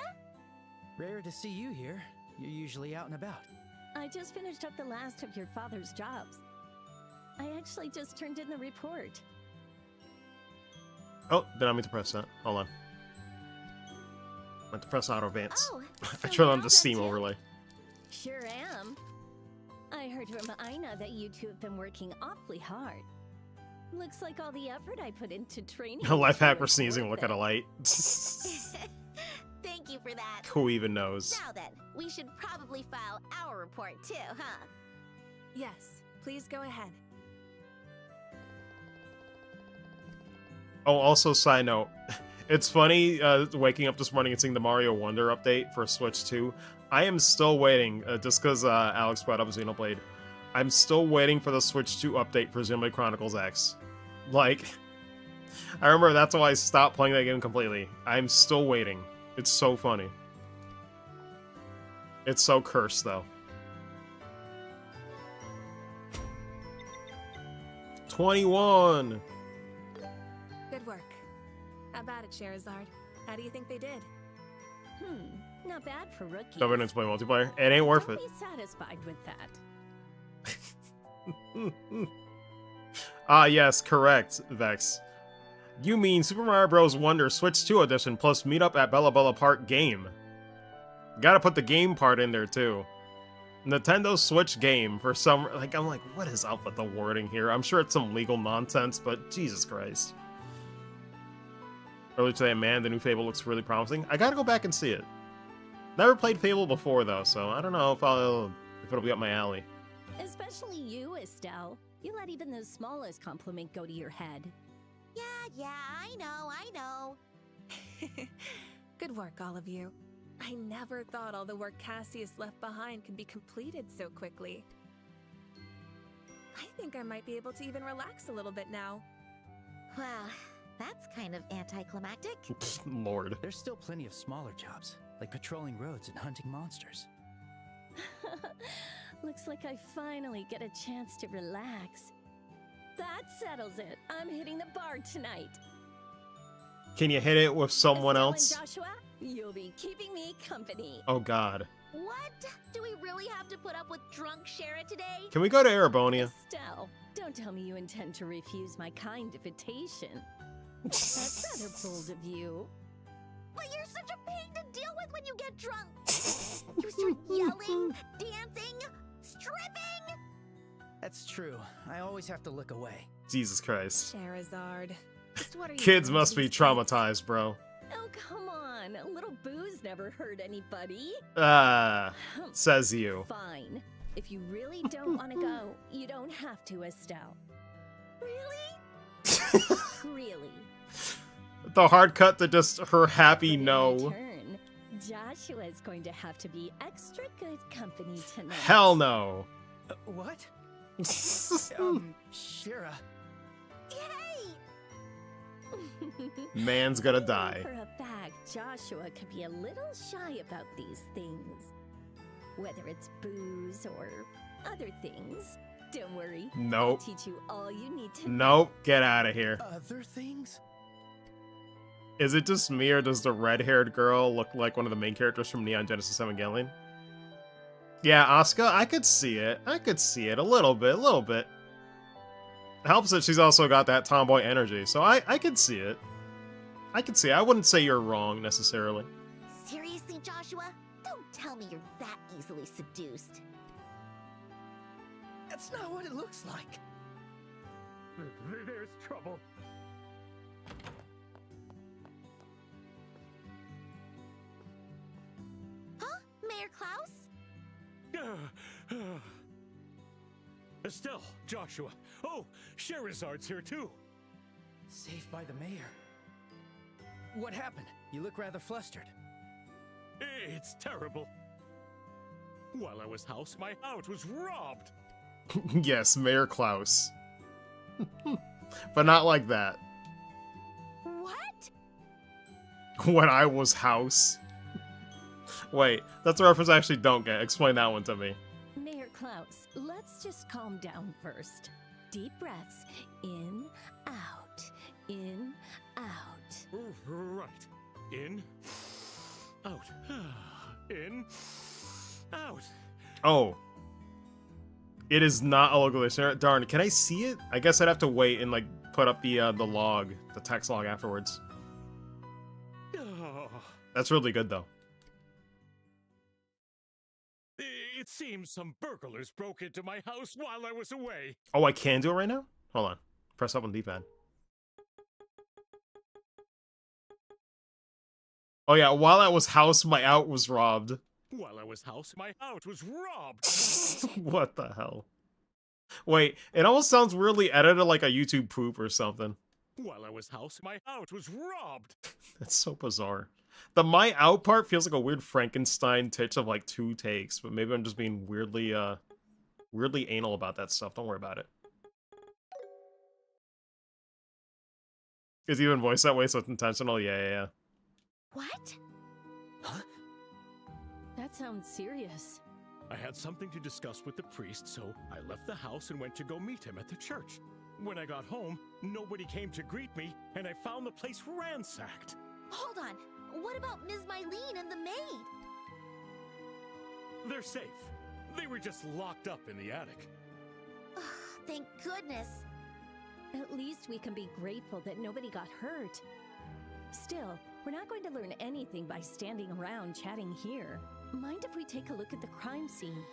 Rare to see you here. You're usually out and about. I just finished up the last of your father's jobs. I actually just turned in the report. Oh, did I mean to press that? Hold on. I meant to press auto advance. Oh, I so turned on now the Steam that's you? overlay. Sure am. I heard from Aina that you two have been working awfully hard. Looks like all the effort I put into training. A life hack for was sneezing, worth look at a it. light. Thank you for that. Who even knows? Now then, we should probably file our report too, huh? Yes, please go ahead. Oh, also, side note. It's funny waking up this morning and seeing the Mario Wonder update for Switch 2. I am still waiting, just because Alex brought up Xenoblade. I'm still waiting for the Switch 2 update for Xenoblade Chronicles X. Like, I remember that's why I stopped playing that game completely. I'm still waiting. It's so funny. It's so cursed, though. 21! Good work. How about it, Sherazard? How do you think they did? Not bad for rookies. Governance play multiplayer. It ain't worth Don't it. be satisfied with that. Ah, yes, correct, Vex. You mean Super Mario Bros. Wonder Switch 2 edition plus Meetup at Bella Bella Park game. Gotta put the game part in there, too. Nintendo Switch game for some... Like, I'm like, what is up with the wording here? I'm sure it's some legal nonsense, but Jesus Christ. Earlier today, man, the new Fable looks really promising. I gotta go back and see it. Never played Fable before, though, so I don't know if it'll be up my alley. Especially you, Estelle. You let even the smallest compliment go to your head. Yeah, I know. Good work, all of you. I never thought all the work Cassius left behind could be completed so quickly. I think I might be able to even relax a little bit now. Well, that's kind of anticlimactic. Lord. There's still plenty of smaller jobs, like patrolling roads and hunting monsters. Looks like I finally get a chance to relax. That settles it. I'm hitting the bar tonight. Can you hit it with someone Estelle else? and Joshua, you'll be keeping me company. Oh, God. What? Do we really have to put up with drunk Shara today? Can we go to Erebonia? Estelle, don't tell me you intend to refuse my kind invitation. That's rather bold of you. But you're such a pain to deal with when you get drunk. You start yelling, dancing, stripping. That's true. I always have to look away. Jesus Christ. Sherazard, just what are you Kids doing must to be these kids? traumatized, bro. Oh, come on. A little booze never hurt anybody. Says you. Fine. If you really don't want to go, you don't have to, Estelle. Really? Really. The hard cut to just her happy But in no. return, Joshua's going to have to be extra good company tonight. Hell no. What? Shira. Yay! Man's gonna die. For a fact, Joshua could be a little shy about these things. Whether it's booze or other things. Don't worry. I'll Nope. teach you all you need to Nope. Get out of here. Other things? Is it just me, or does the red-haired girl look like one of the main characters from Neon Genesis Evangelion? Yeah, Asuka, I could see it. I could see it a little bit, It helps that she's also got that tomboy energy, so I could see it. I could see it. I wouldn't say you're wrong, necessarily. Seriously, Joshua? Don't tell me you're that easily seduced. That's not what it looks like. There's trouble. Huh? Mayor Klaus? Estelle, Joshua. Oh, Sherazard's here too. Saved by the mayor. What happened? You look rather flustered. It's terrible. While I was house, my house was robbed. Yes, Mayor Klaus. But not like that. What? When I was house. Wait, that's a reference I actually don't get. Explain that one to me. Mayor Klaus, let's just calm down first. Deep breaths. In, out. In, out. Right. In. Out. In. Out. Oh. It is not a local listener. Darn, can I see it? I guess I'd have to wait and, like, put up the log, the text log afterwards. That's really good, though. It seems some burglars broke into my house while I was away. Oh, I can do it right now? Hold on. Press up on D-pad. Oh yeah, while I was house, my out was robbed. While I was house, my house was robbed. What the hell? Wait, it almost sounds weirdly edited like a YouTube poop or something. While I was house, my house was robbed. That's so bizarre. The my out part feels like a weird Frankenstein titch of like 2 takes, but maybe I'm just being weirdly anal about that stuff. Don't worry about it. Is he even voiced that way so it's intentional? Yeah. What? Huh? That sounds serious. I had something to discuss with the priest, so I left the house and went to go meet him at the church. When I got home, nobody came to greet me, and I found the place ransacked. Hold on. What about Ms. Mylene and the maid? They're safe. They were just locked up in the attic. Ugh, thank goodness. At least we can be grateful that nobody got hurt. Still, we're not going to learn anything by standing around chatting here. Mind if we take a look at the crime scene?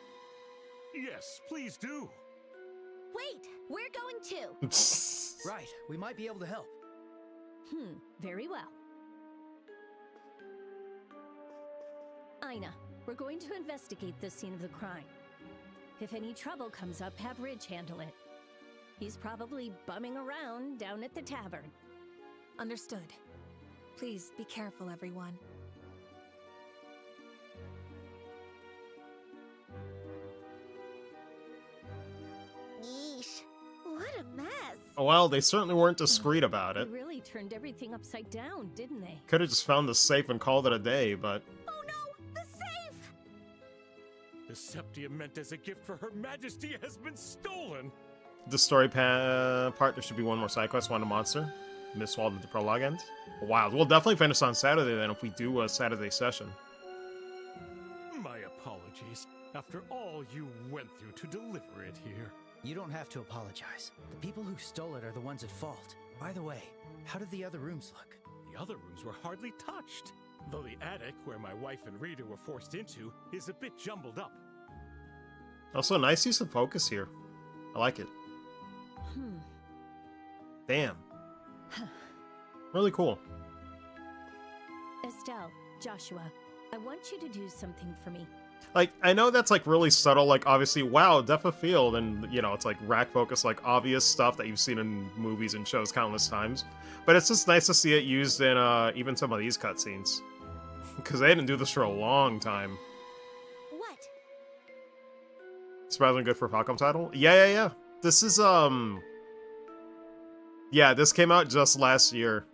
Yes, please do. Wait, we're going to. Right, we might be able to help. Very well. Aina, we're going to investigate the scene of the crime. If any trouble comes up, have Ridge handle it. He's probably bumming around down at the tavern. Understood. Please be careful, everyone. Yeesh. What a mess. Well, they certainly weren't discreet about They it. really turned everything upside down, didn't they? Could have just found the safe and called it a day, but... Oh no, the safe! The septia meant as a gift for Her Majesty has been stolen. The story part, there should be one more side quest, Find a Monster. Miss Walden at the prologue end. Wow, we'll definitely finish on Saturday then if we do a Saturday session. My apologies. After all you went through to deliver it here. You don't have to apologize. The people who stole it are the ones at fault. By the way, how did the other rooms look? The other rooms were hardly touched. Though the attic, where my wife and Rita were forced into, is a bit jumbled up. Also, nice use of focus here. I like it. Damn. Really cool. Estelle, Joshua, I want you to do something for me. Like, I know that's, like, really subtle, like, obviously, wow, depth of field, and, you know, it's, like, rack focus, like, obvious stuff that you've seen in movies and shows countless times. But it's just nice to see it used in, even some of these cutscenes. Because they didn't do this for a long time. What? Surprisingly good for a Falcom title? Yeah. This is, yeah, this came out just last year.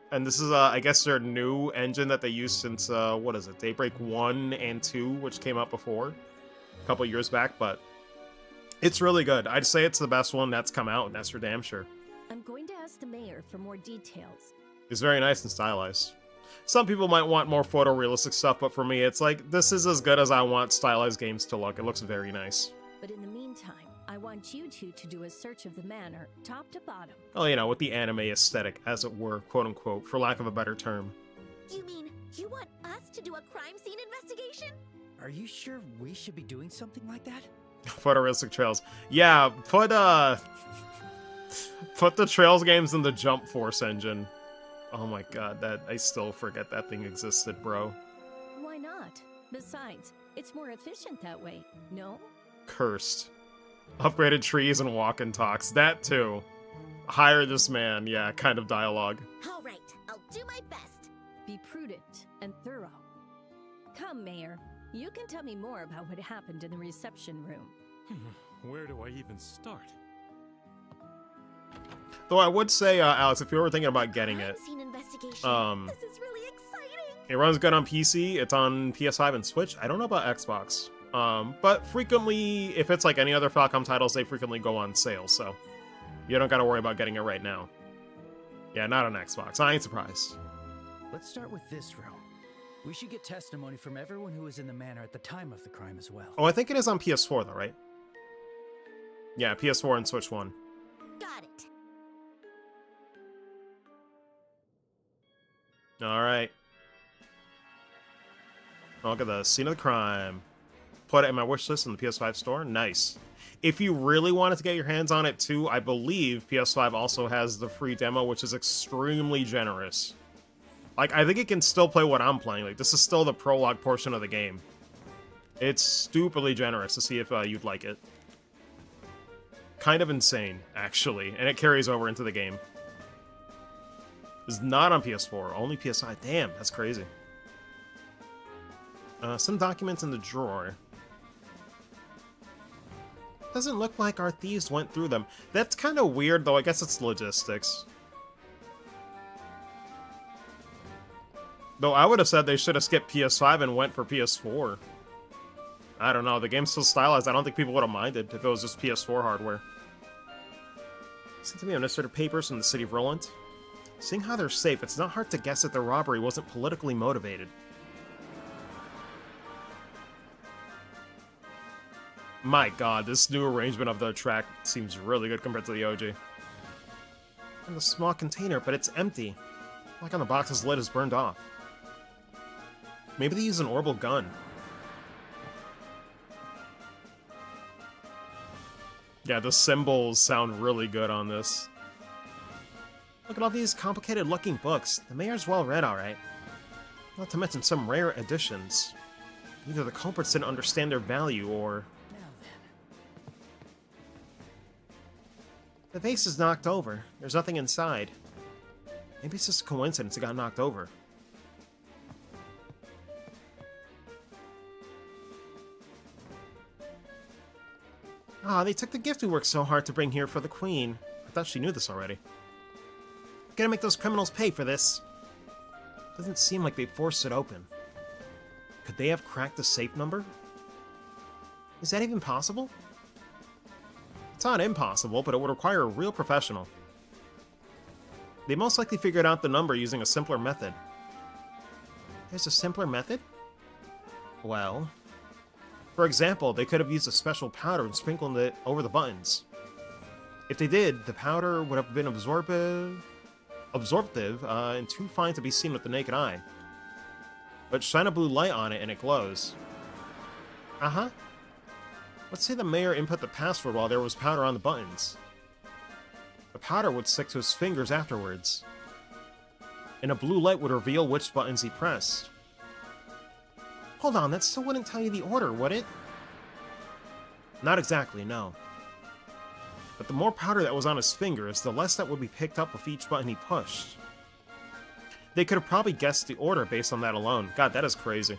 And this is, I guess, their new engine that they used since, what is it, Daybreak 1 and 2, which came out before. A couple years back, but It's really good. I'd say it's the best one that's come out, and that's for damn sure. I'm going to ask the mayor for more details. It's very nice and stylized. Some people might want more photorealistic stuff, but for me, it's like, this is as good as I want stylized games to look. It looks very nice. But in the meantime, I want you two to do a search of the manor, top to bottom. Well, you know, with the anime aesthetic, as it were, quote-unquote, for lack of a better term. You mean you want us to do a crime scene investigation? Are you sure we should be doing something like that? Photorealistic trails. Yeah, put the Trails games in the Jump Force engine. Oh my god, I still forget that thing existed, bro. Why not? Besides, it's more efficient that way, no? Cursed. Upgraded trees and walk and talks. That too. Hire this man, yeah, kind of dialogue. All right, I'll do my best. Be prudent and thorough. Come, Mayor. You can tell me more about what happened in the reception room. Where do I even start? Though I would say, Alex, if you were thinking about getting Crime it, scene investigation. This is really exciting. it runs good on PC. It's on PS5 and Switch. I don't know about Xbox. But frequently, if it's like any other Falcom titles, they frequently go on sale, so you don't gotta worry about getting it right now. Yeah, not on Xbox. I ain't surprised. Let's start with this room. We should get testimony from everyone who was in the manor at the time of the crime as well. Oh, I think it is on PS4 though, right? Yeah, PS4 and Switch 1. Got it. Alright. Look at the scene of the crime. Put it in my wish list in the PS5 store. Nice. If you really wanted to get your hands on it too, I believe PS5 also has the free demo, which is extremely generous. Like, I think it can still play what I'm playing. Like, this is still the prologue portion of the game. It's stupidly generous to see if you'd like it. Kind of insane, actually. And it carries over into the game. It's not on PS4, only PS5. Damn, that's crazy. Some documents in the drawer. Doesn't look like our thieves went through them. That's kind of weird, though. I guess it's logistics. Though I would have said they should have skipped PS5 and went for PS4. I don't know. The game's so stylized, I don't think people would have minded if it was just PS4 hardware. Seems to me administrative papers from the city of Roland. Seeing how they're safe, it's not hard to guess that the robbery wasn't politically motivated. My god, this new arrangement of the track seems really good compared to the OG. And the small container, but it's empty. Like on the box's lid is burned off. Maybe they use an orbital gun. Yeah, the symbols sound really good on this. Look at all these complicated-looking books. The mayor's well-read, alright. Not to mention some rare editions. Either the culprits didn't understand their value, or... The vase is knocked over. There's nothing inside. Maybe it's just a coincidence it got knocked over. Ah, they took the gift we worked so hard to bring here for the Queen. I thought she knew this already. Gotta make those criminals pay for this. Doesn't seem like they forced it open. Could they have cracked the safe number? Is that even possible? It's not impossible, but it would require a real professional. They most likely figured out the number using a simpler method. There's a simpler method? Well... For example, they could have used a special powder and sprinkled it over the buttons. If they did, the powder would have been absorptive and too fine to be seen with the naked eye. But shine a blue light on it and it glows. Uh-huh. Let's say the mayor input the password while there was powder on the buttons. The powder would stick to his fingers afterwards. And a blue light would reveal which buttons he pressed. Hold on, that still wouldn't tell you the order, would it? Not exactly, no. But the more powder that was on his fingers, the less that would be picked up with each button he pushed. They could have probably guessed the order based on that alone. God, that is crazy.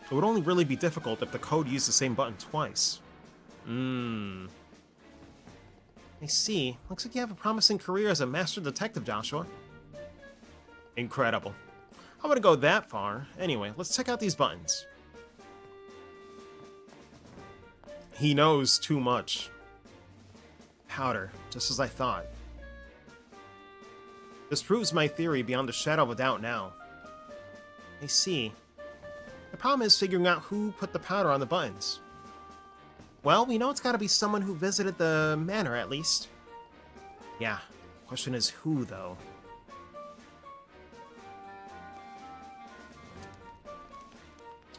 It would only really be difficult if the code used the same button twice. I see. Looks like you have a promising career as a master detective, Joshua. Incredible. I wouldn't go that far. Anyway, let's check out these buttons. He knows too much. Powder, just as I thought. This proves my theory beyond a shadow of a doubt now. I see. The problem is figuring out who put the powder on the buttons. Well, we know it's gotta be someone who visited the manor, at least. Yeah, question is who, though?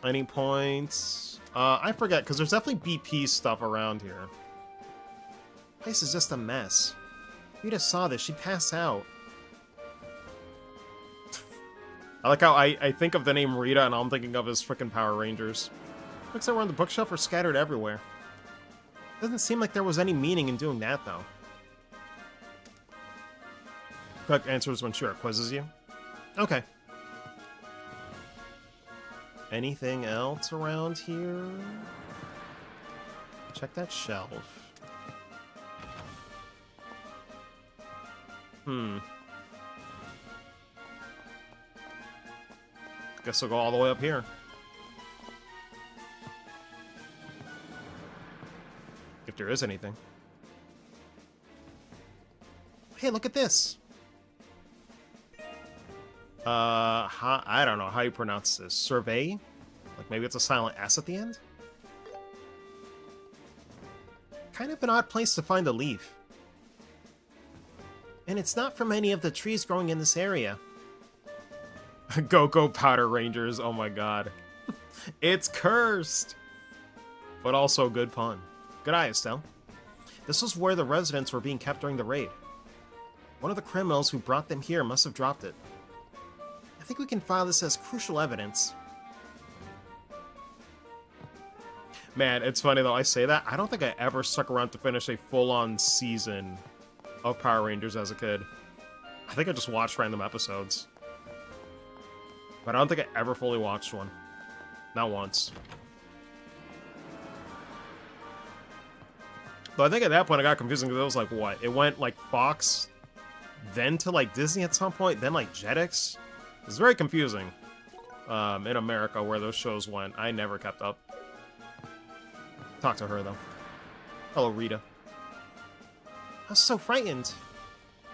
Any points? I forget, because there's definitely BP stuff around here. Place is just a mess. Rita saw this, she'd pass out. I like how I think of the name Rita and all I'm thinking of is frickin' Power Rangers. Books that were on the bookshelf are scattered everywhere. Doesn't seem like there was any meaning in doing that, though. Correct answers when Shira quizzes you. Okay. Anything else around here? Check that shelf. Guess we'll go all the way up here. If there is anything. Hey, look at this! I don't know how you pronounce this. Survey? Like maybe it's a silent S at the end? Kind of an odd place to find a leaf. And it's not from any of the trees growing in this area. Go Powder Rangers, oh my god. It's cursed! But also good fun. Good eye, Estelle. This was where the residents were being kept during the raid. One of the criminals who brought them here must have dropped it. I think we can file this as crucial evidence. Man, it's funny though, I say that. I don't think I ever stuck around to finish a full-on season of Power Rangers as a kid. I think I just watched random episodes. But I don't think I ever fully watched one. Not once. But I think at that point it got confusing because it was like, what? It went like Fox, then to like Disney at some point, then like Jetix. It was very confusing in America where those shows went. I never kept up. Talk to her though. Hello, Rita. I was so frightened.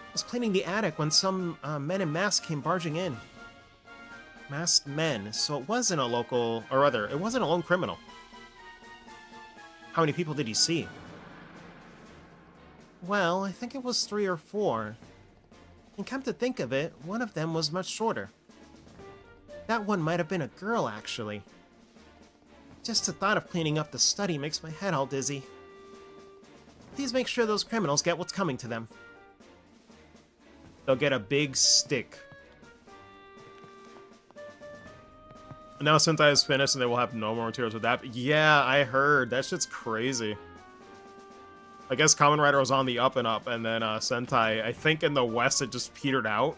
I was cleaning the attic when some men in masks came barging in. Masked men, so it wasn't a local, or rather, it wasn't a lone criminal. How many people did he see? Well, I think it was 3 or 4. And come to think of it, one of them was much shorter. That one might have been a girl, actually. Just the thought of cleaning up the study makes my head all dizzy. Please make sure those criminals get what's coming to them. They'll get a big stick. Now Sentai is finished and they will have no more materials with that. But yeah, I heard. That shit's crazy. I guess Kamen Rider was on the up and up, and then Sentai, I think in the West it just petered out.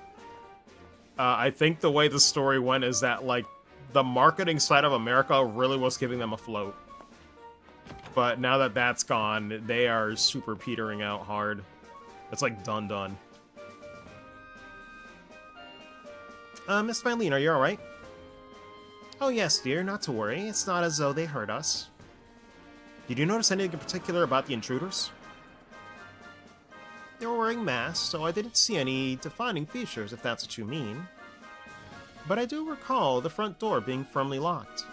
I think the way the story went is that, like, the marketing side of America really was giving them a float. But now that that's gone, they are super petering out hard. It's like done. Miss Mylene, are you alright? Oh yes, dear, not to worry. It's not as though they hurt us. Did you notice anything in particular about the intruders? They were wearing masks, so I didn't see any defining features, if that's what you mean. But I do recall the front door being firmly locked.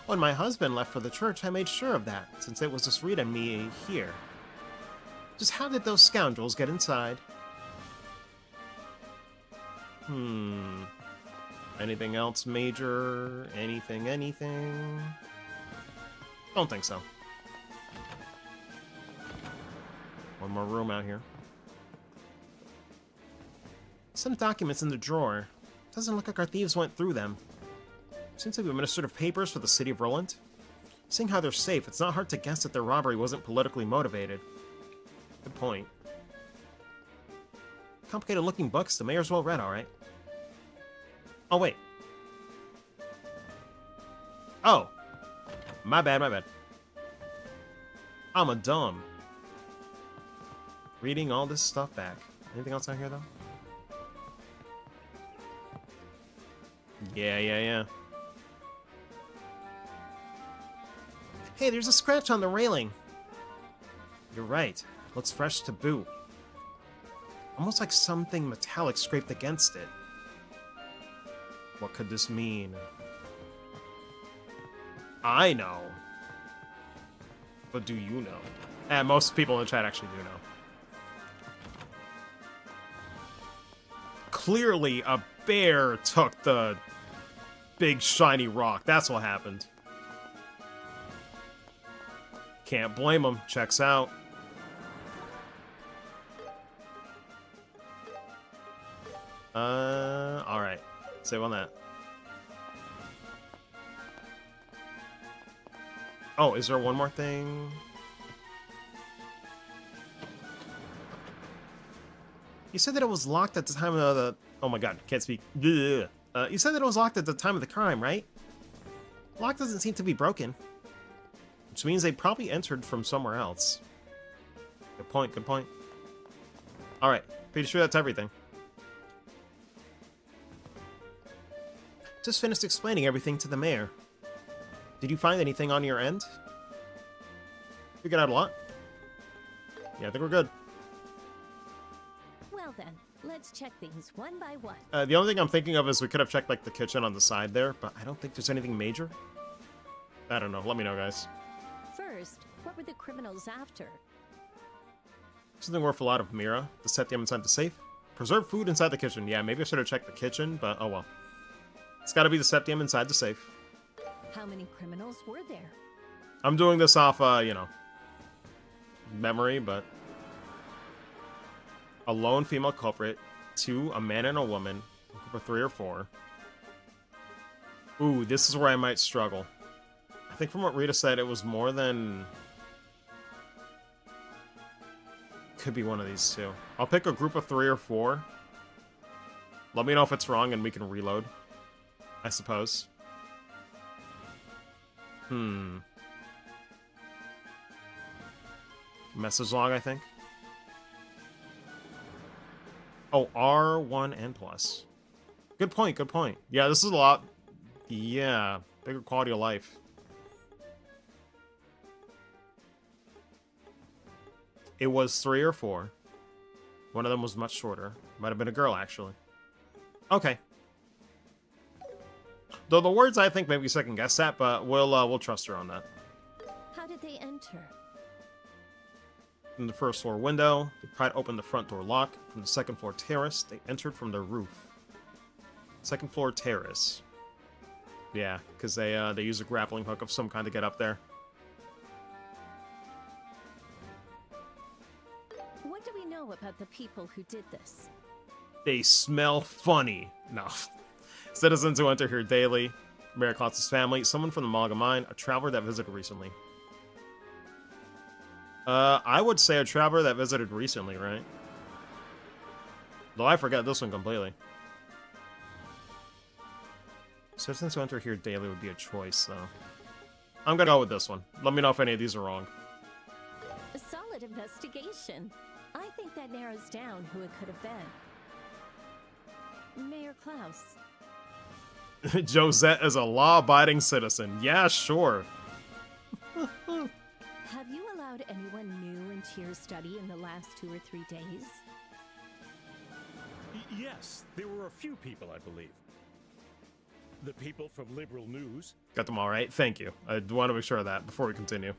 When my husband left for the church, I made sure of that, since it was just Rita and me here. Just how did those scoundrels get inside? Anything else major? Anything? Don't think so. One more room out here. Some documents in the drawer. Doesn't look like our thieves went through them. Seems to be administrative papers for the city of Roland. Seeing how they're safe, it's not hard to guess that their robbery wasn't politically motivated. Good point. Complicated looking books, the mayor's well read, alright. Oh, wait. Oh. My bad. I'm a dumb. Reading all this stuff back. Anything else out here, though? Yeah. Hey, there's a scratch on the railing. You're right. Looks fresh to boot. Almost like something metallic scraped against it. What could this mean? I know. But do you know? And most people in the chat actually do know. Clearly, a bear took the big shiny rock. That's what happened. Can't blame him. Checks out. Alright. Save on that. Oh, is there one more thing? You said that it was locked at the time of the... Oh my god, can't speak. You said that it was locked at the time of the crime, right? Lock doesn't seem to be broken. Which means they probably entered from somewhere else. Good point, good point. Alright, pretty sure that's everything. Just finished explaining everything to the mayor. Did you find anything on your end? Figured out a lot. Yeah, I think we're good. Well then, let's check things one by one. The only thing I'm thinking of is we could have checked like the kitchen on the side there, but I don't think there's anything major. I don't know. Let me know, guys. First, what were the criminals after? Something worth a lot of Mira. The septium inside the safe. Preserve food inside the kitchen. Yeah, maybe I should have checked the kitchen, but oh well. It's gotta be the septium inside the safe. How many criminals were there? I'm doing this off, you know, memory, but... A lone female culprit, 2, a man and a woman, a group of 3 or 4. Ooh, this is where I might struggle. I think from what Rita said, it was more than... Could be one of these two. I'll pick a group of 3 or 4. Let me know if it's wrong and we can reload, I suppose. Message log, I think. Oh, R1 and plus. Good point, good point. Yeah, this is a lot. Yeah, bigger quality of life. It was 3 or 4. One of them was much shorter. Might have been a girl, actually. Okay. Though the words I think maybe second guess that, but we'll trust her on that. How did they enter? From the first floor window, they pried open the front door lock. From the second floor terrace, they entered from the roof. Second floor terrace. Yeah, because they use a grappling hook of some kind to get up there. What do we know about the people who did this? They smell funny. No. Citizens who enter here daily. Mayor Klotz's family. Someone from the Malaga Mine. A traveler that visited recently. I would say a traveler that visited recently, right? Though I forget this one completely. Citizens who enter here daily would be a choice, though. I'm gonna go with this one. Let me know if any of these are wrong. A solid investigation. I think that narrows down who it could have been. Mayor Klaus. Josette is a law-abiding citizen. Yeah, sure. Have you allowed anyone new into your study in the last 2 or 3 days? Yes, there were a few people, I believe. The people from Liberal News. Got them all right. Thank you. I want to make sure of that before we continue.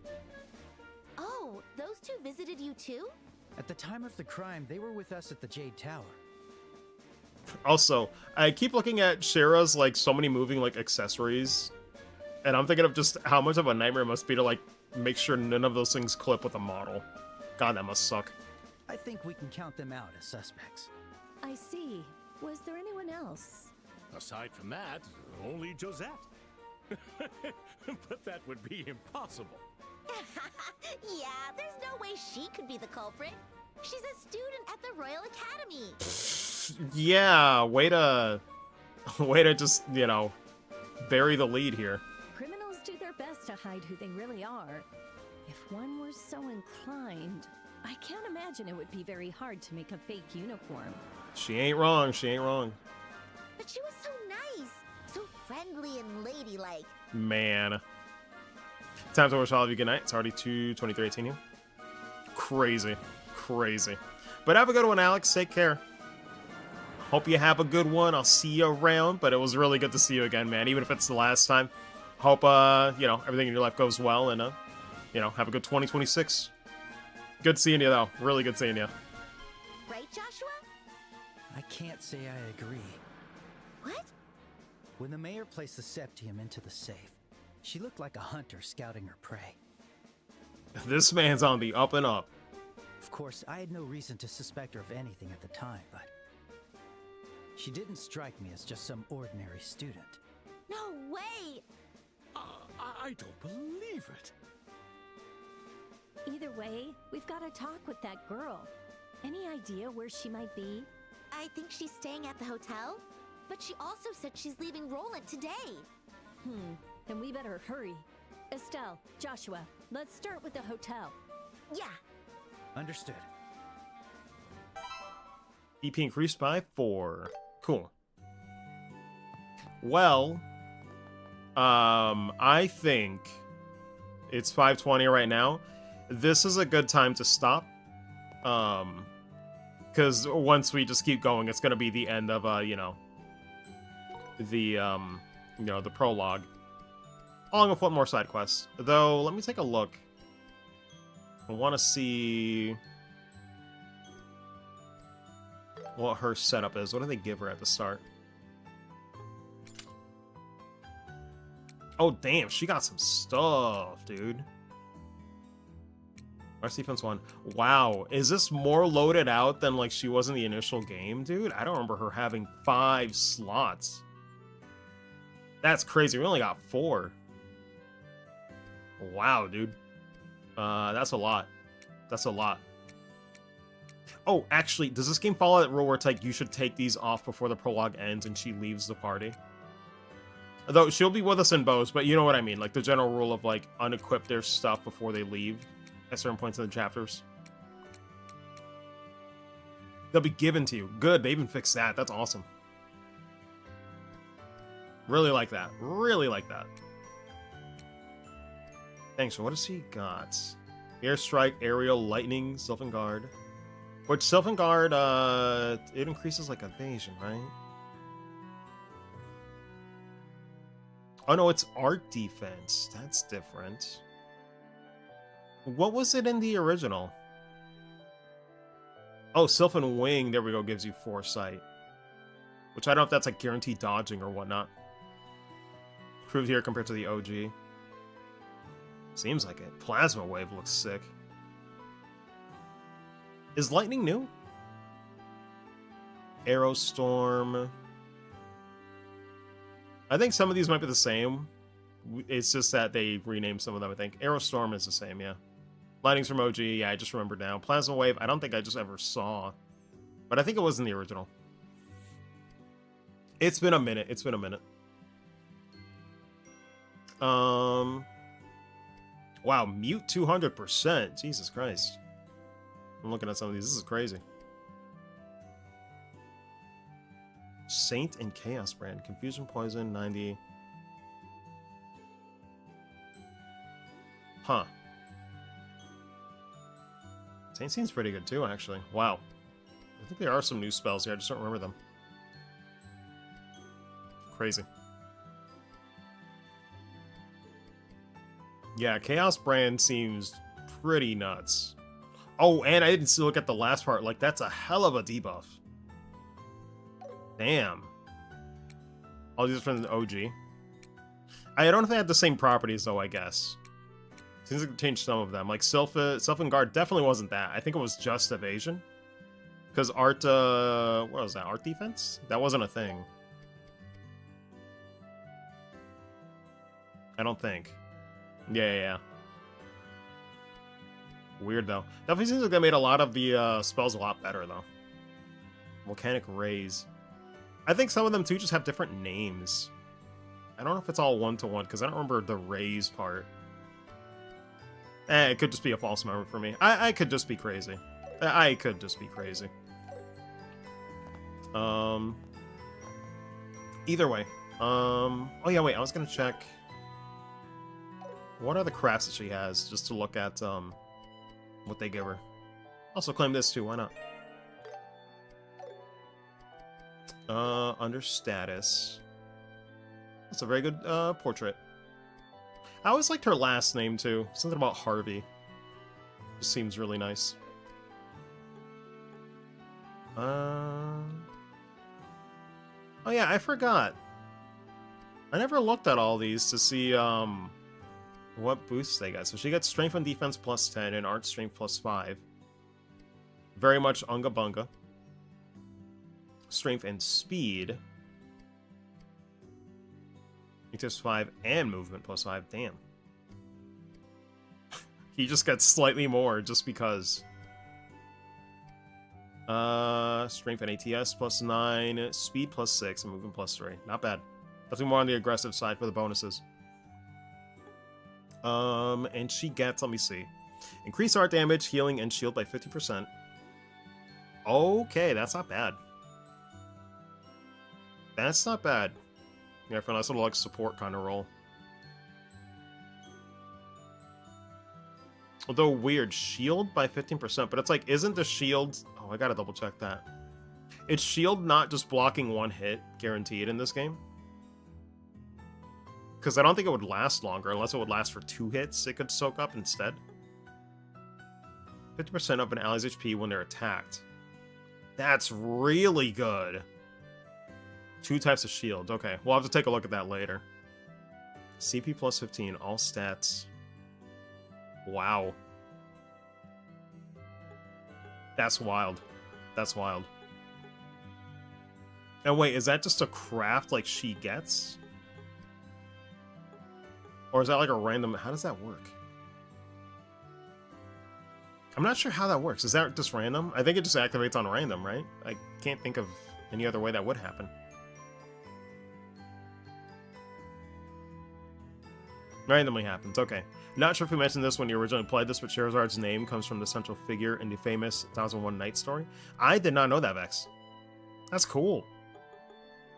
Oh, those 2 visited you too? At the time of the crime, they were with us at the Jade Tower. Also, I keep looking at Shara's, like, so many moving, like, accessories. And I'm thinking of just how much of a nightmare it must be to, like, make sure none of those things clip with a model. God, that must suck. I think we can count them out as suspects. I see. Was there anyone else? Aside from that, only Josette. But that would be impossible. Yeah, there's no way she could be the culprit. She's a student at the Royal Academy. Yeah, way to just, you know, bury the lead here. Criminals do their best to hide who they really are. If one were so inclined, I can't imagine it would be very hard to make a fake uniform. She ain't wrong, she ain't wrong. But she was so nice, so friendly and ladylike. Man. Time to wish all of you good night. It's already 2:23:18 here. Crazy. Crazy. But have a good one, Alex. Take care. Hope you have a good one. I'll see you around. But it was really good to see you again, man. Even if it's the last time. Hope, you know, everything in your life goes well. And, you know, have a good 2026. Good seeing you, though. Really good seeing you. Right, Joshua? I can't say I agree. What? When the mayor placed the septium into the safe, she looked like a hunter scouting her prey. This man's on the up and up. Of course, I had no reason to suspect her of anything at the time, but she didn't strike me as just some ordinary student. No way! I don't believe it. Either way, we've got to talk with that girl. Any idea where she might be? I think she's staying at the hotel, but she also said she's leaving Roland today. Then we better hurry. Estelle, Joshua, let's start with the hotel. Yeah. Understood. EP increased by 4. Cool. Well, I think it's 5:20 right now. This is a good time to stop. Because once we just keep going, it's gonna be the end of you know, the prologue. Along with one more side quest. Though, let me take a look. I want to see what her setup is. What do they give her at the start? Oh, damn, she got some stuff, dude. Our defense 1. Wow, is this more loaded out than, like, she was in the initial game, dude? I don't remember her having 5 slots. That's crazy. We only got 4. Wow, dude. That's a lot. That's a lot. Oh, actually, does this game follow that rule where it's like you should take these off before the prologue ends and she leaves the party? Though she'll be with us in bows, but you know what I mean. Like the general rule of like unequip their stuff before they leave at certain points in the chapters. They'll be given to you. Good, they even fixed that. That's awesome. Really like that. Really like that. Thanks. So what has he got? Airstrike, aerial, lightning, Sylvan Guard. Which Sylvan Guard, it increases like evasion, right? Oh no, it's art defense. That's different. What was it in the original? Oh, Sylvan Wing, there we go, gives you foresight. Which I don't know if that's like guaranteed dodging or whatnot. Improved here compared to the OG. Seems like it. Plasma Wave looks sick. Is Lightning new? Arrow Storm. I think some of these might be the same. It's just that they renamed some of them, I think. Arrow Storm is the same, yeah. Lightning's from OG, yeah, I just remembered now. Plasma Wave, I don't think I just ever saw. But I think it was in the original. It's been a minute. It's been a minute. Wow, mute 200%. Jesus Christ. I'm looking at some of these. This is crazy. Saint and Chaos Brand. Confusion Poison 90. Huh. Saint seems pretty good too, actually. Wow. I think there are some new spells here. I just don't remember them. Crazy. Yeah, Chaos Brand seems pretty nuts. Oh, and I didn't look at the last part. Like, that's a hell of a debuff. Damn. All these are from the OG. I don't know if they had the same properties, though, I guess. Seems like they changed some of them. Like, Sylvan Guard definitely wasn't that. I think it was just evasion. Because art, what was that? Art defense? That wasn't a thing. I don't think. Yeah. Weird, though. Definitely seems like they made a lot of the spells a lot better, though. Volcanic Rays. I think some of them, too, just have different names. I don't know if it's all one-to-one, because I don't remember the rays part. It could just be a false memory for me. I could just be crazy. I could just be crazy. Either way. Oh, yeah, wait. I was going to check... What are the crafts that she has? Just to look at what they give her. Also claim this too, why not? Under status. That's a very good portrait. I always liked her last name too. Something about Harvey. Just seems really nice. Oh yeah, I forgot. I never looked at all these to see what boosts they got. So she gets strength and defense plus 10 and art strength plus 5. Very much Unga Bunga. Strength and speed. Plus 5 and movement plus 5. Damn. He just gets slightly more just because. Strength and ATS plus 9, speed plus 6, and movement plus 3. Not bad. Definitely more on the aggressive side for the bonuses. And she gets, let me see. Increase art damage, healing, and shield by 50%. Okay, that's not bad. That's not bad. Yeah, for a nice little like support kind of role. Although weird, shield by 15%, but it's like, isn't the shield... Oh, I gotta double check that. It's shield not just blocking one hit, guaranteed in this game? Because I don't think it would last longer, unless it would last for 2 hits, it could soak up instead. 50% of an ally's HP when they're attacked. That's really good. 2 types of shield. Okay, we'll have to take a look at that later. CP plus 15, all stats. Wow. That's wild. That's wild. And wait, is that just a craft like she gets? Or is that like a random... How does that work? I'm not sure how that works. Is that just random? I think it just activates on random, right? I can't think of any other way that would happen. Randomly happens, okay. Not sure if we mentioned this when you originally played this, but Charizard's name comes from the central figure in the famous 1001 Night story. I did not know that, Vex. That's cool.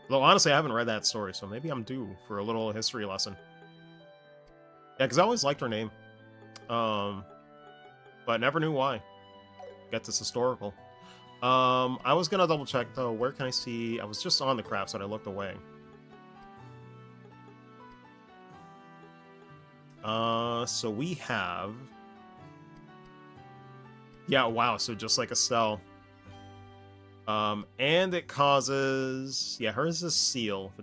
Though honestly, I haven't read that story, so maybe I'm due for a little history lesson. Yeah, because I always liked her name. But never knew why. Get this historical. I was gonna double check though, where can I see... I was just on the crafts and I looked away. So we have... Yeah, wow, so just like Estelle. And it causes... Yeah, hers is seal,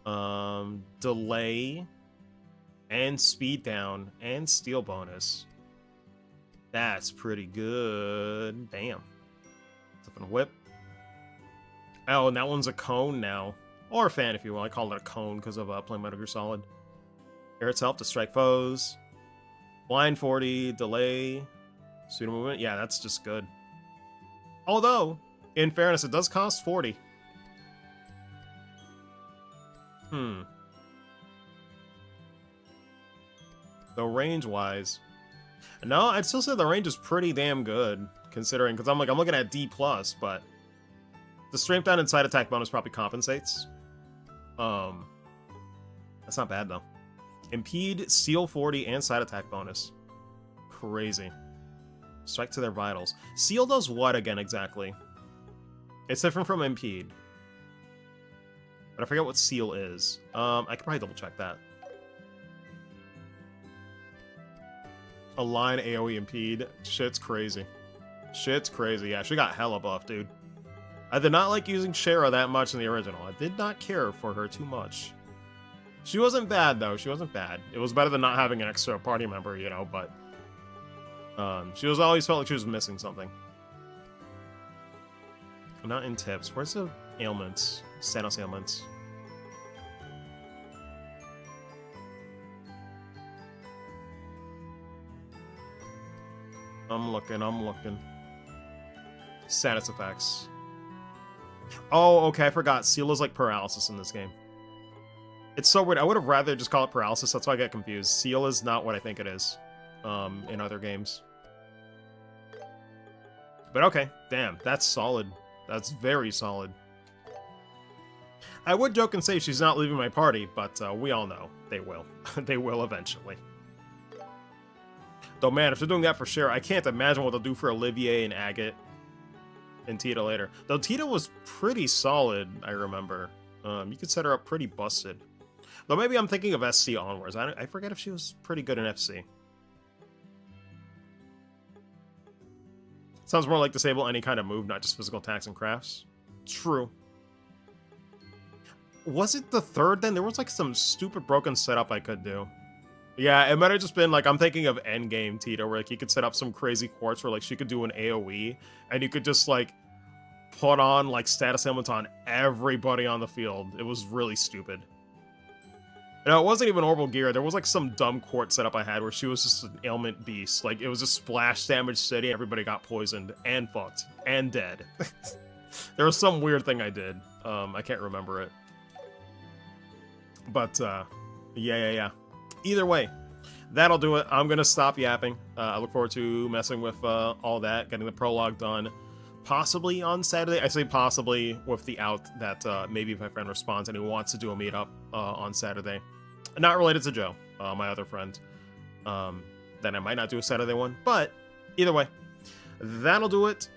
50%. Delay, and speed down, and steal bonus. That's pretty good. Damn. Flipping whip. Oh, and that one's a cone now. Or a fan, if you will. I call it a cone because of playing Metal Gear Solid. Here it's help to strike foes. Blind 40, delay, pseudo movement. Yeah, that's just good. Although, in fairness, it does cost 40. Though range-wise... No, I'd still say the range is pretty damn good, considering... Because I'm looking at D+, but... The strength down and side attack bonus probably compensates. That's not bad, though. Impede, seal 40, and side attack bonus. Crazy. Strike to their vitals. Seal does what again, exactly? It's different from impede. But I forget what seal is. I could probably double check that. Align AoE impede. Shit's crazy. Shit's crazy. Yeah, she got hella buff, dude. I did not like using Shara that much in the original. I did not care for her too much. She wasn't bad, though. She wasn't bad. It was better than not having an extra party member, you know, but... she was always felt like she was missing something. Not in tips. Where's the ailments? Status ailments. I'm looking. Status effects. Oh, okay, I forgot. Seal is like paralysis in this game. It's so weird. I would have rather just call it paralysis. That's why I get confused. Seal is not what I think it is in other games. But okay, damn, that's solid. That's very solid. I would joke and say she's not leaving my party, but we all know they will. They will eventually. Though, man, if they're doing that for Cher, I can't imagine what they'll do for Olivier and Agate and Tita later. Though Tita was pretty solid, I remember. You could set her up pretty busted. Though maybe I'm thinking of SC onwards. I forget if she was pretty good in FC. Sounds more like disable any kind of move, not just physical attacks and crafts. True. Was it the third then? There was like some stupid broken setup I could do. Yeah, it might have just been like, I'm thinking of endgame Tita, where like you could set up some crazy quartz where like she could do an AoE, and you could just like put on like status ailments on everybody on the field. It was really stupid. No, it wasn't even Orbital Gear. There was like some dumb quartz setup I had where she was just an ailment beast. Like it was a splash damage city, everybody got poisoned and fucked and dead. There was some weird thing I did. I can't remember it. But yeah. Either way, that'll do it. I'm gonna stop yapping. I look forward to messing with all that, getting the prologue done, possibly on Saturday. I say possibly with the out that maybe if my friend responds and he wants to do a meetup on Saturday, not related to Joe, my other friend, then I might not do a Saturday one. But either way, that'll do it.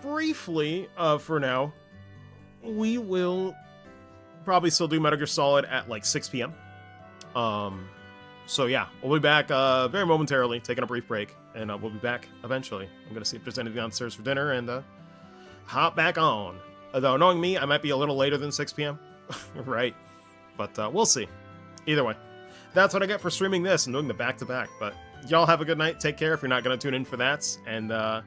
Briefly, for now, we will probably still do Metal Gear Solid at like 6 p.m. So yeah, we'll be back very momentarily, taking a brief break, and we'll be back eventually. I'm gonna see if there's anything downstairs for dinner and hop back on. Although knowing me, I might be a little later than 6 p.m. right? But we'll see. Either way, that's what I get for streaming this and doing the back-to-back. But y'all have a good night. Take care if you're not gonna tune in for that, and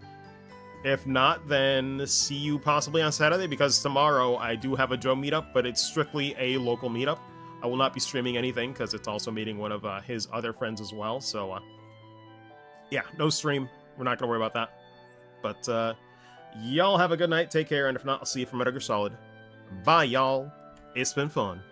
if not, then see you possibly on Saturday, because tomorrow I do have a Joe meetup, but it's strictly a local meetup. I will not be streaming anything because it's also meeting one of his other friends as well. So, yeah, no stream. We're not going to worry about that. But y'all have a good night. Take care. And if not, I'll see you for Metal Gear Solid. Bye, y'all. It's been fun.